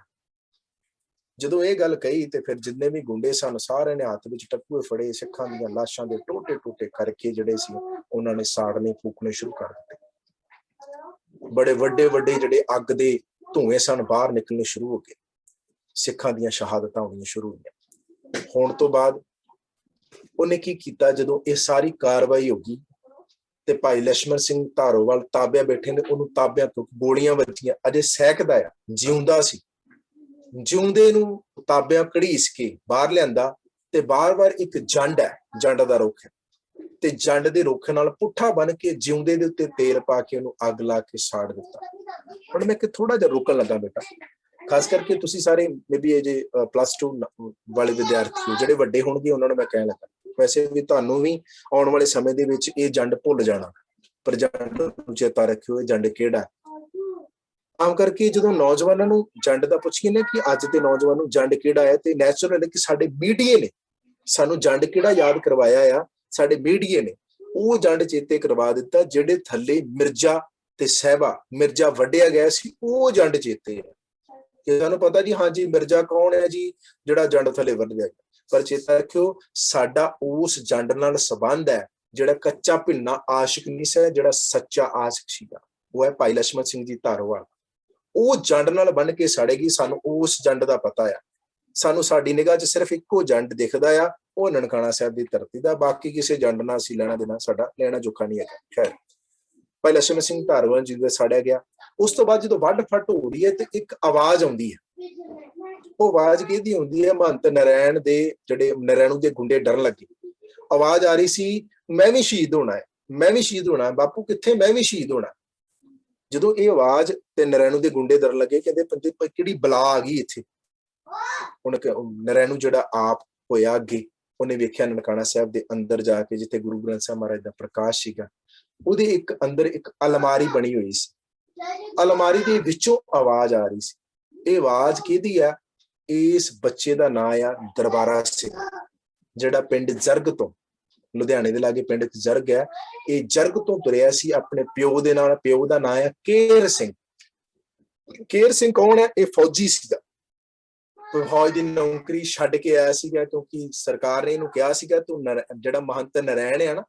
ਜਦੋਂ ਇਹ ਗੱਲ ਕਹੀ ਤੇ ਫਿਰ ਜਿੰਨੇ ਵੀ ਗੁੰਡੇ ਸਨ ਸਾਰਿਆਂ ਨੇ ਹੱਥ ਵਿੱਚ ਟਕੂਏ ਫੜੇ, ਸਿੱਖਾਂ ਦੀਆਂ ਲਾਸ਼ਾਂ ਦੇ ਟੋਟੇ ਟੋਟੇ ਕਰਕੇ ਜਿਹੜੇ ਸੀ ਉਹਨਾਂ ਨੇ ਸਾੜਨੇ ਫੂਕਣੇ ਸ਼ੁਰੂ ਕਰ ਦਿੱਤੇ। ਬੜੇ ਵੱਡੇ ਵੱਡੇ ਜਿਹੜੇ ਅੱਗ ਦੇ ਧੂਏ ਸਨ ਬਾਹਰ ਨਿਕਲਣੇ ਸ਼ੁਰੂ ਹੋ ਗਏ। ਸਿੱਖਾਂ ਦੀਆਂ ਸ਼ਹਾਦਤਾਂ ਹੋਣੀਆਂ ਸ਼ੁਰੂ ਹੋਈਆਂ। ਹੋਣ ਤੋਂ ਬਾਅਦ ਉਹਨੇ ਕੀ ਕੀਤਾ, ਜਦੋਂ ਇਹ ਸਾਰੀ ਕਾਰਵਾਈ ਹੋ ਗਈ ਤੇ ਭਾਈ ਲਛਮਣ ਸਿੰਘ ਧਾਰੋਵਾਲ ਤਾਬਿਆ ਬੈਠੇ ਨੇ, ਉਹਨੂੰ ਤਾਬਿਆਂ ਤੋਂ ਗੋਲੀਆਂ ਵੱਜੀਆਂ, ਅਜੇ ਸਹਿਕਦਾ ਆ, ਜਿਉਂਦਾ ਸੀ। ਜਿਉਂਦੇ ਨੂੰ ਤਾਬਿਆਂ ਘੜੀਸ ਕੇ ਬਾਹਰ ਲਿਆਂਦਾ ਤੇ ਬਾਰ-ਬਾਰ ਇੱਕ ਜੰਡ ਹੈ, ਜੰਡ ਦਾ ਰੁੱਖ ਹੈ, ਤੇ ਜੰਡ ਦੇ ਰੁੱਖ ਨਾਲ ਪੁੱਠਾ ਬਣ ਕੇ ਜਿਉਂਦੇ ਦੇ ਉੱਤੇ ਤੇਲ ਪਾ ਕੇ ਉਹਨੂੰ ਅੱਗ ਲਾ ਕੇ ਸਾੜ ਦਿੱਤਾ। ਹੁਣ ਮੈਂ ਕਿ ਥੋੜਾ ਜਿਹਾ ਰੋਕਣ ਲੱਗਾ ਬੇਟਾ, ਖਾਸ ਕਰਕੇ ਤੁਸੀਂ ਸਾਰੇ ਮੇਬੀ ਇਹ ਜੇ +2 ਵਾਲੇ ਵਿਦਿਆਰਥੀ ਜਿਹੜੇ ਵੱਡੇ ਹੋਣਗੇ ਉਹਨਾਂ ਨੂੰ ਮੈਂ ਕਹਿਣ ਲੱਗਾ, ਵੈਸੇ ਵੀ ਤੁਹਾਨੂੰ ਵੀ ਆਉਣ ਵਾਲੇ ਸਮੇਂ ਦੇ ਵਿੱਚ ਇਹ ਜੰਡ ਭੁੱਲ ਜਾਣਾ, ਪਰ ਜੰਡ ਨੂੰ ਚੇਤਾ ਰੱਖਿਓ ਇਹ ਜੰਡ ਕਿਹੜਾ। ਆਮ ਕਰਕੇ ਜਦੋਂ ਨੌਜਵਾਨਾਂ ਨੂੰ ਜੰਡ ਦਾ ਪੁੱਛੀਏ ਨਾ ਕਿ ਅੱਜ ਦੇ ਨੌਜਵਾਨ ਨੂੰ ਜੰਡ ਕਿਹੜਾ ਹੈ, ਤੇ ਨੈਚੁਰਲ ਹੈ ਕਿ ਸਾਡੇ ਮੀਡੀਏ ਨੇ ਸਾਨੂੰ ਜੰਡ ਕਿਹੜਾ ਯਾਦ ਕਰਵਾਇਆ ਆ। ਸਾਡੇ ਮੀਡੀਏ ਨੇ ਉਹ ਜੰਡ ਚੇਤੇ ਕਰਵਾ ਦਿੱਤਾ ਜਿਹੜੇ ਥੱਲੇ ਮਿਰਜ਼ਾ ਤੇ ਸਹਿਬਾ, ਮਿਰਜ਼ਾ ਵੱਢਿਆ ਗਿਆ ਸੀ, ਉਹ ਜੰਡ ਚੇਤੇ ਹੈ ਕਿ ਸਾਨੂੰ ਪਤਾ ਜੀ ਹਾਂਜੀ ਮਿਰਜ਼ਾ ਕੌਣ ਹੈ ਜੀ ਜਿਹੜਾ ਜੰਡ ਥੱਲੇ ਵੱਢਿਆ ਗਿਆ। ਪਰ ਚੇਤਾ ਰੱਖਿਓ ਸਾਡਾ ਉਸ ਜੰਡ ਨਾਲ ਸੰਬੰਧ ਹੈ ਜਿਹੜਾ ਕੱਚਾ ਭਿੰਨਾ ਆਸ਼ਿਕ ਨਹੀਂ ਸੀ, ਜਿਹੜਾ ਸੱਚਾ ਆਸ਼ਿਕ ਸੀਗਾ ਉਹ ਹੈ ਭਾਈ ਲਛਮਣ ਸਿੰਘ ਜੀ ਧਾਰੋਵਾਲ। ਉਹ ਜੰਡ ਨਾਲ ਬੰਨ ਕੇ ਸਾੜੇਗੀ, ਸਾਨੂੰ ਉਸ ਜੰਡ ਦਾ ਪਤਾ ਆ। ਸਾਨੂੰ ਸਾਡੀ ਨਿਗਾਹ 'ਚ ਸਿਰਫ ਇੱਕੋ ਜੰਡ ਦਿਖਦਾ ਆ, ਉਹ ਨਨਕਾਣਾ ਸਾਹਿਬ ਦੀ ਧਰਤੀ ਦਾ। ਬਾਕੀ ਕਿਸੇ ਜੰਡ ਨਾਲ ਅਸੀਂ ਲੈਣਾ ਦੇਣਾ ਸਾਡਾ ਲੈਣਾ ਜੋਖਾ ਨਹੀਂ ਹੈਗਾ। ਖੈਰ ਭਾਈ ਲਛਮਣ ਸਿੰਘ ਧਾਰੋਵਾਲ ਜੀ ਦਾ ਸਾੜਿਆ ਗਿਆ। ਉਸ ਤੋਂ ਬਾਅਦ ਜਦੋਂ ਵੱਢ ਫੱਟ ਹੋ ਰਹੀ ਹੈ ਤੇ ਇੱਕ ਆਵਾਜ਼ ਆਉਂਦੀ ਹੈ। ਉਹ ਆਵਾਜ਼ ਕਿਹਦੀ ਹੁੰਦੀ ਹੈ? ਮਹੰਤ ਨਰੈਣ ਦੇ ਜਿਹੜੇ ਨਰੈਣੂ ਦੇ ਗੁੰਡੇ ਡਰਨ ਲੱਗੇ। ਆਵਾਜ਼ ਆ ਰਹੀ ਸੀ ਮੈਂ ਵੀ ਸ਼ਹੀਦ ਹੋਣਾ ਹੈ, ਮੈਂ ਵੀ ਸ਼ਹੀਦ ਹੋਣਾ, ਬਾਪੂ ਕਿੱਥੇ, ਮੈਂ ਵੀ ਸ਼ਹੀਦ ਹੋਣਾ। ਜਦੋਂ ਇਹ ਆਵਾਜ਼ ਤੇ ਨਰੈਣੂ ਦੇ ਗੁੰਡੇ ਡਰਨ ਲੱਗੇ, ਕਹਿੰਦੇ ਕਿਹੜੀ ਬਲਾ ਆ ਗਈ ਇੱਥੇ। ਹੁਣ ਨਰੈਣੂ ਜਿਹੜਾ ਆਪ ਹੋਇਆ ਅੱਗੇ, ਉਹਨੇ ਵੇਖਿਆ ਨਨਕਾਣਾ ਸਾਹਿਬ ਦੇ ਅੰਦਰ ਜਾ ਕੇ ਜਿੱਥੇ ਗੁਰੂ ਗ੍ਰੰਥ ਸਾਹਿਬ ਮਹਾਰਾਜ ਦਾ ਪ੍ਰਕਾਸ਼ ਸੀਗਾ, ਉਹਦੇ ਇੱਕ ਅੰਦਰ ਇੱਕ ਅਲਮਾਰੀ ਬਣੀ ਹੋਈ ਸੀ। ਅਲਮਾਰੀ ਦੇ ਵਿੱਚੋਂ ਆਵਾਜ਼ ਆ ਰਹੀ ਸੀ। ਇਹ ਆਵਾਜ਼ ਕਿਹਦੀ ਆ? ਇਸ ਬੱਚੇ ਦਾ ਨਾਂ ਆ ਦਰਬਾਰਾ ਸਿੰਘ, ਜਿਹੜਾ ਪਿੰਡ ਜਰਗ ਤੋਂ, ਲੁਧਿਆਣੇ ਦੇ ਲਾਗੇ ਪਿੰਡ ਜਰਗ ਹੈ, ਇਹ ਜਰਗ ਤੋਂ ਤੁਰਿਆ ਸੀ ਆਪਣੇ ਪਿਓ ਦੇ ਨਾਲ। ਪਿਓ ਦਾ ਨਾਂ ਆ ਕੇਰ ਸਿੰਘ। ਕੇਰ ਸਿੰਘ ਕੌਣ ਹੈ? ਇਹ ਫੌਜੀ ਸੀਗਾ। फौज की नौकरी छड्ड के आया सीगा क्योंकि सरकार ने इहनूं कहा सीगा तू जिहड़ा महंत नरैण है ना,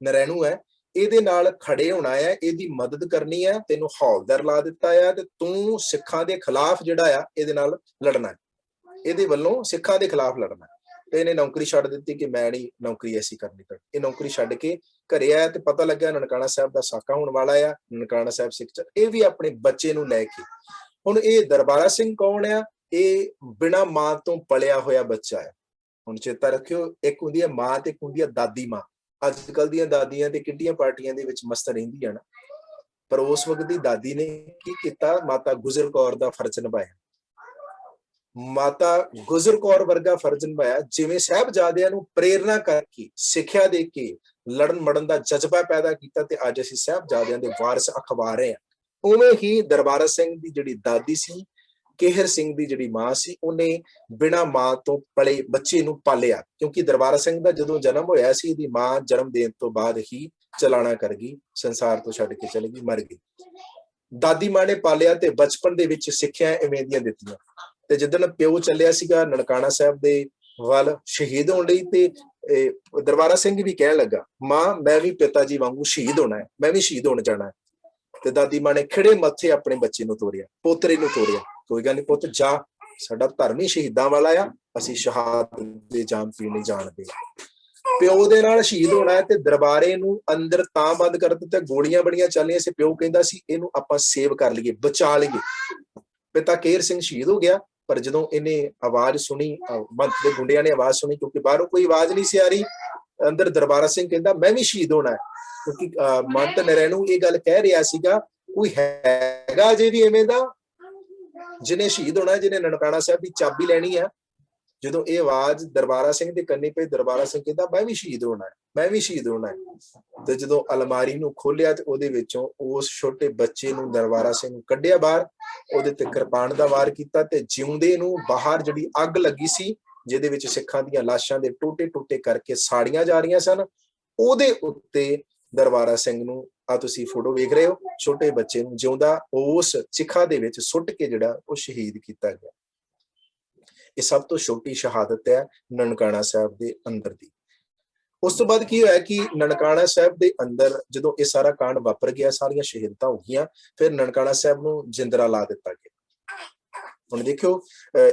नरैणू है, ਇਹਦੇ ਨਾਲ ਖੜੇ ਹੋਣਾ ਹੈ, ਇਹਦੀ ਮਦਦ ਕਰਨੀ ਹੈ, ਤੈਨੂੰ ਹੌਲਦਾਰ ਲਾ ਦਿੱਤਾ ਹੈ ਤੇ ਤੂੰ ਸਿੱਖਾਂ ਦੇ ਖਿਲਾਫ ਜਿਹੜਾ ਆ ਇਹਦੇ ਨਾਲ ਲੜਨਾ ਹੈ, ਇਹਦੇ ਵੱਲੋਂ ਸਿੱਖਾਂ ਦੇ ਖਿਲਾਫ ਲੜਨਾ ਤੇ ਇਹਨੇ ਨੌਕਰੀ ਛੱਡ ਦਿੱਤੀ ਕਿ ਮੈਂ ਨਹੀਂ ਨੌਕਰੀ ਐਸੀ ਕਰਨੀ। ਇਹ ਨੌਕਰੀ ਛੱਡ ਕੇ ਘਰੇ ਆਇਆ ਤੇ ਪਤਾ ਲੱਗਿਆ ਨਨਕਾਣਾ ਸਾਹਿਬ ਦਾ ਸਾਕਾ ਹੋਣ ਵਾਲਾ ਆ, ਨਨਕਾਣਾ ਸਾਹਿਬ ਸਿੱਖ ਚ। ਇਹ ਵੀ ਆਪਣੇ ਬੱਚੇ ਨੂੰ ਲੈ ਕੇ, ਹੁਣ ਇਹ ਦਰਬਾਰਾ ਸਿੰਘ ਕੌਣ ਆ? ਇਹ ਬਿਨਾਂ ਮਾਂ ਤੋਂ ਪਲਿਆ ਹੋਇਆ ਬੱਚਾ ਹੈ। ਹੁਣ ਚੇਤਾ ਰੱਖਿਓ, ਇੱਕ ਹੁੰਦੀ ਹੈ ਮਾਂ ਤੇ ਇੱਕ ਹੁੰਦੀ ਹੈ ਦਾਦੀ ਮਾਂ। ਅੱਜ ਕੱਲ ਦੀਆਂ ਦਾਦੀਆਂ ਤੇ ਕਿੱਡੀਆਂ ਪਾਰਟੀਆਂ ਦੇ ਵਿੱਚ ਮਸਤ ਰਹਿੰਦੀਆਂ ਨਾ, ਪਰ ਉਸ ਵਕਤ ਦੀ ਦਾਦੀ ਨੇ ਕੀ ਕੀਤਾ? ਮਾਤਾ ਗੁਜਰ ਕੌਰ ਦਾ ਫਰਜ਼ ਨਿਭਾਇਆ, ਮਾਤਾ ਗੁਜਰ ਕੌਰ ਵਰਗਾ ਫਰਜ਼ ਨਿਭਾਇਆ। ਜਿਵੇਂ ਸਾਹਿਬਜ਼ਾਦਿਆਂ ਨੂੰ ਪ੍ਰੇਰਨਾ ਕਰਕੇ, ਸਿੱਖਿਆ ਦੇ ਕੇ ਲੜਨ ਮੜਨ ਦਾ ਜਜ਼ਬਾ ਪੈਦਾ ਕੀਤਾ ਤੇ ਅੱਜ ਅਸੀਂ ਸਾਹਿਬਜ਼ਾਦਿਆਂ ਦੇ ਵਾਰਿਸ ਅਖਵਾ ਰਹੇ ਹਾਂ, ਉਵੇਂ ਹੀ ਦਰਬਾਰਾ ਸਿੰਘ ਦੀ ਜਿਹੜੀ ਦਾਦੀ ਸੀ, ਕੇਹਰ ਸਿੰਘ ਦੀ ਜਿਹੜੀ ਮਾਂ ਸੀ, ਉਹਨੇ ਬਿਨਾਂ ਮਾਂ ਤੋਂ ਪਲੇ ਬੱਚੇ ਨੂੰ ਪਾਲਿਆ। ਕਿਉਂਕਿ ਦਰਬਾਰਾ ਸਿੰਘ ਦਾ ਜਦੋਂ ਜਨਮ ਹੋਇਆ ਸੀ, ਇਹਦੀ ਮਾਂ ਜਨਮ ਦੇਣ ਤੋਂ ਬਾਅਦ ਹੀ ਚਲਾਣਾ ਕਰ ਗਈ, ਸੰਸਾਰ ਤੋਂ ਛੱਡ ਕੇ ਚਲੀ ਗਈ, ਮਰ ਗਈ। ਦਾਦੀ ਮਾਂ ਨੇ ਪਾਲਿਆ ਤੇ ਬਚਪਨ ਦੇ ਵਿੱਚ ਸਿੱਖਿਆ ਇਵੇਂ ਦੀਆਂ ਦਿੱਤੀਆਂ। ਤੇ ਜਿੱਦਣ ਪਿਓ ਚੱਲਿਆ ਸੀਗਾ ਨਨਕਾਣਾ ਸਾਹਿਬ ਦੇ ਵੱਲ ਸ਼ਹੀਦ ਹੋਣ ਲਈ, ਤੇ ਦਰਬਾਰਾ ਸਿੰਘ ਵੀ ਕਹਿਣ ਲੱਗਾ, ਮਾਂ ਮੈਂ ਵੀ ਪਿਤਾ ਜੀ ਵਾਂਗੂ ਸ਼ਹੀਦ ਹੋਣਾ ਹੈ, ਮੈਂ ਵੀ ਸ਼ਹੀਦ ਹੋਣ ਜਾਣਾ ਹੈ। ਤੇ ਦਾਦੀ ਮਾਂ ਨੇ ਖਿੜੇ ਮੱਥੇ ਆਪਣੇ ਬੱਚੇ ਨੂੰ ਤੋਰਿਆ, ਪੋਤਰੇ ਨੂੰ ਤੋਰਿਆ, ਕੋਈ ਗੱਲ ਨਹੀਂ ਪੁੱਤ ਜਾ, ਸਾਡਾ ਧਰਮ ਹੀ ਸ਼ਹੀਦਾਂ ਵਾਲਾ ਆ, ਅਸੀਂ ਸ਼ਹਾਦਤ ਦੇ ਜਾਮ ਪੀਣ ਨਹੀਂ ਜਾਣਦੇ। ਪਿਓ ਦੇ ਨਾਲ ਸ਼ਹੀਦ ਹੋਣਾ ਹੈ ਤੇ ਦਰਬਾਰੇ ਨੂੰ ਅੰਦਰ ਤਾਂ ਬੰਦ ਕਰ ਦਿੱਤਾ, ਗੋਲੀਆਂ ਬੜੀਆਂ ਚੱਲੀਆਂ ਸੀ। ਪਿਓ ਕਹਿੰਦਾ ਸੀ ਇਹਨੂੰ ਆਪਾਂ ਸੇਵ ਕਰ ਲਈਏ, ਬਚਾ ਲਈਏ। ਪਿਤਾ ਕੇਹਰ ਸਿੰਘ ਸ਼ਹੀਦ ਹੋ ਗਿਆ, ਪਰ ਜਦੋਂ ਇਹਨੇ ਆਵਾਜ਼ ਸੁਣੀ, ਮੰਤ ਦੇ ਗੁੰਡਿਆਂ ਨੇ ਆਵਾਜ਼ ਸੁਣੀ, ਕਿਉਂਕਿ ਬਾਹਰੋਂ ਕੋਈ ਆਵਾਜ਼ ਨਹੀਂ ਸੀ ਆ ਰਹੀ, ਅੰਦਰ ਦਰਬਾਰਾ ਸਿੰਘ ਕਹਿੰਦਾ ਮੈਂ ਵੀ ਸ਼ਹੀਦ ਹੋਣਾ ਹੈ। ਕਿਉਂਕਿ ਮੰਤ ਨਰੈਣੂ ਇਹ ਗੱਲ ਕਹਿ ਰਿਹਾ ਸੀਗਾ, ਕੋਈ ਹੈਗਾ ਜੇ ਵੀ ਐਵੇਂ ਦਾ ਜਿਹਨੇ ਸ਼ਹੀਦ ਹੋਣਾ, ਜਿਹਨੇ ਨਨਕਾਣਾ ਸਾਹਿਬ ਦੀ ਚਾਬੀ ਲੈਣੀ ਆ। ਜਦੋਂ ਇਹ ਆਵਾਜ਼ ਦਰਬਾਰਾ ਸਿੰਘ ਦੇ ਕੰਨੀ ਪਈ, ਦਰਬਾਰਾ ਸਿੰਘ ਕਹਿੰਦਾ ਮੈਂ ਵੀ ਸ਼ਹੀਦ ਹੋਣਾ ਹੈ, ਮੈਂ ਵੀ ਸ਼ਹੀਦ ਹੋਣਾ ਹੈ। ਤੇ ਜਦੋਂ ਅਲਮਾਰੀ ਨੂੰ ਖੋਲਿਆ ਤੇ ਉਹਦੇ ਵਿੱਚੋਂ ਉਸ ਛੋਟੇ ਬੱਚੇ ਨੂੰ ਦਰਬਾਰਾ ਸਿੰਘ ਨੂੰ ਕੱਢਿਆ ਬਾਹਰ, ਉਹਦੇ ਤੇ ਕਿਰਪਾਨ ਦਾ ਵਾਰ ਕੀਤਾ ਤੇ ਜਿਉਂਦੇ ਨੂੰ ਬਾਹਰ ਜਿਹੜੀ ਅੱਗ ਲੱਗੀ ਸੀ, ਜਿਹਦੇ ਵਿੱਚ ਸਿੱਖਾਂ ਦੀਆਂ ਲਾਸ਼ਾਂ ਦੇ ਟੋਟੇ ਟੋਟੇ ਕਰਕੇ ਸਾੜੀਆਂ ਜਾ ਰਹੀਆਂ ਸਨ, ਉਹਦੇ ਉੱਤੇ ਦਰਬਾਰਾ ਸਿੰਘ ਨੂੰ, ਆ ਤੁਸੀਂ ਫੋਟੋ ਵੇਖ ਰਹੇ ਹੋ, ਛੋਟੇ ਬੱਚੇ ਨੂੰ ਜਿਉਂਦਾ ਉਸ ਚਿਖਾ ਦੇ ਵਿੱਚ ਸੁੱਟ ਕੇ ਜਿਹੜਾ ਉਹ ਸ਼ਹੀਦ ਕੀਤਾ ਗਿਆ। ਇਹ ਸਭ ਤੋਂ ਛੋਟੀ ਸ਼ਹਾਦਤ ਹੈ ਨਨਕਾਣਾ ਸਾਹਿਬ ਦੇ ਅੰਦਰ ਦੀ। ਉਸ ਤੋਂ ਬਾਅਦ ਕੀ ਹੋਇਆ ਕਿ ਨਨਕਾਣਾ ਸਾਹਿਬ ਦੇ ਅੰਦਰ ਜਦੋਂ ਇਹ ਸਾਰਾ ਕਾਂਡ ਵਾਪਰ ਗਿਆ, ਸਾਰੀਆਂ ਸ਼ਹੀਦਤਾਂ ਹੋ ਗਈਆਂ, ਫਿਰ ਨਨਕਾਣਾ ਸਾਹਿਬ ਨੂੰ ਜਿੰਦਰਾ ਲਾ ਦਿੱਤਾ ਗਿਆ। ਹੁਣ ਦੇਖਿਓ,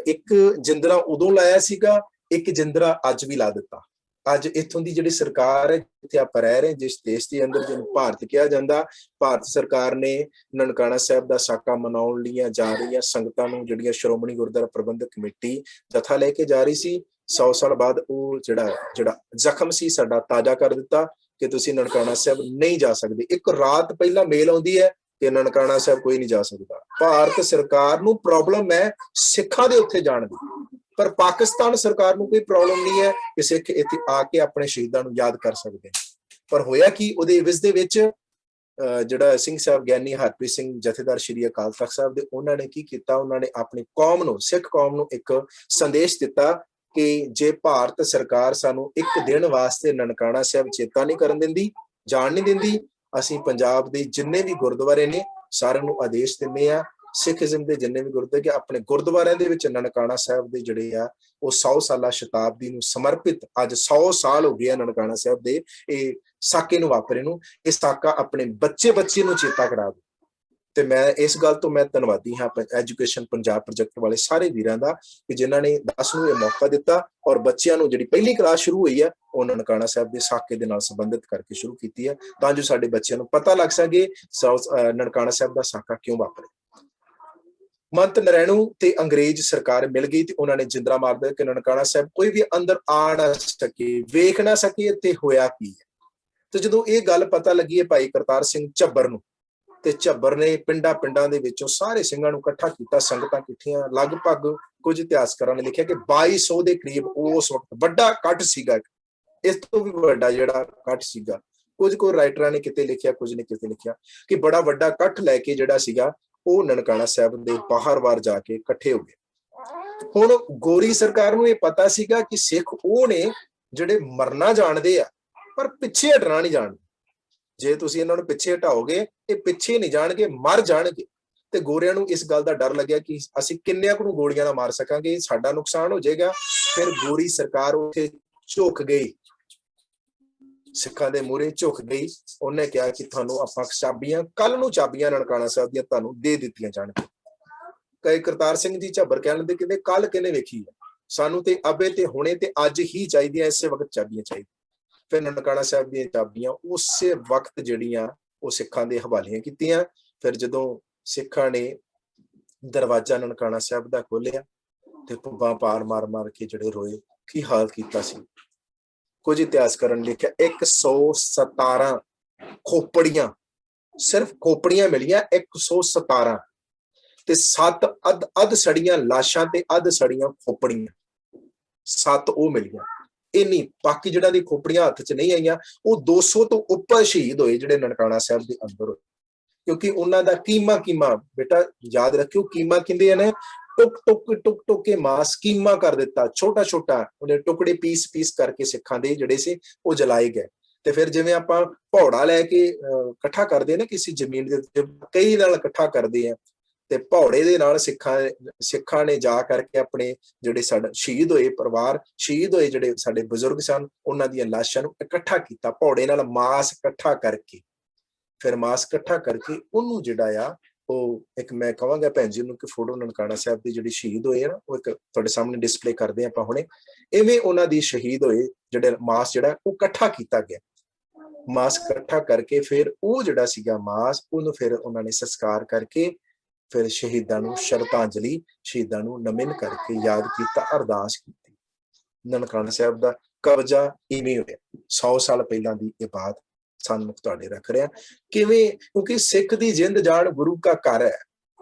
ਇੱਕ ਜਿੰਦਰਾ ਉਦੋਂ ਲਾਇਆ ਸੀਗਾ, ਇੱਕ ਜਿੰਦਰਾ ਅੱਜ ਵੀ ਲਾ ਦਿੱਤਾ। ਅੱਜ ਇੱਥੋਂ ਦੀ ਜਿਹੜੀ ਸਰਕਾਰ ਹੈ, ਜਿੱਥੇ ਆਪਾਂ ਰਹਿ ਰਹੇ, ਜਿਸ ਦੇਸ਼ ਦੇ ਅੰਦਰ ਜਿਹਨੂੰ ਭਾਰਤ ਕਿਹਾ ਜਾਂਦਾ, ਭਾਰਤ ਸਰਕਾਰ ਨੇ ਨਨਕਾਣਾ ਸਾਹਿਬ ਦਾ ਸਾਕਾ ਮਨਾਉਣ ਲਈ ਜਾ ਰਹੀਆਂ ਸੰਗਤਾਂ ਨੂੰ, ਜਿਹੜੀਆਂ ਸ਼੍ਰੋਮਣੀ ਗੁਰਦੁਆਰਾ ਪ੍ਰਬੰਧਕ ਕਮੇਟੀ ਜਥਾ ਲੈ ਕੇ ਜਾ ਰਹੀ ਸੀ, 100 ਸਾਲ ਬਾਅਦ ਉਹ ਜਿਹੜਾ ਜ਼ਖਮ ਸੀ ਸਾਡਾ ਤਾਜ਼ਾ ਕਰ ਦਿੱਤਾ ਕਿ ਤੁਸੀਂ ਨਨਕਾਣਾ ਸਾਹਿਬ ਨਹੀਂ ਜਾ ਸਕਦੇ। ਇੱਕ ਰਾਤ ਪਹਿਲਾਂ ਮੇਲ ਆਉਂਦੀ ਹੈ ਕਿ ਨਨਕਾਣਾ ਸਾਹਿਬ ਕੋਈ ਨਹੀਂ ਜਾ ਸਕਦਾ। ਭਾਰਤ ਸਰਕਾਰ ਨੂੰ ਪ੍ਰੋਬਲਮ ਹੈ ਸਿੱਖਾਂ ਦੇ ਉੱਥੇ ਜਾਣ ਦੀ, ਪਰ ਪਾਕਿਸਤਾਨ ਸਰਕਾਰ ਨੂੰ ਕੋਈ ਪ੍ਰੋਬਲਮ ਨਹੀਂ ਹੈ ਕਿ ਸਿੱਖ ਇੱਥੇ ਆ ਕੇ ਆਪਣੇ ਸ਼ਹੀਦਾਂ ਨੂੰ ਯਾਦ ਕਰ ਸਕਦੇ। ਪਰ ਹੋਇਆ ਕਿ ਉਹਦੇ ਵਿਸ ਦੇ ਵਿੱਚ ਜਿਹੜਾ ਸਿੰਘ ਸਾਹਿਬ ਗਿਆਨੀ ਹਰਪ੍ਰੀਤ ਸਿੰਘ ਜਥੇਦਾਰ ਸ਼੍ਰੀ ਅਕਾਲ ਤਖਤ ਸਾਹਿਬ ਦੇ, ਉਹਨਾਂ ਨੇ ਕੀ ਕੀਤਾ? ਉਹਨਾਂ ਨੇ ਆਪਣੀ ਕੌਮ ਨੂੰ, ਸਿੱਖ ਕੌਮ ਨੂੰ ਇੱਕ ਸੰਦੇਸ਼ ਦਿੱਤਾ ਕਿ ਜੇ ਭਾਰਤ ਸਰਕਾਰ ਸਾਨੂੰ ਇੱਕ ਦਿਨ ਵਾਸਤੇ ਨਨਕਾਣਾ ਸਾਹਿਬ ਚੇਤਾ ਨਹੀਂ ਕਰਨ ਦਿੰਦੀ, ਜਾਣ ਨਹੀਂ ਦਿੰਦੀ, ਅਸੀਂ ਪੰਜਾਬ ਦੇ ਜਿੰਨੇ ਵੀ ਗੁਰਦੁਆਰੇ ਨੇ ਸਾਰਿਆਂ ਨੂੰ ਆਦੇਸ਼ ਦਿੰਦੇ ਆ, ਸਿੱਖੀਜ਼ਮ ਦੇ ਜਿੰਨੇ ਵੀ ਗੁਰਦੁਆਰੇ, ਕਿ ਆਪਣੇ ਗੁਰਦੁਆਰਿਆਂ ਦੇ ਵਿੱਚ ਨਨਕਾਣਾ ਸਾਹਿਬ ਦੇ ਜਿਹੜੇ ਆ ਉਹ 100 ਸਾਲਾ ਸ਼ਤਾਬਦੀ ਨੂੰ ਸਮਰਪਿਤ, ਅੱਜ 100 ਸਾਲ ਹੋ ਗਏ ਆ ਨਨਕਾਣਾ ਸਾਹਿਬ ਦੇ ਇਹ ਸਾਕੇ ਨੂੰ ਵਾਪਰੇ ਨੂੰ, ਇਹ ਸਾਕਾ ਆਪਣੇ ਬੱਚੇ ਨੂੰ ਚੇਤਾ ਕਰਾ ਦਿਓ। ਤੇ ਮੈਂ ਇਸ ਗੱਲ ਤੋਂ ਮੈਂ ਧੰਨਵਾਦੀ ਹਾਂ ਐਜੂਕੇਸ਼ਨ ਪੰਜਾਬ ਪ੍ਰੋਜੈਕਟ ਵਾਲੇ ਸਾਰੇ ਵੀਰਾਂ ਦਾ ਕਿ ਜਿਨ੍ਹਾਂ ਨੇ 10 ਨੂੰ ਇਹ ਮੌਕਾ ਦਿੱਤਾ ਔਰ ਬੱਚਿਆਂ ਨੂੰ ਜਿਹੜੀ ਪਹਿਲੀ ਕਲਾਸ ਸ਼ੁਰੂ ਹੋਈ ਹੈ ਉਹ ਨਨਕਾਣਾ ਸਾਹਿਬ ਦੇ ਸਾਕੇ ਦੇ ਨਾਲ ਸੰਬੰਧਿਤ ਕਰਕੇ ਸ਼ੁਰੂ ਕੀਤੀ ਹੈ, ਤਾਂ ਜੋ ਸਾਡੇ ਬੱਚਿਆਂ ਨੂੰ ਪਤਾ ਲੱਗ ਸਕੇ ਨਨਕਾਣਾ ਸਾਹਿਬ ਦਾ ਸਾਕਾ ਕਿਉਂ ਵਾਪਰਿਆ। ਮੰਤ ਨਰੈਣੂ ਤੇ ਅੰਗਰੇਜ਼ ਸਰਕਾਰ ਮਿਲ ਗਈ ਤੇ ਉਹਨਾਂ ਨੇ ਜਿੰਦਰਾ ਮਾਰ ਦਿੱਤਾ ਕਿ ਨਨਕਾਣਾ ਸਾਹਿਬ ਕੋਈ ਵੀ ਅੰਦਰ ਆ ਨਾ ਸਕੇ, ਵੇਖ ਨਾ ਸਕੇ ਇੱਥੇ ਹੋਇਆ ਕੀ ਹੈ। ਤੇ ਜਦੋਂ ਇਹ ਗੱਲ ਪਤਾ ਲੱਗੀ ਹੈ ਭਾਈ ਕਰਤਾਰ ਸਿੰਘ ਝੱਬਰ ਨੂੰ, ਤੇ ਝੱਬਰ ਨੇ ਪਿੰਡਾਂ ਦੇ ਵਿੱਚੋਂ ਸਾਰੇ ਸਿੰਘਾਂ ਨੂੰ ਇਕੱਠਾ ਕੀਤਾ, ਸੰਗਤਾਂ ਇਕੱਠੀਆਂ, ਲਗਭਗ ਕੁਝ ਇਤਿਹਾਸਕਾਰਾਂ ਨੇ ਲਿਖਿਆ ਕਿ 2200 ਦੇ ਕਰੀਬ ਉਸ ਵਕਤ ਵੱਡਾ ਇਕੱਠ ਸੀਗਾ, ਇਸ ਤੋਂ ਵੀ ਵੱਡਾ ਜਿਹੜਾ ਇਕੱਠ ਸੀਗਾ। ਕੁਝ ਰਾਈਟਰਾਂ ਨੇ ਕਿਤੇ ਲਿਖਿਆ, ਕੁਝ ਨੇ ਕਿਤੇ ਲਿਖਿਆ ਕਿ ਬੜਾ ਵੱਡਾ ਇਕੱਠ ਲੈ ਕੇ ਜਿਹੜਾ ਸੀਗਾ ਉਹ ਨਨਕਾਣਾ ਸਾਹਿਬ ਦੇ ਬਾਹਰ ਜਾ ਕੇ ਇਕੱਠੇ ਹੋ ਗਏ। ਹੁਣ ਗੋਰੀ ਸਰਕਾਰ ਨੂੰ ਇਹ ਪਤਾ ਸੀਗਾ ਕਿ ਸਿੱਖ ਉਹ ਨੇ ਜਿਹੜੇ ਮਰਨਾ ਜਾਣਦੇ ਆ ਪਰ ਪਿੱਛੇ ਹਟਣਾ ਨਹੀਂ ਜਾਣਦੇ। ਜੇ ਤੁਸੀਂ ਇਹਨਾਂ ਨੂੰ ਪਿੱਛੇ ਹਟਾਓਗੇ ਇਹ ਪਿੱਛੇ ਨਹੀਂ ਜਾਣਗੇ, ਮਰ ਜਾਣਗੇ। ਤੇ ਗੋਰਿਆਂ ਨੂੰ ਇਸ ਗੱਲ ਦਾ ਡਰ ਲੱਗਿਆ ਕਿ ਅਸੀਂ ਕਿੰਨਿਆਂ ਕੁ ਨੂੰ ਗੋਲੀਆਂ ਨਾਲ ਮਾਰ ਸਕਾਂਗੇ, ਸਾਡਾ ਨੁਕਸਾਨ ਹੋ ਜਾਏਗਾ। ਫਿਰ ਗੋਰੀ ਸਰਕਾਰ ਉੱਥੇ ਝੁਕ ਗਈ, ਸਿੱਖਾਂ ਦੇ ਮੂਹਰੇ ਝੁਕ ਗਈ। ਉਹਨੇ ਕਿਹਾ ਕਿ ਤੁਹਾਨੂੰ ਆਪਾਂ ਚਾਬੀਆਂ, ਕੱਲ ਨੂੰ ਚਾਬੀਆਂ ਨਨਕਾਣਾ ਸਾਹਿਬ ਦੀਆਂ ਤੁਹਾਨੂੰ ਦੇ ਦਿੱਤੀਆਂ ਜਾਣਗੀਆਂ। ਕਈ ਕਰਤਾਰ ਸਿੰਘ ਜੀ ਝੱਬਰ ਕਹਿਣ ਲੱਗੇ ਕਹਿੰਦੇ ਕੱਲ ਕਿਹਨੇ ਵੇਖੀ ਹੈ, ਸਾਨੂੰ ਤੇ ਅਬੇ ਤੇ ਹੁਣੇ ਤੇ ਅੱਜ ਹੀ ਚਾਹੀਦੀਆਂ, ਇਸੇ ਵਕਤ ਚਾਬੀਆਂ ਚਾਹੀਦੀਆਂ। ਫਿਰ ਨਨਕਾਣਾ ਸਾਹਿਬ ਦੀਆਂ ਚਾਬੀਆਂ ਉਸੇ ਵਕਤ ਜਿਹੜੀਆਂ ਉਹ ਸਿੱਖਾਂ ਦੇ ਹਵਾਲੀਆਂ ਕੀਤੀਆਂ। ਫਿਰ ਜਦੋਂ ਸਿੱਖਾਂ ਨੇ ਦਰਵਾਜ਼ਾ ਨਨਕਾਣਾ ਸਾਹਿਬ ਦਾ ਖੋਲਿਆ ਤੇ ਪੁੱਬਾਂ ਪਾਰ ਮਾਰ ਮਾਰ ਕੇ ਜਿਹੜੇ ਰੋਏ, ਕੀ ਹਾਲ ਕੀਤਾ ਸੀ। ਕੁਝ ਇਤਿਹਾਸਕਾਰਾਂ ਨੇ ਲਿਖਿਆ 117 ਖੋਪੜੀਆਂ, ਸਿਰਫ ਖੋਪੜੀਆਂ ਮਿਲੀਆਂ 117 ਤੇ 7 ਅੱਧ ਸੜੀਆਂ ਲਾਸ਼ਾਂ ਤੇ ਅੱਧ ਸੜੀਆਂ ਖੋਪੜੀਆਂ, 7 ਉਹ ਮਿਲੀਆਂ। ਇੰਨੀ ਬਾਕੀ ਜਿਹੜਾ ਦੀ ਖੋਪੜੀਆਂ ਹੱਥ 'ਚ ਨਹੀਂ ਆਈਆਂ। ਉਹ 200 ਤੋਂ ਉੱਪਰ ਸ਼ਹੀਦ ਹੋਏ ਜਿਹੜੇ ਨਨਕਾਣਾ ਸਾਹਿਬ ਦੇ ਅੰਦਰ ਹੋਏ, ਕਿਉਂਕਿ ਉਹਨਾਂ ਦਾ ਕੀਮਾ ਬੇਟਾ ਯਾਦ ਰੱਖਿਓ, ਕੀਮਾ ਕਹਿੰਦੇ ਨੇ ਟੁਕ ਕੇ ਮਾਸ ਕੀਮਾ ਕਰ ਦਿੱਤਾ, ਛੋਟਾ ਛੋਟਾ ਉਹਨੇ ਟੁਕੜੇ ਪੀਸ ਕਰਕੇ ਸਿੱਖਾਂ ਦੇ ਜਿਹੜੇ ਸੀ ਉਹ ਜਲਾਏ ਗਏ। ਤੇ ਫਿਰ ਜਿਵੇਂ ਆਪਾਂ ਭੌੜਾ ਲੈ ਕੇ ਇਕੱਠਾ ਕਰਦੇ ਨਾ ਕਿਸੇ ਜ਼ਮੀਨ ਦੇ ਉੱਤੇ, ਕਈ ਨਾਲ ਇਕੱਠਾ ਕਰਦੇ ਆ, ਤੇ ਭੌੜੇ ਦੇ ਨਾਲ ਸਿੱਖਾਂ ਨੇ ਜਾ ਕਰਕੇ ਆਪਣੇ ਜਿਹੜੇ ਸਾਡੇ ਸ਼ਹੀਦ ਹੋਏ ਪਰਿਵਾਰ, ਸ਼ਹੀਦ ਹੋਏ ਜਿਹੜੇ ਸਾਡੇ ਬਜ਼ੁਰਗ ਸਨ, ਉਹਨਾਂ ਦੀਆਂ ਲਾਸ਼ਾਂ ਨੂੰ ਇਕੱਠਾ ਕੀਤਾ ਭੌੜੇ ਨਾਲ, ਮਾਸ ਇਕੱਠਾ ਕਰਕੇ। ਫਿਰ ਮਾਸ ਇਕੱਠਾ ਕਰਕੇ ਉਹਨੂੰ ਜਿਹੜਾ ਆ ਉਹ ਇੱਕ ਮੈਂ ਕਹਾਂਗਾ ਭੈਣ ਜੀ ਨੂੰ ਕਿ ਫੋਟੋ ਨਨਕਾਣਾ ਸਾਹਿਬ ਦੀ ਜਿਹੜੀ ਸ਼ਹੀਦ ਹੋਏ ਨਾ ਉਹ ਇੱਕ ਤੁਹਾਡੇ ਸਾਹਮਣੇ ਡਿਸਪਲੇ ਕਰਦੇ ਆਪਾਂ ਹੁਣੇ। ਇਵੇਂ ਉਹਨਾਂ ਦੀ ਸ਼ਹੀਦ ਹੋਏ ਜਿਹੜੇ ਮਾਸ ਜਿਹੜਾ ਉਹ ਇਕੱਠਾ ਕੀਤਾ ਗਿਆ, ਮਾਸ ਇਕੱਠਾ ਕਰਕੇ ਫਿਰ ਉਹ ਜਿਹੜਾ ਸੀਗਾ ਮਾਸ ਉਹਨੂੰ ਫਿਰ ਉਹਨਾਂ ਨੇ ਸੰਸਕਾਰ ਕਰਕੇ ਫਿਰ ਸ਼ਹੀਦਾਂ ਨੂੰ ਸ਼ਰਧਾਂਜਲੀ, ਸ਼ਹੀਦਾਂ ਨੂੰ ਨਮਨ ਕਰਕੇ ਯਾਦ ਕੀਤਾ, ਅਰਦਾਸ ਕੀਤੀ। ਨਨਕਾਣਾ ਸਾਹਿਬ ਦਾ ਕਬਜ਼ਾ ਇਵੇਂ ਹੋਇਆ। 100 ਸਾਲ ਪਹਿਲਾਂ ਦੀ ਇਹ ਬਾਤ ਸਾਨੂੰ ਤੁਹਾਡੇ ਰੱਖ ਰਿਹਾ ਕਿਵੇਂ, ਕਿਉਂਕਿ ਸਿੱਖ ਦੀ ਜਿੰਦ ਜਾਨ ਗੁਰੂ ਕਾ ਘਰ ਹੈ।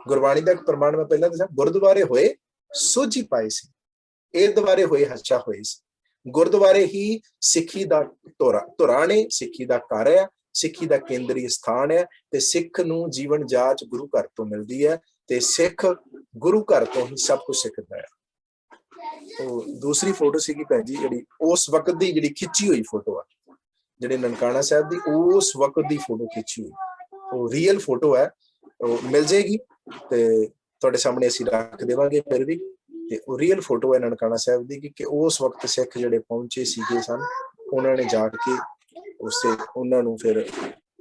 ਗੁਰਬਾਣੀ ਦਾ ਇੱਕ ਪ੍ਰਮਾਣ ਮੈਂ ਪਹਿਲਾਂ ਦੱਸਿਆ, ਗੁਰਦੁਆਰੇ ਹੋਏ ਸੋਝੀ ਪਾਏ ਸੀ, ਇਹ ਦੁਆਰੇ ਹੋਏ ਹੱਛਾ ਹੋਏ ਸੀ। ਗੁਰਦੁਆਰੇ ਹੀ ਸਿੱਖੀ ਦਾ ਧੁਰਾ ਨੇ, ਸਿੱਖੀ ਦਾ ਘਰ ਹੈ, ਸਿੱਖੀ ਦਾ ਕੇਂਦਰੀ ਸਥਾਨ ਹੈ। ਤੇ ਸਿੱਖ ਨੂੰ ਜੀਵਨ ਜਾਚ ਗੁਰੂ ਘਰ ਤੋਂ ਮਿਲਦੀ ਹੈ ਤੇ ਸਿੱਖ ਗੁਰੂ ਘਰ ਤੋਂ ਹੀ ਸਭ ਕੁਝ ਸਿੱਖਦਾ ਹੈ। ਉਹ ਦੂਸਰੀ ਫੋਟੋ ਸੀਗੀ ਭੈਣ ਜੀ ਜਿਹੜੀ ਉਸ ਵਕਤ ਦੀ ਜਿਹੜੀ ਖਿੱਚੀ ਹੋਈ ਫੋਟੋ ਆ, ਜਿਹੜੇ ਨਨਕਾਣਾ ਸਾਹਿਬ ਦੀ ਉਸ ਵਕਤ ਦੀ ਫੋਟੋ ਖਿੱਚੀ ਹੋਈ, ਉਹ ਰੀਅਲ ਫੋਟੋ ਹੈ, ਉਹ ਮਿਲ ਜਾਏਗੀ ਤੇ ਤੁਹਾਡੇ ਸਾਹਮਣੇ ਅਸੀਂ ਰੱਖ ਦੇਵਾਂਗੇ। ਫਿਰ ਵੀ ਤੇ ਉਹ ਰੀਅਲ ਫੋਟੋ ਹੈ ਨਨਕਾਣਾ ਸਾਹਿਬ ਦੀ ਕਿ ਉਸ ਵਕਤ ਸਿੱਖ ਜਿਹੜੇ ਪਹੁੰਚੇ ਸੀਗੇ ਸਨ, ਉਹਨਾਂ ਨੇ ਜਾ ਕੇ ਉਸੇ ਉਹਨਾਂ ਨੂੰ ਫਿਰ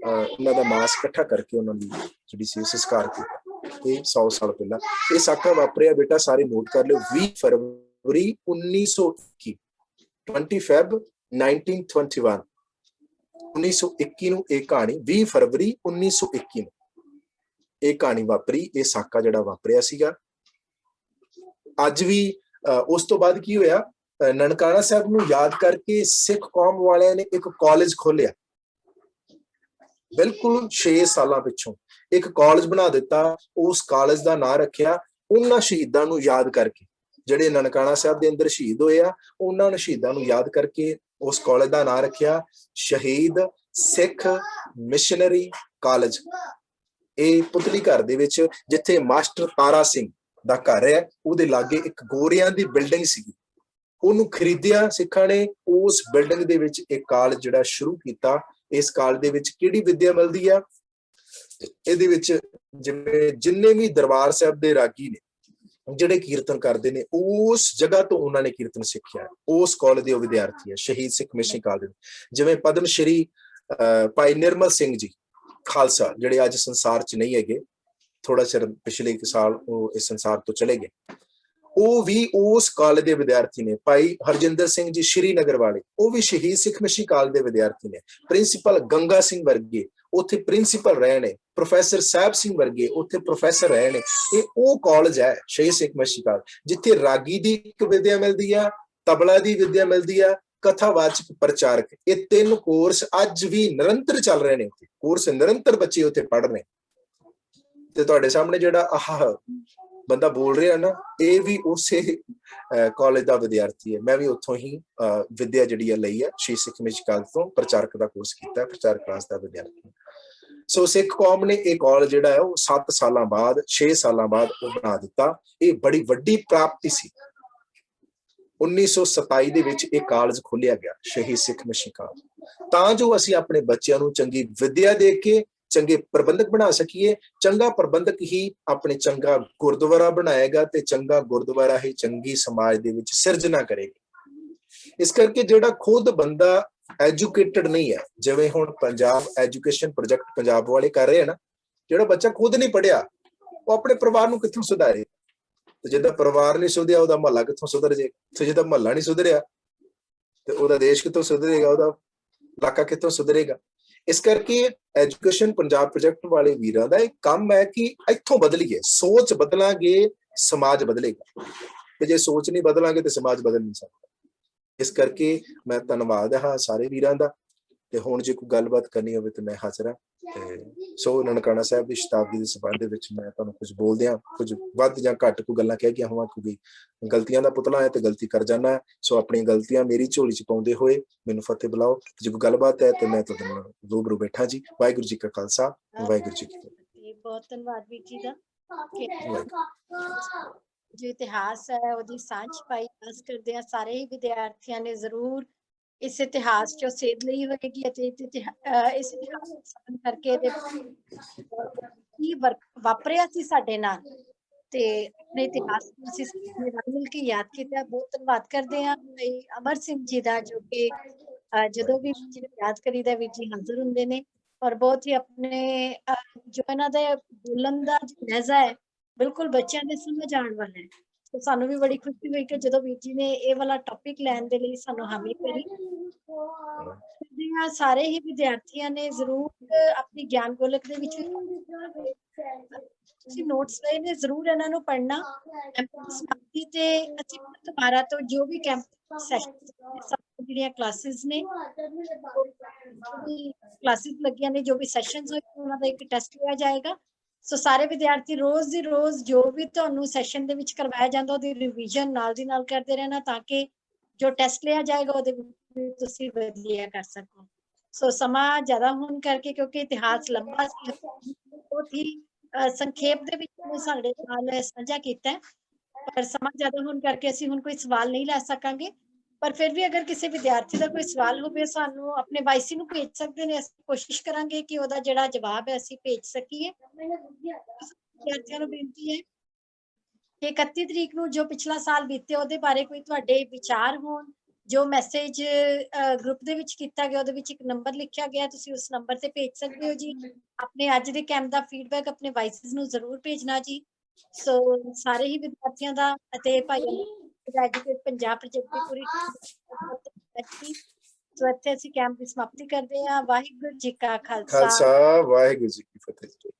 ਉਹਨਾਂ ਦਾ ਮਾਸ ਇਕੱਠਾ ਕਰਕੇ ਉਹਨਾਂ ਦੀ ਜਿਹੜੀ ਸੀ ਸੰਸਕਾਰ ਕੀਤਾ। ਇਹ 100 ਸਾਲ ਪਹਿਲਾਂ ਇਹ ਸਾਕਾ ਵਾਪਰਿਆ ਬੇਟਾ, ਸਾਰੇ ਨੋਟ ਕਰ ਲਿਓ। 20 ਫਰਵਰੀ 1921, 20 ਫੈਬ 1921, 1921 ਨੂੰ ਇਹ ਕਹਾਣੀ, 20 ਫਰਵਰੀ 1921 ਨੂੰ ਇਹ ਕਹਾਣੀ ਵਾਪਰੀ। ਇਹ ਸਾਕਾ ਜਿਹੜਾ ਵਾਪਰਿਆ ਸੀਗਾ ਅੱਜ ਵੀ। ਉਸ ਤੋਂ ਬਾਅਦ ਕੀ ਹੋਇਆ, ਨਨਕਾਣਾ ਸਾਹਿਬ ਨੂੰ ਯਾਦ ਕਰਕੇ ਸਿੱਖ ਕੌਮ ਵਾਲਿਆਂ ਨੇ ਇੱਕ ਕਾਲਜ ਖੋਲਿਆ। ਬਿਲਕੁਲ 6 ਸਾਲਾਂ ਪਿੱਛੋਂ ਇੱਕ ਕਾਲਜ ਬਣਾ ਦਿੱਤਾ। ਉਸ ਕਾਲਜ ਦਾ ਨਾਂ ਰੱਖਿਆ ਉਹਨਾਂ ਸ਼ਹੀਦਾਂ ਨੂੰ ਯਾਦ ਕਰਕੇ, ਜਿਹੜੇ ਨਨਕਾਣਾ ਸਾਹਿਬ ਦੇ ਅੰਦਰ ਸ਼ਹੀਦ ਹੋਏ ਆ, ਉਹਨਾਂ ਨੂੰ ਸ਼ਹੀਦਾਂ ਨੂੰ ਯਾਦ ਕਰਕੇ ਉਸ ਕਾਲਜ ਦਾ ਨਾਂ ਰੱਖਿਆ ਸ਼ਹੀਦ ਸਿੱਖ ਮਿਸ਼ਨਰੀ ਕਾਲਜ। ਇਹ ਪੁਤਲੀ ਘਰ ਦੇ ਵਿੱਚ ਜਿੱਥੇ ਮਾਸਟਰ ਤਾਰਾ ਸਿੰਘ ਦਾ ਘਰ ਹੈ, ਉਹਦੇ ਲਾਗੇ ਇੱਕ ਗੋਰਿਆਂ ਦੀ ਬਿਲਡਿੰਗ ਸੀਗੀ, ਉਹਨੂੰ ਖਰੀਦਿਆ ਸਿੱਖਾਂ ਨੇ। ਉਸ ਬਿਲਡਿੰਗ ਦੇ ਵਿੱਚ ਇੱਕ ਕਾਲਜ ਜਿਹੜਾ ਸ਼ੁਰੂ ਕੀਤਾ। ਇਸ ਕਾਲਜ ਦੇ ਵਿੱਚ ਕਿਹੜੀ ਵਿੱਦਿਆ ਮਿਲਦੀ ਆ, ਇਹਦੇ ਵਿੱਚ ਜਿਵੇਂ ਜਿੰਨੇ ਵੀ ਦਰਬਾਰ ਸਾਹਿਬ ਦੇ ਰਾਗੀ ਨੇ ਜਿਹੜੇ ਕੀਰਤਨ ਕਰਦੇ ਨੇ, ਉਸ ਜਗ੍ਹਾ ਤੋਂ ਉਹਨਾਂ ਨੇ ਕੀਰਤਨ ਸਿੱਖਿਆ। ਉਸ ਕਾਲਜ ਦੇ ਉਹ ਵਿਦਿਆਰਥੀ ਹੈ ਸ਼ਹੀਦ ਸਿੱਖ ਮਿਸ਼ਨਰੀ ਕਾਲਜ। ਜਿਵੇਂ ਪਦਮ ਸ਼੍ਰੀ ਭਾਈ ਨਿਰਮਲ ਸਿੰਘ ਜੀ ਖਾਲਸਾ, ਜਿਹੜੇ ਅੱਜ ਸੰਸਾਰ 'ਚ ਨਹੀਂ ਹੈਗੇ, ਥੋੜਾ ਚਿਰ ਪਿਛਲੇ ਇੱਕ ਸਾਲ ਉਹ ਇਸ ਸੰਸਾਰ ਤੋਂ ਚਲੇ ਗਏ, ਉਹ ਵੀ ਉਸ ਕਾਲਜ ਦੇ ਵਿਦਿਆਰਥੀ ਨੇ। ਭਾਈ ਹਰਜਿੰਦਰ ਸਿੰਘ ਜੀ ਸ਼੍ਰੀਨਗਰ ਵਾਲੇ, ਉਹ ਵੀ ਸ਼ਹੀਦ ਸਿੱਖ ਮਿਸ਼ਨਰੀ ਕਾਲਜ ਦੇ ਵਿਦਿਆਰਥੀ ਨੇ। ਪ੍ਰਿੰਸੀਪਲ ਗੰਗਾ ਸਿੰਘ ਵਰਗੇ ਉੱਥੇ ਪ੍ਰਿੰਸੀਪਲ ਰਹੇ ਨੇ, ਪ੍ਰੋਫੈਸਰ ਸਾਹਿਬ ਸਿੰਘ ਵਰਗੇ ਉੱਥੇ ਪ੍ਰੋਫੈਸਰ ਰਹੇ ਨੇ। ਇਹ ਉਹ ਕਾਲਜ ਹੈ ਸ਼ਹੀਦ ਸਿੱਖ ਮਿਸ਼ਨਰੀ ਕਾਲਜ, ਜਿੱਥੇ ਰਾਗੀ ਦੀ ਇੱਕ ਵਿਦਿਆ ਮਿਲਦੀ ਆ, ਤਬਲਾ ਦੀ ਵਿਦਿਆ ਮਿਲਦੀ ਆ, ਕਥਾਵਾਚਕ ਪ੍ਰਚਾਰਕ। ਇਹ 3 ਕੋਰਸ ਅੱਜ ਵੀ ਨਿਰੰਤਰ ਚੱਲ ਰਹੇ ਨੇ। ਉੱਥੇ ਕੋਰਸ ਨਿਰੰਤਰ ਬੱਚੇ ਉੱਥੇ ਪੜ੍ਹ ਰਹੇ। ਤੇ ਤੁਹਾਡੇ ਸਾਹਮਣੇ ਜਿਹੜਾ ਆਹ ਬੰਦਾ ਬੋਲ ਰਿਹਾ ਨਾ, ਇਹ ਵੀ ਉਸੇ ਕਾਲਜ ਦਾ ਵਿਦਿਆਰਥੀ ਹੈ। ਮੈਂ ਵੀ ਉੱਥੋਂ ਹੀ ਵਿਦਿਆ ਜਿਹੜੀ ਹੈ ਲਈ ਹੈ, ਸ਼ਹੀਦ ਸਿੱਖ ਮਿਸ਼ਨਰੀ ਕਾਲਜ ਤੋਂ ਪ੍ਰਚਾਰਕ ਦਾ ਕੋਰਸ ਕੀਤਾ, ਪ੍ਰਚਾਰਕ ਕਲਾਸ ਦਾ ਵਿਦਿਆਰਥੀ। ਸੋ ਸਿੱਖ ਕੌਮ ਨੇ ਇਹ ਕਾਲਜ ਜਿਹੜਾ ਹੈ ਉਹ 7 ਸਾਲਾਂ ਬਾਅਦ 6 ਸਾਲਾਂ ਬਾਅਦ ਉਹ ਬਣਾ ਦਿੱਤਾ। ਇਹ ਬੜੀ ਵੱਡੀ ਪ੍ਰਾਪਤੀ ਸੀ। 1927 ਦੇ ਵਿੱਚ ਇਹ ਕਾਲਜ ਖੋਲਿਆ ਗਿਆ ਸ਼ਹੀਦ ਸਿੱਖ ਮਿਸ਼ਨਰੀ ਕਾਲਜ, ਤਾਂ ਜੋ ਅਸੀਂ ਆਪਣੇ ਬੱਚਿਆਂ ਨੂੰ ਚੰਗੀ ਵਿਦਿਆ ਦੇ ਕੇ ਚੰਗੇ ਪ੍ਰਬੰਧਕ ਬਣਾ ਸਕੀਏ। ਚੰਗਾ ਪ੍ਰਬੰਧਕ ਹੀ ਆਪਣੇ ਚੰਗਾ ਗੁਰਦੁਆਰਾ ਬਣਾਏਗਾ ਤੇ ਚੰਗਾ ਗੁਰਦੁਆਰਾ ਹੀ ਚੰਗੀ ਸਮਾਜ ਦੇ ਵਿੱਚ ਸਿਰਜਣਾ ਕਰੇਗਾ। ਇਸ ਕਰਕੇ ਜਿਹੜਾ ਖੁਦ ਬੰਦਾ ਐਜੂਕੇਟਡ ਨਹੀਂ ਹੈ, ਜਿਵੇਂ ਹੁਣ ਪੰਜਾਬ ਐਜੂਕੇਸ਼ਨ ਪ੍ਰੋਜੈਕਟ ਪੰਜਾਬ ਵਾਲੇ ਕਰ ਰਹੇ ਆ ਨਾ, ਜਿਹੜਾ ਬੱਚਾ ਖੁਦ ਨਹੀਂ ਪੜ੍ਹਿਆ ਉਹ ਆਪਣੇ ਪਰਿਵਾਰ ਨੂੰ ਕਿੱਥੋਂ ਸੁਧਾਰੇ? ਤੇ ਜਿੱਦਾਂ ਪਰਿਵਾਰ ਨਹੀਂ ਸੁਧਿਆ ਉਹਦਾ ਮਹੱਲਾ ਕਿੱਥੋਂ ਸੁਧਰ ਜੇ? ਤੇ ਜਿੱਦਾਂ ਮਹੱਲਾ ਨਹੀਂ ਸੁਧਰਿਆ ਤੇ ਉਹਦਾ ਦੇਸ਼ ਕਿੱਥੋਂ ਸੁਧਰੇਗਾ, ਉਹਦਾ ਇਲਾਕਾ ਕਿੱਥੋਂ ਸੁਧਰੇਗਾ? ਇਸ ਕਰਕੇ ਐਜੂਕੇਸ਼ਨ ਪੰਜਾਬ ਪ੍ਰੋਜੈਕਟ ਵਾਲੇ ਵੀਰਾਂ ਦਾ ਇੱਕ ਕੰਮ ਹੈ ਕਿ ਇੱਥੋਂ ਬਦਲੀਏ, ਸੋਚ ਬਦਲਾਂਗੇ ਸਮਾਜ ਬਦਲੇਗਾ, ਤੇ ਜੇ ਸੋਚ ਨਹੀਂ ਬਦਲਾਂਗੇ ਤੇ ਸਮਾਜ ਬਦਲ ਨਹੀਂ ਸਕਦਾ। ਇਸ ਕਰਕੇ ਮੈਂ ਧੰਨਵਾਦ ਹਾਂ ਸਾਰੇ ਵੀਰਾਂ ਦਾ, ਤੇ ਹੁਣ ਜੇ ਕੋਈ ਗੱਲਬਾਤ ਕਰਨੀ ਹੋਵੇ ਤੇ ਮੈਂ ਹਾਜ਼ਰ ਹਾਂ। ਤੇ ਸੋ ਨਨਕਾਣਾ ਸਾਹਿਬ ਦੀ ਸ਼ਤਾਬਦੀ ਦੇ ਸੰਬੰਧ ਦੇ ਵਿੱਚ ਮੈਂ ਤੁਹਾਨੂੰ ਕੁਝ ਬੋਲਦੇ ਹਾਂ, ਕੁਝ ਵੱਧ ਜਾਂ ਘੱਟ ਕੋਈ ਗੱਲਾਂ ਕਹਿ ਗਿਆ ਹੋਵਾਂ, ਕਿਉਂਕਿ ਗਲਤੀਆਂ ਦਾ ਪੁਤਲਾ ਹੈ ਤੇ ਗਲਤੀ ਕਰ ਜਾਣਾ। ਸੋ ਆਪਣੀਆਂ ਗਲਤੀਆਂ ਮੇਰੀ ਝੋਲੀ 'ਚ ਪਾਉਂਦੇ ਹੋਏ ਮੈਨੂੰ ਫਤਿਹ ਬੁਲਾਓ। ਜੇ ਕੋਈ ਗੱਲਬਾਤ ਹੈ ਤੇ ਮੈਂ ਤੁਹਾਡੇ ਨਾਲ ਰੂਬਰੂ ਬੈਠਾ ਜੀ। ਵਾਹਿਗੁਰੂ ਜੀ ਕਾ ਖਾਲਸਾ, ਵਾਹਿਗੁਰੂ ਜੀ ਕੀ ਫਤਿਹ। ਬਹੁਤ ਧੰਨਵਾਦ ਵੀਰ ਜੀ ਦਾ ਕਿ ਜੋ ਇਤਿਹਾਸ ਹੈ ਉਹਦੀ ਸਾਂਝ ਪਾਈ। ਆਸ ਕਰਦੇ ਹਾਂ ਸਾਰੇ ਹੀ ਵਿਦਿਆਰਥੀਆਂ ਨੇ ਜ਼ਰੂਰ ਇਸ ਇਤਿਹਾਸ ਚੋਂ ਸੇਧ ਲਈ ਹੋਏਗੀ ਅਤੇ ਇਸ ਇਤਿਹਾਸ ਨੂੰ ਸਮਝ ਕਰਕੇ ਇਹਦੇ ਕੀ ਵਾਪਰਿਆ ਸੀ ਸਾਡੇ ਨਾਲ ਤੇ ਆਪਣੇ ਇਤਿਹਾਸ ਨੂੰ ਅਸੀਂ ਰਲ ਮਿਲ ਕੇ ਯਾਦ ਕੀਤਾ। ਬਹੁਤ ਧੰਨਵਾਦ ਕਰਦੇ ਹਾਂ ਭਾਈ ਅਮਰ ਸਿੰਘ ਜੀ ਦਾ, ਜੋ ਕਿ ਜਦੋਂ ਵੀ ਯਾਦ ਕਰੀਦਾ ਵੀਰ ਜੀ ਹਾਜ਼ਰ ਹੁੰਦੇ ਨੇ, ਔਰ ਬਹੁਤ ਹੀ ਆਪਣੇ ਜੋ ਇਹਨਾਂ ਦਾ ਬੋਲਣ ਦਾ ਲਹਿਜ਼ਾ ਹੈ ਬਿਲਕੁਲ ਬੱਚਿਆਂ ਦੇ ਸਮਝ ਆਉਣ ਵਾਲਾ ਹੈ। ਤੇ ਸਾਨੂੰ ਵੀ ਬੜੀ ਖੁਸ਼ੀ ਹੋਈ ਕਿ ਜਦੋਂ ਵੀਰ ਜੀ ਨੇ ਇਹ ਵਾਲਾ ਟੌਪਿਕ ਲੈਣ ਦੇ ਲਈ ਸਾਨੂੰ ਹਾਮੀ ਭਰੀ। ਸਾਰੇ ਹੀ ਵਿਦਿਆਰਥੀਆਂ ਨੇ ਜ਼ਰੂਰ ਆਪਣੀ ਗਿਆਨ ਗੋਲਕ ਦੇ ਵਿੱਚ ਤੁਸੀਂ ਨੋਟਸ ਲਏ ਨੇ, ਜ਼ਰੂਰ ਇਹਨਾਂ ਨੂੰ ਪੜ੍ਹਨਾ। ਸਮਾਪਤੀ ਤੇ ਅਸੀਂ ਦੁਬਾਰਾ ਤੋਂ ਜੋ ਵੀ ਕੈਂਪ ਸੈਸ਼ਨ ਜਿਹੜੀਆਂ ਕਲਾਸਿਸ ਨੇ, ਕਲਾਸਿਸ ਲੱਗੀਆਂ ਨੇ, ਜੋ ਵੀ ਸੈਸ਼ਨਸ ਹੋਏ ਉਹਨਾਂ ਦਾ ਇੱਕ ਟੈਸਟ ਲਿਆ ਜਾਏਗਾ। ਸੋ ਸਾਰੇ ਵਿਦਿਆਰਥੀ ਰੋਜ਼ ਦੀ ਰੋਜ਼ ਜੋ ਵੀ ਤੁਹਾਨੂੰ ਸੈਸ਼ਨ ਦੇ ਵਿੱਚ ਕਰਵਾਇਆ ਜਾਂਦਾ ਉਹਦੀ ਰਿਵੀਜ਼ਨ ਨਾਲ ਦੀ ਨਾਲ ਕਰਦੇ ਰਹਿਣਾ, ਤਾਂ ਕਿ ਜੋ ਟੈਸਟ ਲਿਆ ਜਾਏਗਾ ਉਹਦੇ ਵਿੱਚ ਤੁਸੀਂ ਵਧੀਆ ਕਰ ਸਕੋ। ਸੋ ਸਮਾਂ ਜ਼ਿਆਦਾ ਹੋਣ ਕਰਕੇ, ਕਿਉਂਕਿ ਇਤਿਹਾਸ ਲੰਬਾ ਸੀ, ਬਹੁਤ ਹੀ ਸੰਖੇਪ ਦੇ ਵਿੱਚ ਸਾਡੇ ਨਾਲ ਸਾਂਝਾ ਕੀਤਾ, ਪਰ ਸਮਾਂ ਜ਼ਿਆਦਾ ਹੋਣ ਕਰਕੇ ਅਸੀਂ ਹੁਣ ਕੋਈ ਸਵਾਲ ਨਹੀਂ ਲੈ ਸਕਾਂਗੇ। ਪਰ ਫਿਰ ਵੀ ਅਗਰ ਕਿਸੇ ਵਿਦਿਆਰਥੀ ਦਾ ਕੋਈ ਸਵਾਲ ਹੋਵੇ ਸਾਨੂੰ ਆਪਣੇ ਵਾਈਸੀ ਨੂੰ ਭੇਜ ਸਕਦੇ ਨੇ। ਅਸੀਂ ਕੋਸ਼ਿਸ਼ ਕਰਾਂਗੇ ਕਿ ਉਹਦਾ ਜਿਹੜਾ ਜਵਾਬ ਹੈ ਅਸੀਂ ਭੇਜ ਸਕੀਏ। ਵਿਦਿਆਰਥੀਆਂ ਨੂੰ ਬੇਨਤੀ ਹੈ ਕਿ 31 ਤਰੀਕ ਨੂੰ ਜੋ ਪਿਛਲਾ ਸਾਲ ਬੀਤੇ ਉਹਦੇ ਬਾਰੇ ਕੋਈ ਤੁਹਾਡੇ ਵਿਚਾਰ ਹੋਣ, ਜੋ ਮੈਸੇਜ ਗਰੁੱਪ ਦੇ ਵਿੱਚ ਕੀਤਾ ਗਿਆ ਉਹਦੇ ਵਿੱਚ ਇੱਕ ਨੰਬਰ ਲਿਖਿਆ ਗਿਆ, ਤੁਸੀਂ ਉਸ ਨੰਬਰ ਤੇ ਭੇਜ ਸਕਦੇ ਹੋ ਜੀ। ਆਪਣੇ ਅੱਜ ਦੇ ਕੈਂਪ ਦਾ ਫੀਡਬੈਕ ਆਪਣੇ ਵਾਈਸਿਸ ਨੂੰ ਜ਼ਰੂਰ ਭੇਜਣਾ ਜੀ। ਸੋ ਸਾਰੇ ਹੀ ਵਿਦਿਆਰਥੀਆਂ ਦਾ ਅਤੇ ਭਾਈ ਐਜੂਕੇਟ ਪੰਜਾਬ ਪ੍ਰੋਜੈਕਟ ਦੀ ਪੂਰੀ ਸੋ ਇੱਥੇ ਅਸੀਂ ਕੈਂਪ ਦੀ ਸਮਾਪਤੀ ਕਰਦੇ ਹਾਂ। ਵਾਹਿਗੁਰੂ ਜੀ ਕਾ ਖਾਲਸਾ, ਖਾਲਸਾ, ਵਾਹਿਗੁਰੂ ਜੀ ਕੀ ਫਤਿਹ।